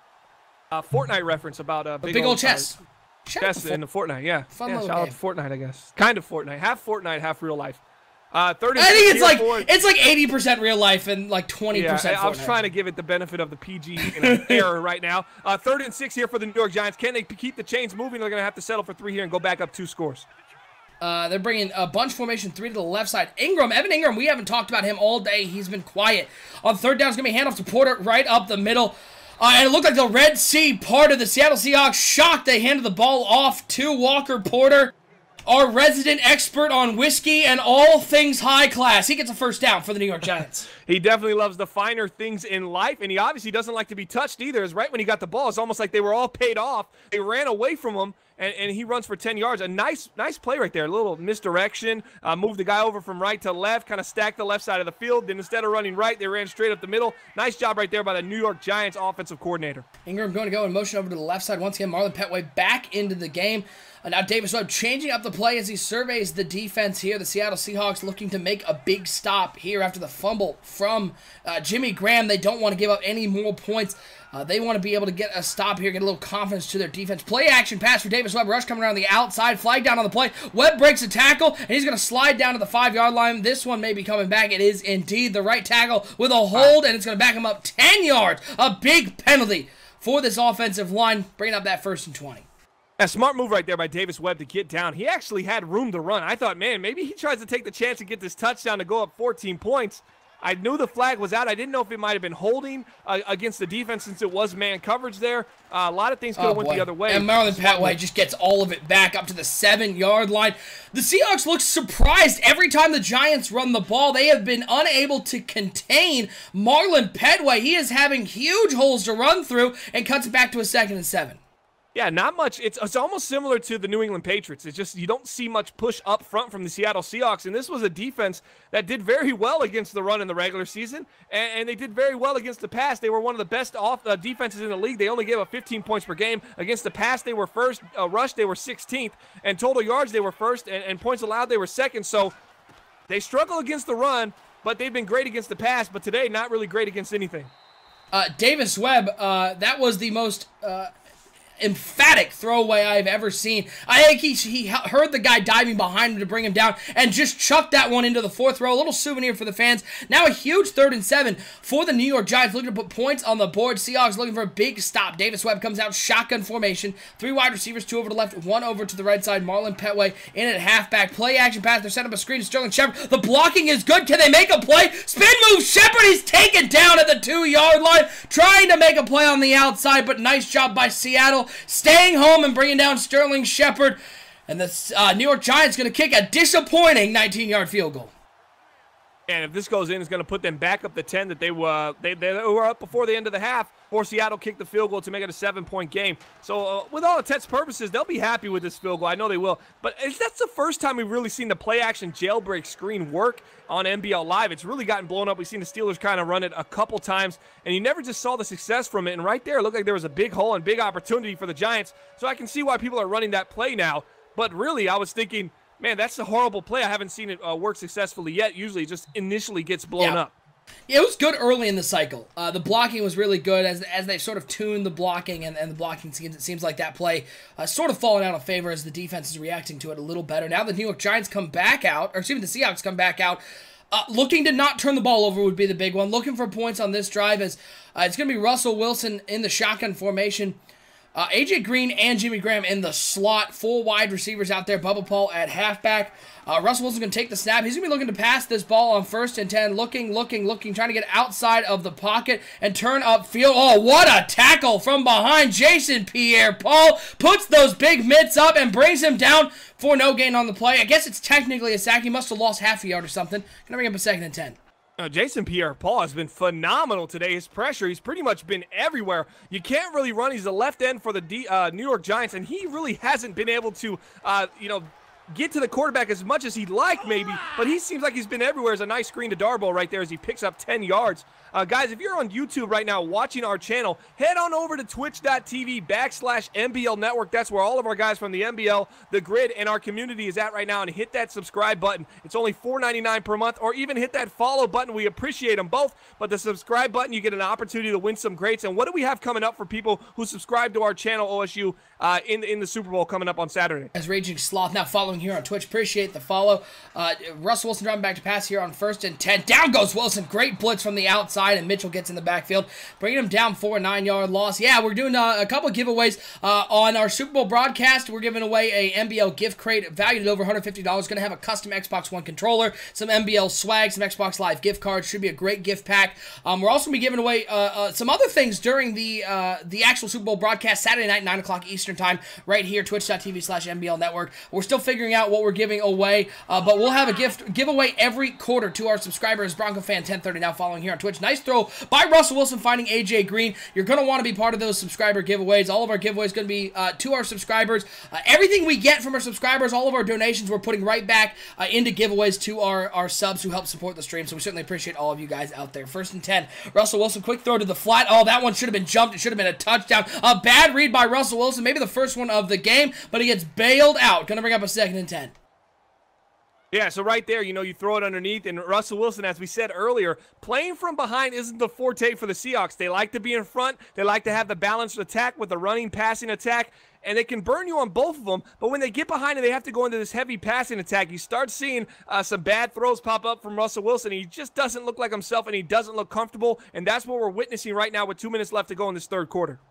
Fortnite reference about a big old chest? Chess in the Fortnite, yeah. Fun shout game. out to Fortnite, I guess. Kind of Fortnite. Half Fortnite, half real life. 30 I think it's like 80% real life and like 20% Fortnite. I was trying to give it the benefit of the PG error right now. 3rd and 6 here for the New York Giants. Can they keep the chains moving? They're going to have to settle for 3 here and go back up 2 scores. They're bringing a bunch formation, 3 to the left side. Evan Ingram, we haven't talked about him all day. He's been quiet. On 3rd down, it's going to be handoff to Porter right up the middle. And it looked like the Red Sea part of the Seattle Seahawks. Shocked they handed the ball off to Walker Porter, our resident expert on whiskey and all things high class. He gets a first down for the New York Giants. He definitely loves the finer things in life, and he obviously doesn't like to be touched either. It's right when he got the ball, it's almost like they were all paid off. They ran away from him, and he runs for 10 yards. A nice play right there. A little misdirection. Moved the guy over from right to left, kind of stacked the left side of the field. Then instead of running right, they ran straight up the middle. Nice job right there by the New York Giants offensive coordinator. Ingram going to go in motion over to the left side. Once again, Marlon Petway back into the game. Now Davis Webb changing up the play as he surveys the defense here. The Seattle Seahawks looking to make a big stop here after the fumble from Jimmy Graham. They don't want to give up any more points. They want to be able to get a stop here, get a little confidence to their defense. Play action pass for Davis Webb. Rush coming around the outside. Flag down on the play. Webb breaks a tackle, and he's going to slide down to the 5-yard line. This one may be coming back. It is indeed the right tackle with a hold, and it's going to back him up 10 yards. A big penalty for this offensive line, bringing up that 1st and 20. A smart move right there by Davis Webb to get down. He actually had room to run. I thought, man, maybe he tries to take the chance to get this touchdown to go up 14 points. I knew the flag was out. I didn't know if it might have been holding against the defense since it was man coverage there. A lot of things could have went the other way. And Marlon Petway just gets all of it back up to the 7-yard line. The Seahawks look surprised every time the Giants run the ball. They have been unable to contain Marlon Petway. He is having huge holes to run through and cuts it back to a 2nd and 7. Yeah, not much. It's almost similar to the New England Patriots. It's just you don't see much push up front from the Seattle Seahawks, and this was a defense that did very well against the run in the regular season, and they did very well against the pass. They were one of the best defenses in the league. They only gave up 15 points per game. Against the pass, they were first. Rush, they were 16th, and total yards, they were first, and points allowed, they were second. So they struggle against the run, but they've been great against the pass, but today not really great against anything. Davis Webb, that was the most emphatic throwaway I've ever seen. I think he heard the guy diving behind him to bring him down and just chucked that one into the 4th row. A little souvenir for the fans. Now a huge 3rd and 7 for the New York Giants, looking to put points on the board. Seahawks looking for a big stop. Davis Webb comes out shotgun formation. 3 wide receivers, 2 over to the left, 1 over to the right side. Marlon Petway in at halfback. Play action pass. They're setting up a screen to Sterling Shepard. The blocking is good. Can they make a play? Spin move. Shepard. He's taken down at the 2-yard line, trying to make a play on the outside, but nice job by Seattle staying home and bringing down Sterling Shepard. And the New York Giants going to kick a disappointing 19-yard field goal. And if this goes in, it's going to put them back up the 10 that they were up before the end of the half. Before Seattle kicked the field goal to make it a 7-point game. So with all intents and purposes, they'll be happy with this field goal. I know they will. But that's the first time we've really seen the play-action jailbreak screen work on NBL Live. It's really gotten blown up. We've seen the Steelers kind of run it a couple times, and you never just saw the success from it. And right there, it looked like there was a big hole and big opportunity for the Giants. So I can see why people are running that play now. But really, I was thinking, man, that's a horrible play. I haven't seen it work successfully yet. Usually it just initially gets blown up. It was good early in the cycle. The blocking was really good as they sort of tuned the blocking, and the blocking seems like that play sort of fallen out of favor as the defense is reacting to it a little better. Now the New York Giants come back out, or excuse me, the Seahawks come back out, looking to not turn the ball over would be the big one. Looking for points on this drive as it's going to be Russell Wilson in the shotgun formation. A.J. Green and Jimmy Graham in the slot. 4 wide receivers out there. Bubba Paul at halfback. Russell Wilson's going to take the snap. He's going to be looking to pass this ball on 1st and 10. Looking, trying to get outside of the pocket and turn upfield. Oh, what a tackle from behind. Jason Pierre-Paul puts those big mitts up and brings him down for no gain on the play. I guess it's technically a sack. He must have lost half a yard or something. Going to bring up a 2nd and 10. Jason Pierre-Paul has been phenomenal today. His pressure, he's pretty much been everywhere. You can't really run. He's the left end for the New York Giants, and he really hasn't been able to, get to the quarterback as much as he'd like maybe, but he seems like he's been everywhere. There's a nice screen to Darboh right there as he picks up 10 yards. Guys, if you're on YouTube right now watching our channel, head on over to twitch.tv/NBL Network. That's where all of our guys from the NBL, the Grid, and our community is at right now, and hit that subscribe button. It's only $4.99 per month, or even hit that follow button. We appreciate them both, but the subscribe button, you get an opportunity to win some greats. And what do we have coming up for people who subscribe to our channel, OSU, in the Super Bowl coming up on Saturday? As Raging Sloth now following here on Twitch. Appreciate the follow. Russell Wilson dropping back to pass here on 1st and 10. Down goes Wilson. Great blitz from the outside, and Mitchell gets in the backfield, bringing him down for a 9-yard loss. Yeah, we're doing a couple of giveaways on our Super Bowl broadcast. We're giving away a NBL gift crate valued at over $150. Going to have a custom Xbox One controller, some NBL swag, some Xbox Live gift cards. Should be a great gift pack. We're also going to be giving away some other things during the actual Super Bowl broadcast Saturday night, 9 o'clock Eastern time, right here, twitch.tv/NBL Network. We're still figuring out what we're giving away, but we'll have a giveaway every quarter to our subscribers. Bronco Fan 1030 now following here on Twitch. Nice Nice throw by Russell Wilson finding A.J. Green. You're going to want to be part of those subscriber giveaways. All of our giveaways going to be to our subscribers. Everything we get from our subscribers, all of our donations, we're putting right back into giveaways to our subs who help support the stream. So we certainly appreciate all of you guys out there. 1st and 10. Russell Wilson, quick throw to the flat. Oh, that one should have been jumped. It should have been a touchdown. A bad read by Russell Wilson. Maybe the first one of the game, but he gets bailed out. Going to bring up a 2nd and 10. Yeah, so right there, you throw it underneath, and Russell Wilson, as we said earlier, playing from behind isn't the forte for the Seahawks. They like to be in front. They like to have the balanced attack with the running, passing attack, and they can burn you on both of them, but when they get behind and they have to go into this heavy passing attack, you start seeing some bad throws pop up from Russell Wilson. He just doesn't look like himself, and he doesn't look comfortable, and that's what we're witnessing right now with 2 minutes left to go in this 3rd quarter.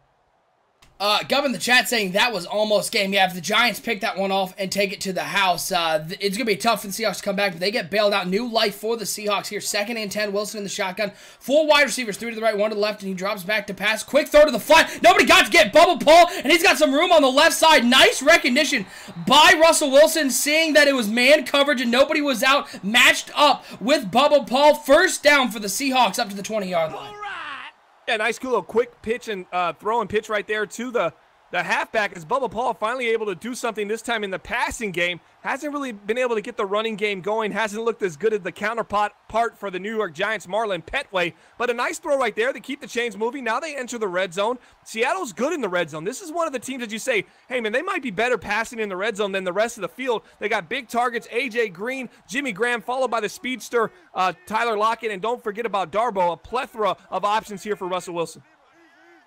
Gov in the chat saying that was almost game. Yeah, if the Giants pick that one off and take it to the house, it's going to be tough for the Seahawks to come back, but they get bailed out. New life for the Seahawks here. 2nd and 10, Wilson in the shotgun. 4 wide receivers, 3 to the right, 1 to the left, and he drops back to pass. Quick throw to the flat. Nobody got to get Bubba Paul, and he's got some room on the left side. Nice recognition by Russell Wilson, seeing that it was man coverage and nobody was out, matched up with Bubba Paul. 1st down for the Seahawks up to the 20-yard line. Yeah, nice cool little quick pitch and throw and pitch right there to the halfback as Bubba Paul finally able to do something this time in the passing game. Hasn't really been able to get the running game going. Hasn't looked as good as the counterpart for the New York Giants, Marlon Petway. But a nice throw right there to keep the chains moving. Now they enter the red zone. Seattle's good in the red zone. This is one of the teams that you say, hey, man, they might be better passing in the red zone than the rest of the field. They got big targets, A.J. Green, Jimmy Graham, followed by the speedster, Tyler Lockett. And don't forget about Darboh, a plethora of options here for Russell Wilson.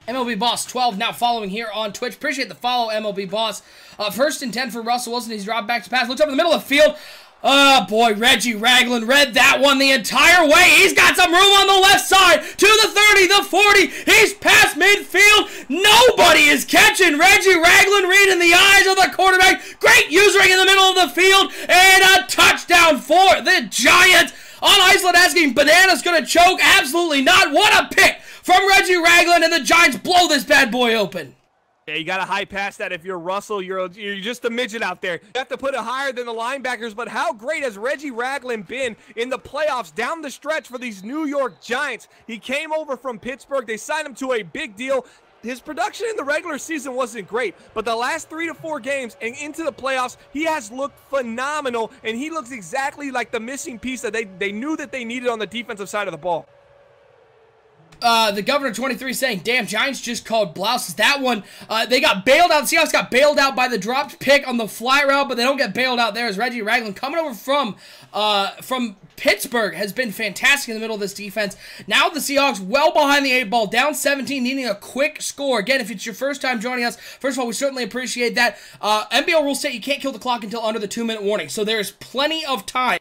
MLB Boss 12 now following here on Twitch. Appreciate the follow, MLB Boss. 1st and 10 for Russell Wilson. He's dropped back to pass. Looks up in the middle of the field. Oh, boy, Reggie Ragland read that one the entire way. He's got some room on the left side to the 30, the 40. He's past midfield. Nobody is catching Reggie Ragland reading the eyes of the quarterback. Great usering in the middle of the field. And a touchdown for the Giants. On Iceland asking, Banana's going to choke? Absolutely not. What a pick from Reggie Ragland, and the Giants blow this bad boy open. Yeah, you got to high pass that. If you're Russell, you're just a midget out there. You have to put it higher than the linebackers, but how great has Reggie Ragland been in the playoffs down the stretch for these New York Giants? He came over from Pittsburgh. They signed him to a big deal. His production in the regular season wasn't great, but the last 3 to 4 games and into the playoffs, he has looked phenomenal, and he looks exactly like the missing piece that they knew that they needed on the defensive side of the ball. The Governor 23 saying, damn, Giants just called blouses. That one, they got bailed out. Seahawks got bailed out by the dropped pick on the fly route, but they don't get bailed out there as Reggie Ragland coming over from Pittsburgh has been fantastic in the middle of this defense. Now the Seahawks well behind the 8 ball, down 17, needing a quick score. Again, if it's your first time joining us, first of all, we certainly appreciate that. NBL rules say you can't kill the clock until under the 2-minute warning, so there's plenty of time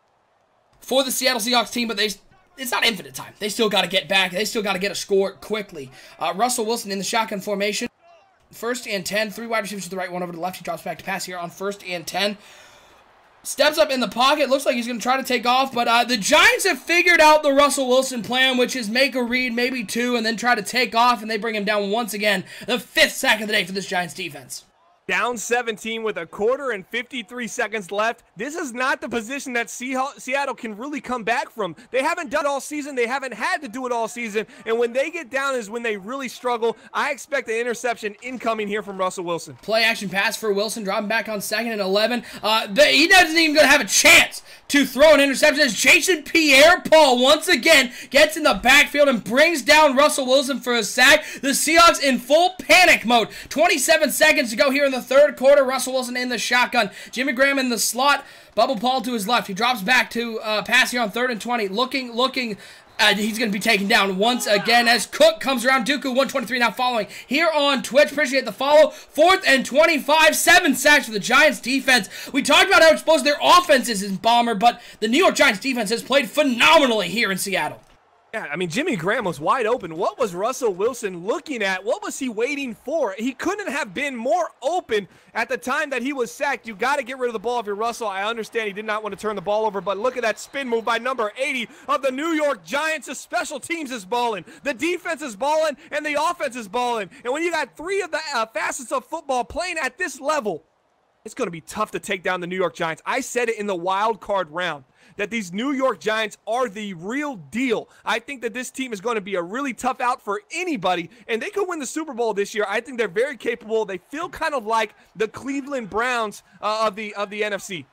for the Seattle Seahawks team, but it's not infinite time. They still got to get back. They still got to get a score quickly. Russell Wilson in the shotgun formation. 1st and 10. 3 wide receivers to the right, 1 over to the left. He drops back to pass here on 1st and 10. Steps up in the pocket. Looks like he's going to try to take off, but the Giants have figured out the Russell Wilson plan, which is make a read, maybe 2, and then try to take off, and they bring him down once again. The 5th sack of the day for this Giants defense. Down 17 with 1/4 and 53 seconds left. This is not the position that Seattle can really come back from. They haven't done it all season. They haven't had to do it all season. And when they get down is when they really struggle. I expect an interception incoming here from Russell Wilson. Play action pass for Wilson, dropping back on 2nd and 11. He doesn't even gonna have a chance to throw an interception as Jason Pierre-Paul once again gets in the backfield and brings down Russell Wilson for a sack. The Seahawks in full panic mode. 27 seconds to go here in the 3rd quarter. Russell Wilson in the shotgun. Jimmy Graham in the slot. Bubba Paul to his left. He drops back to pass here on 3rd and 20. Looking. He's going to be taken down once again as Cook comes around. Dooku 123 now following here on Twitch. Appreciate the follow. 4th and 25. 7 sacks for the Giants defense. We talked about how exposed their offense is in Bomber, but the New York Giants defense has played phenomenally here in Seattle. Yeah, I mean, Jimmy Graham was wide open. What was Russell Wilson looking at? What was he waiting for? He couldn't have been more open at the time that he was sacked. You got to get rid of the ball if you're Russell. I understand he did not want to turn the ball over, but look at that spin move by number 80 of the New York Giants. The special teams is balling. The defense is balling, and the offense is balling. And when you got 3 of the facets of football playing at this level, it's going to be tough to take down the New York Giants. I said it in the wild card round that these New York Giants are the real deal. I think that this team is going to be a really tough out for anybody, and they could win the Super Bowl this year. I think they're very capable. They feel kind of like the Cleveland Browns of the NFC.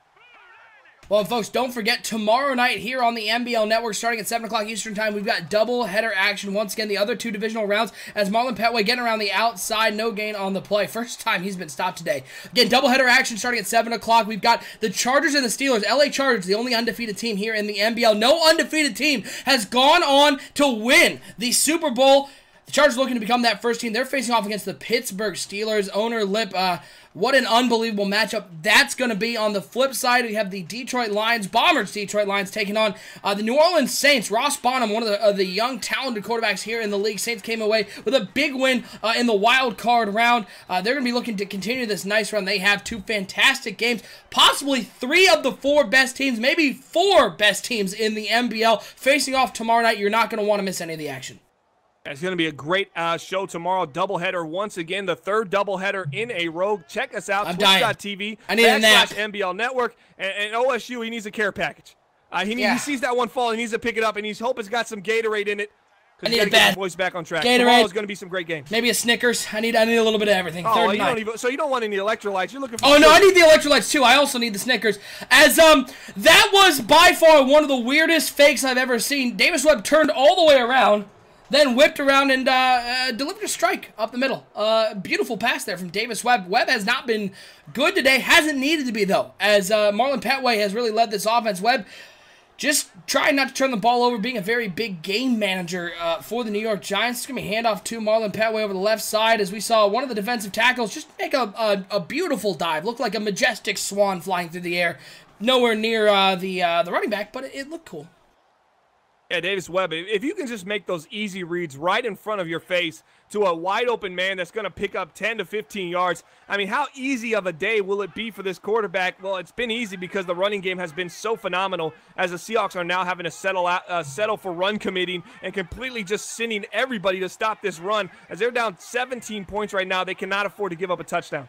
Well, folks, don't forget, tomorrow night here on the NBL Network, starting at 7 o'clock Eastern Time, we've got double-header action. Once again, the other 2 divisional rounds as Marlon Petway getting around the outside, no gain on the play. First time he's been stopped today. Again, double-header action starting at 7 o'clock. We've got the Chargers and the Steelers. LA Chargers, the only undefeated team here in the NBL. No undefeated team has gone on to win the Super Bowl. The Chargers looking to become that first team. They're facing off against the Pittsburgh Steelers. Owner Lip, what an unbelievable matchup that's going to be. On the flip side, we have the Detroit Lions, Detroit Lions, taking on the New Orleans Saints. Ross Bonham, one of the young, talented quarterbacks here in the league. Saints came away with a big win in the wild card round. They're going to be looking to continue this nice run. They have 2 fantastic games, possibly 3 of the 4 best teams, maybe 4 best teams in the NBL facing off tomorrow night. You're not going to want to miss any of the action. It's going to be a great show tomorrow. Doubleheader once again, the 3rd doubleheader in a row. Check us out, twitch.tv. I need a nap. NBL Network. And OSU, he needs a care package. He sees that one fall. He needs to pick it up, and he's hoping it's got some Gatorade in it. I need a bad voice back on track. Gatorade. Tomorrow's going to be some great games. Maybe a Snickers. I need a little bit of everything. Oh, so you don't want any electrolytes. You're looking for Oh, no, I need the electrolytes, too. I also need the Snickers. As, that was by far one of the weirdest fakes I've ever seen. Davis Webb turned all the way around, then whipped around and delivered a strike up the middle. Beautiful pass there from Davis Webb. Webb has not been good today. Hasn't needed to be, though, as Marlon Petway has really led this offense. Webb just trying not to turn the ball over, being a very big game manager for the New York Giants. It's going to be handoff to Marlon Petway over the left side as we saw one of the defensive tackles just make a beautiful dive. Looked like a majestic swan flying through the air. Nowhere near the running back, but it looked cool. Yeah, Davis Webb, if you can just make those easy reads right in front of your face to a wide-open man that's going to pick up 10 to 15 yards, I mean, how easy of a day will it be for this quarterback? Well, it's been easy because the running game has been so phenomenal as the Seahawks are now having to settle for run committing and completely just sending everybody to stop this run. As they're down 17 points right now, they cannot afford to give up a touchdown.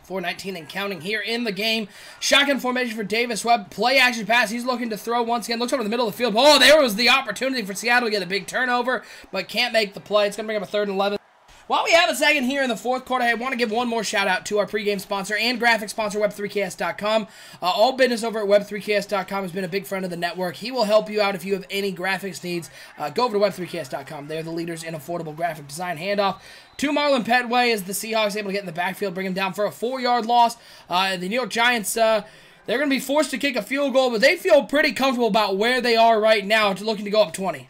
4:19 and counting here in the game. Shotgun formation for Davis Webb. Play action pass. He's looking to throw once again. Looks over the middle of the field. Oh, there was the opportunity for Seattle to get a big turnover, but can't make the play. It's going to bring up a 3rd and 11. While we have a second here in the 4th quarter, I want to give one more shout out to our pregame sponsor and graphic sponsor, Web3KS.com. All business over at Web3KS.com has been a big friend of the network. He will help you out if you have any graphics needs. Go over to Web3KS.com. They're the leaders in affordable graphic design. Handoff to Marlon Petway as the Seahawks able to get in the backfield, bring him down for a 4-yard loss. The New York Giants, they're going to be forced to kick a field goal, but they feel pretty comfortable about where they are right now, looking to go up 20.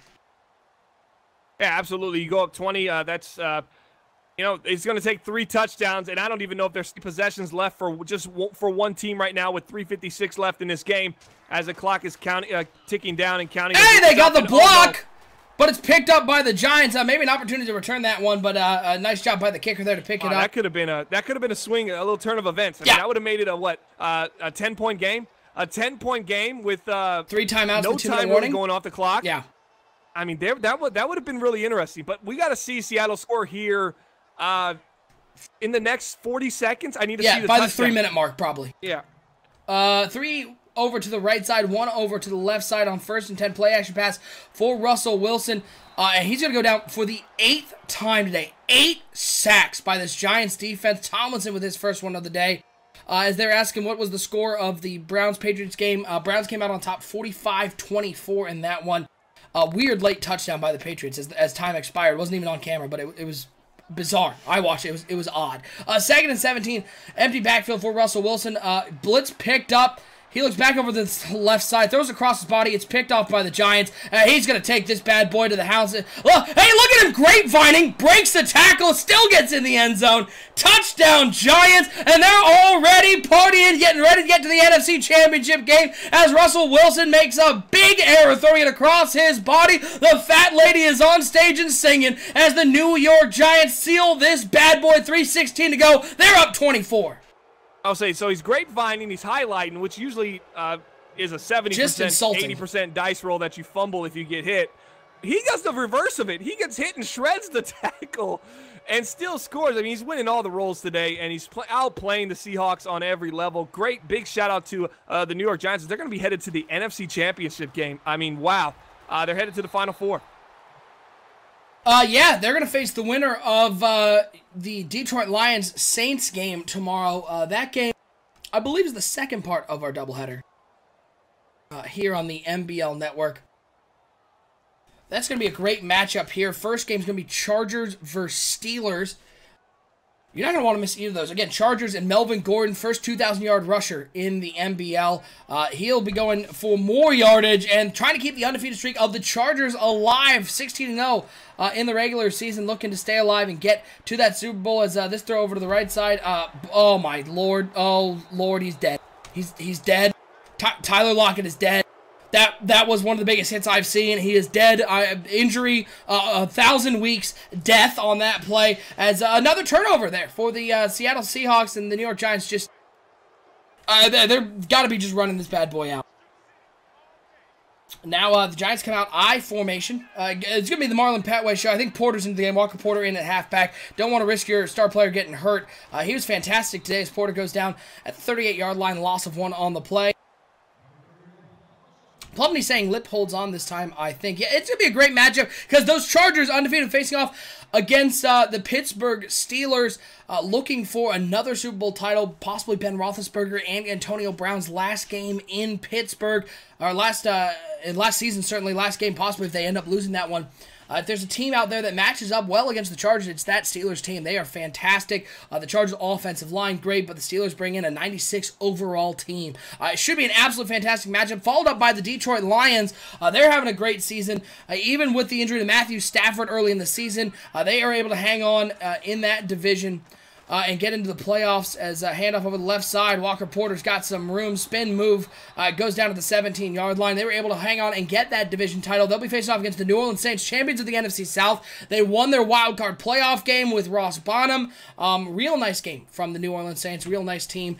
Yeah, absolutely. You go up 20, that's... it's going to take 3 touchdowns, and I don't even know if there's possessions left for one team right now with 3:56 left in this game as the clock is ticking down and counting. Hey, they got the block, but it's picked up by the Giants. Maybe an opportunity to return that one, but a nice job by the kicker there to pick it up. That could have been a swing, a little turn of events. I mean, that would have made it a 10-point game, a 10-point game with 3 timeouts, no with 2 time really going off the clock. Yeah, I mean, that would have been really interesting. But we got to see Seattle score here. In the next 40 seconds, I need to see the by touchdown. the 3-minute mark, probably. Yeah. 3 over to the right side, 1 over to the left side on 1st and 10 play action pass for Russell Wilson. And he's going to go down for the 8th time today. 8 sacks by this Giants defense. Tomlinson with his first one of the day. As they're asking what was the score of the Browns-Patriots game. Browns came out on top 45-24 in that one. Weird late touchdown by the Patriots as time expired. It wasn't even on camera, but it was bizarre. I watched it. It was odd. 2nd and 17. Empty backfield for Russell Wilson. Blitz picked up. He looks back over the left side, throws across his body. It's picked off by the Giants. He's going to take this bad boy to the house. Hey, look at him grapevining. Breaks the tackle. Still gets in the end zone. Touchdown, Giants. And they're already partying, getting ready to get to the NFC Championship game as Russell Wilson makes a big error, throwing it across his body. The fat lady is on stage and singing as the New York Giants seal this bad boy. 3:16 to go. They're up 24. I'll say, so he's grapevining, he's highlighting, which usually is a 70%, 80% dice roll that you fumble if you get hit. he does the reverse of it. He gets hit and shreds the tackle and still scores. I mean, he's winning all the roles today, and he's outplaying the Seahawks on every level. Great big shout-out to the New York Giants. They're going to be headed to the NFC Championship game. I mean, wow. They're headed to the Final Four. Yeah, they're going to face the winner of the Detroit Lions-Saints game tomorrow. That game, I believe, is the second part of our doubleheader here on the MBL Network. That's going to be a great matchup here. First game's going to be Chargers versus Steelers. You're not going to want to miss either of those. Again, Chargers and Melvin Gordon, first 2,000-yard rusher in the NBL. He'll be going for more yardage and trying to keep the undefeated streak of the Chargers alive, 16-0 in the regular season, looking to stay alive and get to that Super Bowl as this throw over to the right side. Oh, my Lord. Oh, Lord, he's dead. He's dead. Tyler Lockett is dead. That was one of the biggest hits I've seen. He is dead. Injury, 1,000 weeks, death on that play. As another turnover there for the Seattle Seahawks, and the New York Giants just, they're got to be just running this bad boy out. Now the Giants come out I formation. It's going to be the Marlon Petway show. I think Porter's into the game. Walker Porter in at halfback. Don't want to risk your star player getting hurt. He was fantastic today as Porter goes down at the 38-yard line, loss of 1 on the play. Plumney saying Lip holds on this time, I think. Yeah, it's going to be a great matchup because those Chargers undefeated facing off against the Pittsburgh Steelers looking for another Super Bowl title, possibly Ben Roethlisberger and Antonio Brown's last game in Pittsburgh, or last season, certainly last game possibly if they end up losing that one. If there's a team out there that matches up well against the Chargers, it's that Steelers team. They are fantastic. The Chargers offensive line, great, but the Steelers bring in a 96 overall team. It should be an absolute fantastic matchup, followed up by the Detroit Lions. They're having a great season. Even with the injury to Matthew Stafford early in the season, they are able to hang on in that division. And get into the playoffs as a handoff over the left side. Walker Porter's got some room. Spin move. Goes down to the 17-yard line. They were able to hang on and get that division title. They'll be facing off against the New Orleans Saints, champions of the NFC South. They won their wild card playoff game with Ross Bonham. Real nice game from the New Orleans Saints. Real nice team.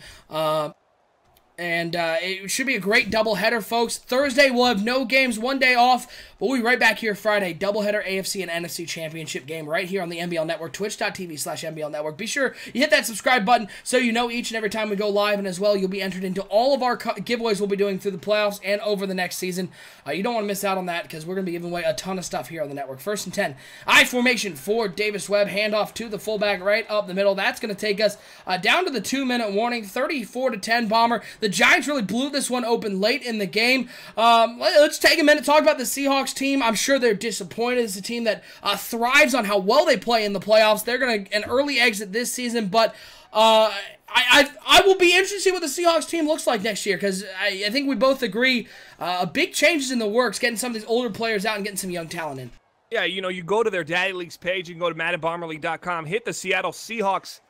And it should be a great doubleheader, folks. Thursday, we'll have no games, 1 day off. But we'll be right back here Friday. Doubleheader AFC and NFC Championship game right here on the MBL Network, twitch.tv/MBL Network. Be sure you hit that subscribe button so you know each and every time we go live. And as well, you'll be entered into all of our giveaways we'll be doing through the playoffs and over the next season. You don't want to miss out on that because we're going to be giving away a ton of stuff here on the network. First and 10. I formation for Davis Webb. Handoff to the fullback right up the middle. That's going to take us down to the 2-minute warning. 34-10 Bomber. The Giants really blew this one open late in the game. Let's take a minute to talk about the Seahawks team. I'm sure they're disappointed. It's a team that thrives on how well they play in the playoffs. They're going to an early exit this season, but I will be interested to see what the Seahawks team looks like next year because I think we both agree a big change is in the works, getting some of these older players out and getting some young talent in. Yeah, you know, you go to their Daddy Leagues page, you can go to MaddenBomberLeague.com, hit the Seattle Seahawks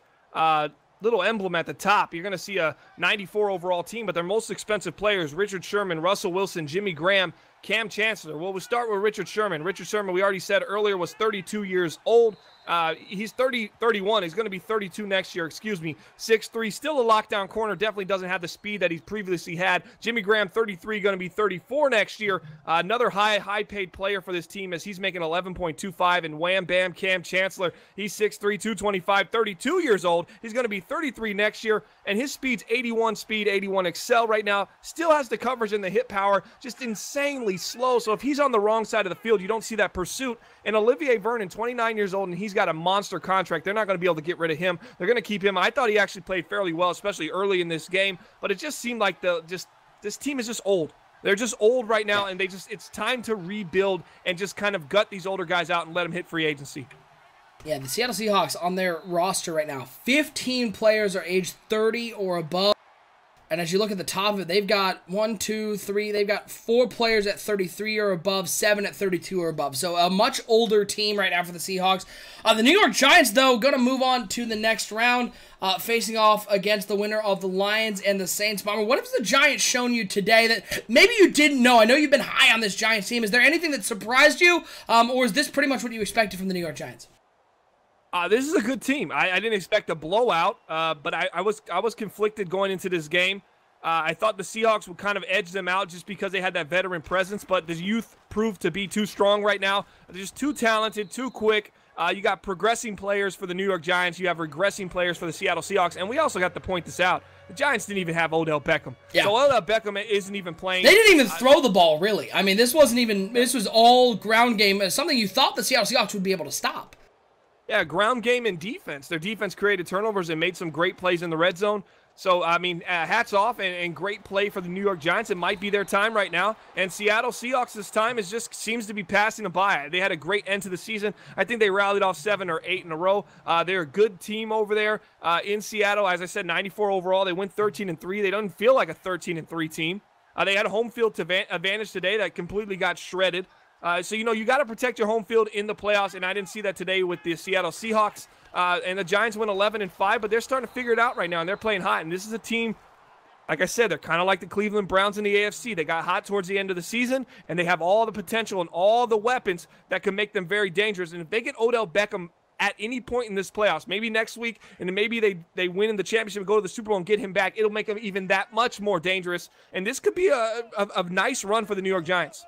little emblem at the top. You're going to see a 94 overall team, but their most expensive players, Richard Sherman, Russell Wilson, Jimmy Graham, Cam Chancellor. Well, we'll start with Richard Sherman. Richard Sherman, we already said earlier, was 32 years old. He's 31. He's going to be 32 next year, 6'3", still a lockdown corner, definitely doesn't have the speed that he's previously had. Jimmy Graham, 33, going to be 34 next year. Another high-paid player for this team as he's making 11.25, and wham, bam, Cam Chancellor, he's 6'3", 225, 32 years old. He's going to be 33 next year, and his speed's 81 speed, 81 excel right now. Still has the coverage and the hit power, just insanely slow. So if he's on the wrong side of the field, you don't see that pursuit. And Olivier Vernon, 29 years old, and he's got a monster contract. They're not going to be able to get rid of him. They're going to keep him. I thought he actually played fairly well, especially early in this game, but it just seemed like this team is just old. They're just old right now, and it's time to rebuild and just kind of gut these older guys out and let them hit free agency. Yeah, the Seattle Seahawks on their roster right now, 15 players are aged 30 or above. And as you look at the top of it, they've got 4 players at 33 or above, 7 at 32 or above. So a much older team right now for the Seahawks. The New York Giants, though, going to move on to the next round, facing off against the winner of the Lions and the Saints. Bomber, what has the Giants shown you today that maybe you didn't know? I know you've been high on this Giants team. Is there anything that surprised you, or is this pretty much what you expected from the New York Giants? This is a good team. I didn't expect a blowout, but I was conflicted going into this game. I thought the Seahawks would kind of edge them out just because they had that veteran presence, but the youth proved to be too strong right now. They're just too talented, too quick. You got progressing players for the New York Giants. You have regressing players for the Seattle Seahawks. And we also got to point this out. The Giants didn't even have Odell Beckham. Yeah. So Odell Beckham isn't even playing. They didn't even throw the ball, really. I mean, this was all ground game. Something you thought the Seattle Seahawks would be able to stop. Yeah, ground game and defense. Their defense created turnovers and made some great plays in the red zone. So, I mean, hats off and great play for the New York Giants. It might be their time right now. And Seattle Seahawks this time seems to be passing them by. They had a great end to the season. I think they rallied off 7 or 8 in a row. They're a good team over there in Seattle. As I said, 94 overall. They went 13-3. They don't feel like a 13-3 team. They had a home field advantage today that completely got shredded. So, you got to protect your home field in the playoffs, and I didn't see that today with the Seattle Seahawks. And the Giants went 11-5, but they're starting to figure it out right now, and they're playing hot. And this is a team, like I said, they're kind of like the Cleveland Browns in the AFC. They got hot towards the end of the season, and they have all the potential and all the weapons that can make them very dangerous. And if they get Odell Beckham at any point in this playoffs, maybe next week, and then maybe they win in the championship and go to the Super Bowl and get him back, it'll make them even that much more dangerous. And this could be a nice run for the New York Giants.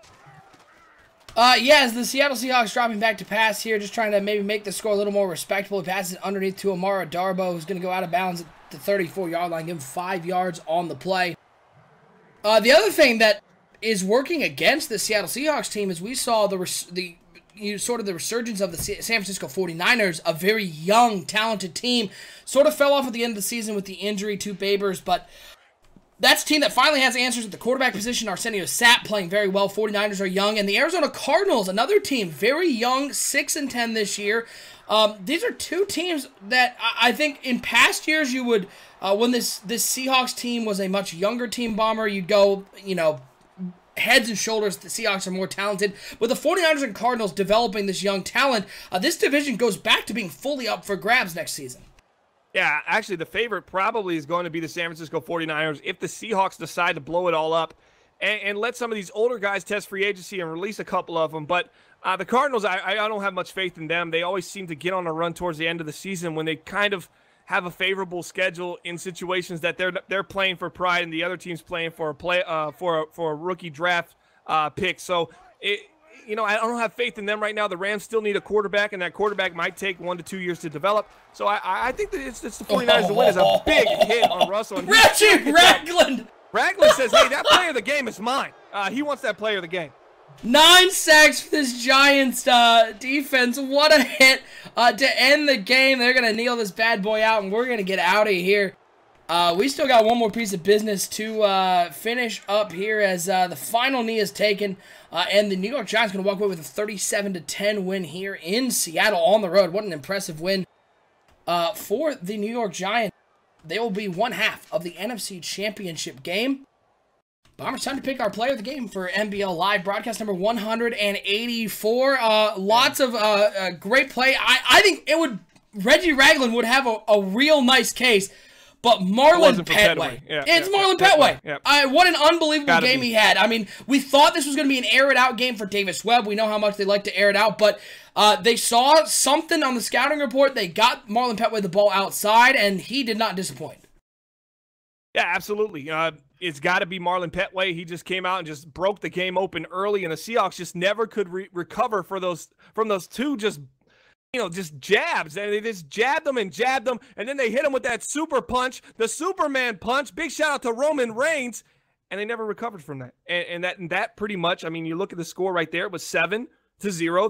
As the Seattle Seahawks dropping back to pass here, just trying to maybe make the score a little more respectable. He passes it underneath to Amara Darboh, who's going to go out of bounds at the 34-yard line, give him 5 yards on the play. The other thing that is working against the Seattle Seahawks team is we saw the resurgence of the San Francisco 49ers, a very young, talented team. Sort of fell off at the end of the season with the injury to Babers, but that's a team that finally has answers at the quarterback position. Arsenio Sapp playing very well. 49ers are young. And the Arizona Cardinals, another team, very young, 6-10 this year. These are two teams that I think in past years you would, when this Seahawks team was a much younger team, Bomber, you'd go, heads and shoulders, the Seahawks are more talented. With the 49ers and Cardinals developing this young talent, this division goes back to being fully up for grabs next season. Yeah, actually, the favorite probably is going to be the San Francisco 49ers if the Seahawks decide to blow it all up and let some of these older guys test free agency and release a couple of them. But the Cardinals, I don't have much faith in them. They always seem to get on a run towards the end of the season when they kind of have a favorable schedule in situations that they're playing for pride and the other team's playing for a rookie draft pick. So I don't have faith in them right now. The Rams still need a quarterback, and that quarterback might take 1 to 2 years to develop. So I think that it's the 49ers to win is a big hit on Russell. And Reggie Ragland! Ragland says, hey, that player of the game is mine. He wants that player of the game. 9 sacks for this Giants defense. What a hit to end the game. They're going to kneel this bad boy out, and we're going to get out of here. We still got one more piece of business to finish up here as the final knee is taken, and the New York Giants going to walk away with a 37-10 win here in Seattle on the road. What an impressive win for the New York Giants. They will be one half of the NFC Championship game. Bombers, time to pick our player of the game for NBL Live broadcast number 184. Lots of great play. I think Reggie Ragland would have a real nice case. But Marlon Petway. It's Marlon Petway. Yeah. What an unbelievable game he had. I mean, we thought this was going to be an air-it-out game for Davis Webb. We know how much they like to air it out. But they saw something on the scouting report. They got Marlon Petway the ball outside, and he did not disappoint. Yeah, absolutely. It's got to be Marlon Petway. He just came out and just broke the game open early, and the Seahawks just never could recover from those two just jabs. And they just jabbed them, and then they hit him with that super punch, the Superman punch. Big shout out to Roman Reigns, and they never recovered from that. And that pretty much, I mean, you look at the score right there, it was 7-0.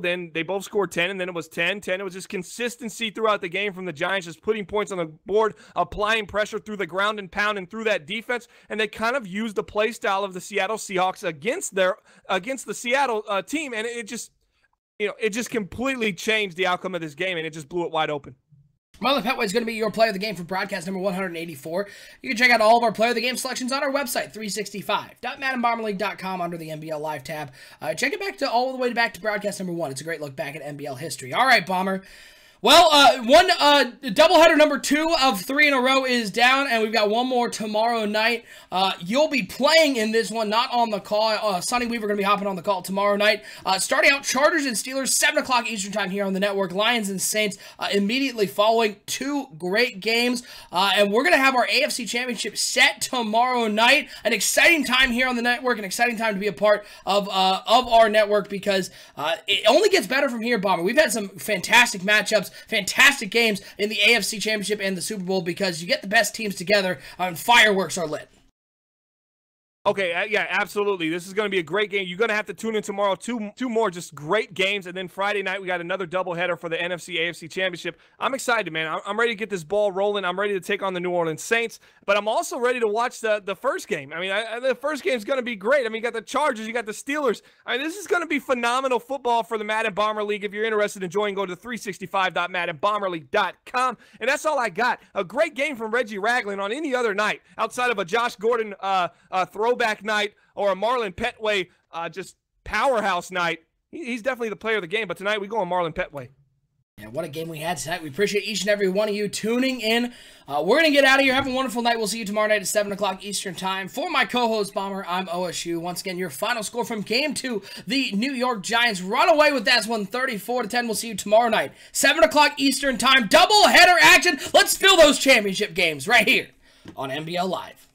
Then they both scored 10, and then it was 10-10. It was just consistency throughout the game from the Giants, just putting points on the board, applying pressure through the ground and pound and through that defense. And they kind of used the play style of the Seattle Seahawks against the Seattle team, and it just completely changed the outcome of this game, and it just blew it wide open. Marlon Petway is going to be your player of the game for broadcast number 184. You can check out all of our player of the game selections on our website, 365.maddenbomberleague.com under the NBL Live tab. Check it back all the way back to broadcast number 1. It's a great look back at NBL history. All right, Bomber. Well, one doubleheader number 2 of 3 in a row is down, and we've got one more tomorrow night. You'll be playing in this one, not on the call. Sonny Weaver going to be hopping on the call tomorrow night. Starting out, Chargers and Steelers, 7 o'clock Eastern time here on the network. Lions and Saints immediately following. 2 great games, and we're going to have our AFC Championship set tomorrow night. An exciting time here on the network, an exciting time to be a part of our network, because it only gets better from here, Bomber. We've had some fantastic matchups, fantastic games in the AFC Championship and the Super Bowl, because you get the best teams together and fireworks are lit. Okay, yeah, absolutely. This is going to be a great game. You're going to have to tune in tomorrow. Two more just great games. And then Friday night, we got another doubleheader for the NFC-AFC Championship. I'm excited, man. I'm ready to get this ball rolling. I'm ready to take on the New Orleans Saints. But I'm also ready to watch the first game. I mean, the first game is going to be great. I mean, you got the Chargers. You got the Steelers. I mean, this is going to be phenomenal football for the Madden Bomber League. If you're interested in joining, go to 365.maddenbomberleague.com. And that's all I got. A great game from Reggie Ragland on any other night outside of a Josh Gordon throwback night or a Marlon Petway just powerhouse night. He's definitely the player of the game, but tonight we go on Marlon Petway. And what a game we had tonight. We appreciate each and every one of you tuning in. We're going to get out of here. Have a wonderful night. We'll see you tomorrow night at 7 o'clock Eastern time. For my co-host, Bomber, I'm OSU. Once again, your final score from Game 2, the New York Giants run away with that one 34-10. We'll see you tomorrow night, 7 o'clock Eastern time. Double header action. Let's fill those championship games right here on NBL Live.